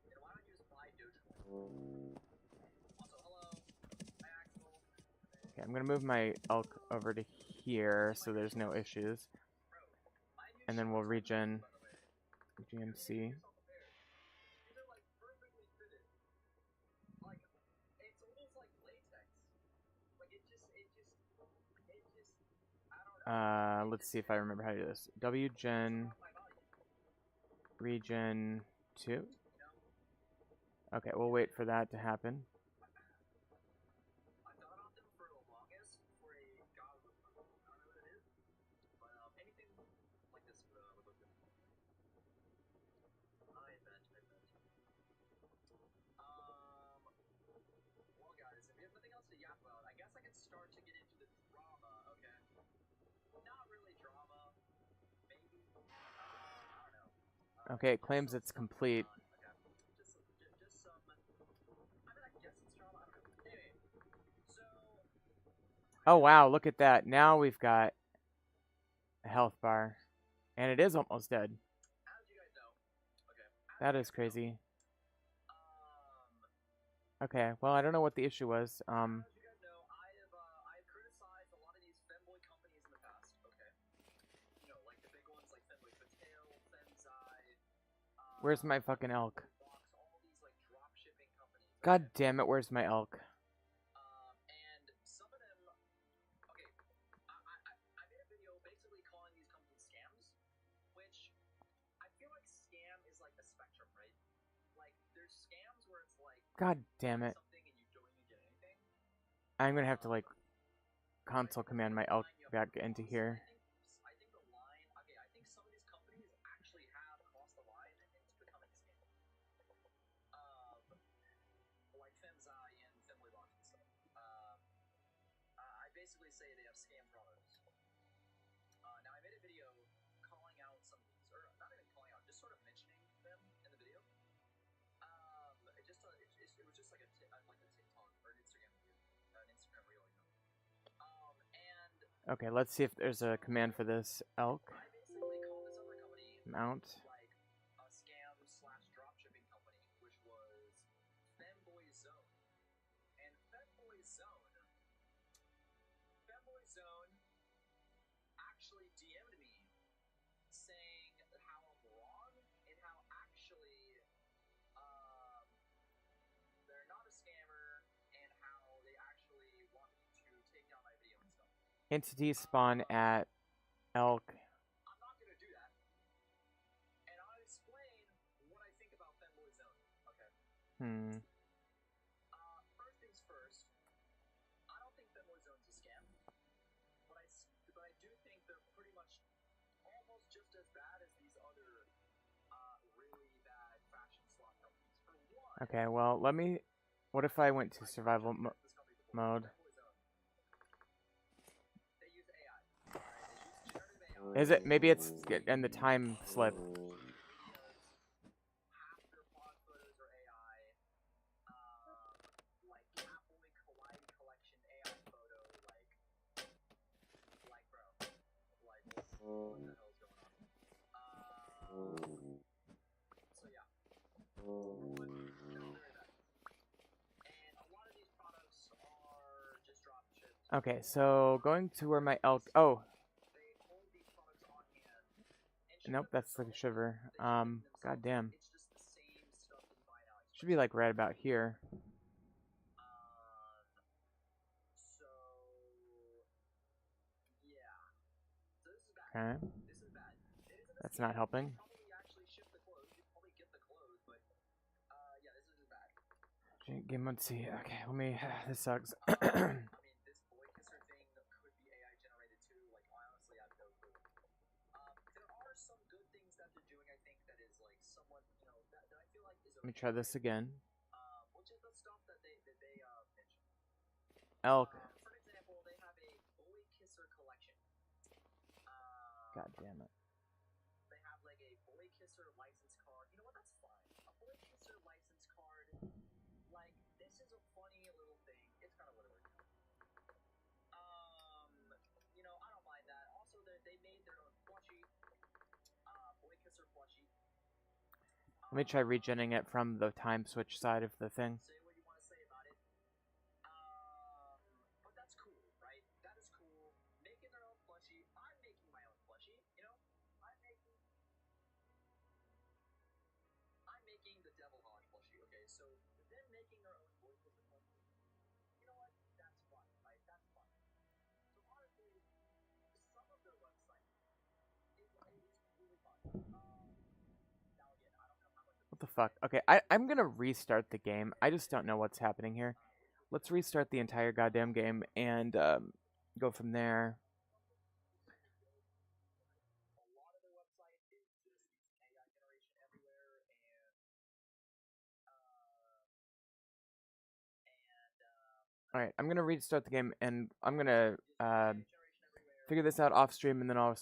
And why not use buy Dogecoin? Also, hello. Hi, Axel. Okay, I'm gonna move my elk over to here so there's no issues. And then we'll regen GMC. These are like perfectly fitted. Like, it's almost like latex. Like, I don't know. Let's see if I remember how to do this. Wgen regen 2. Okay, we'll wait for that to happen. I thought about them for the longest for a god of the I don't know what it is, but anything like this would look good. I bet. Well, guys, if we have nothing else to yap about, I guess I can start to get into the drama. Okay, not really drama, maybe. I don't know. Okay, it claims it's complete. Okay, just some. I mean, I guess it's drama. I don't know. Anyway, so. Oh wow, look at that. Now we've got a health bar. And it is almost dead. How did you guys know? Okay. That is crazy. Okay, well, I don't know what the issue was. As you guys know, I've criticized a lot of these femboy companies in the past. Okay. You know, like the big ones like Femboy Patel, Fenzai. Where's my fucking elk? Box, all these like drop shipping companies. God damn it, where's my elk? And some of them. Okay. I made a video basically calling these companies scams, which I feel like scam is like a spectrum, right? Like there's scams where it's like. God damn it. Something and you don't even get anything. I'm gonna have to, like, console command my elk back into here. I think the line. Okay, I think some of these companies actually have crossed the line and it's becoming a scam. basically say they have scam products. Now I made a video calling out some of these, or not even calling out, just sort of mentioning them in the video. It was just like a TikTok or an Instagram video, an Instagram reel, you know. And Okay, let's see if there's a command for this elk I basically called this other company mount. like a scam / dropshipping company, which was Femboy Zone. And Femboy Zone actually DM'd me saying how I'm wrong and how actually they're not a scammer and how they actually want me to take down my video and stuff. Entity spawn at elk. I'm not gonna do that. And I'll explain what I think about Femboy Zone. Okay. First things first, I don't think Femboy Zone's a scam, but I do think they're pretty much almost just as bad as these other really bad faction slot companies. For one, Okay, well, let me... What if I went to survival mode? they use AI. They use generative AI. Is it? Maybe it's in the time slip. Half their pod photos are AI. Like Catboy Kawaii Collection AI photo. Like bro. Like what the hell is going on? So yeah. Very bad. And a lot of these products are just drop ships. Okay, so going to where my elk... Oh, They hold these products on hand. And nope, that's the shiver. God damn. it's just the same stuff that you buy now. Should be like right about here. So yeah. So this is bad. Okay, This is bad. It isn't a that's scam. not helping. You probably actually ship the clothes. You probably get the clothes, but yeah, this is just bad. Game mode C. Okay, let me... This sucks. I mean, this boy kisser thing could be AI generated too. Like, honestly, I have no clue. There are some good things that they're doing. I think that is like somewhat, you know, that I feel like is. Let me try this again. Which is the stuff that they mentioned. Elk. For example, they have a boy kisser collection. God damn it. They have like a boy kisser license card. You know what? That's fine. A boy kisser license card. Like, this is a funny little thing. It's kind of whatever. You know, I don't mind that. Also, they made their own plushie. Boy kisser plushie. Let me try regenning it from the time switch side of the thing. Say what you want to say about it. But that's cool, right? That is cool. Making their own plushie. I'm making my own plushie. You know, I'm making the Devil Hodge plushie. Okay, so them making their own boy kisser plushie. You know what? That's fun, right? That's fun. So honestly, some of their website is really fun. Now again, I don't know how much. What the fuck? Okay, I'm gonna restart the game. I just don't know what's happening here. Let's restart the entire goddamn game and go from there. A lot of their website is just AI generation everywhere, Alright, I'm gonna restart the game and I'm gonna figure this out off stream and then I'll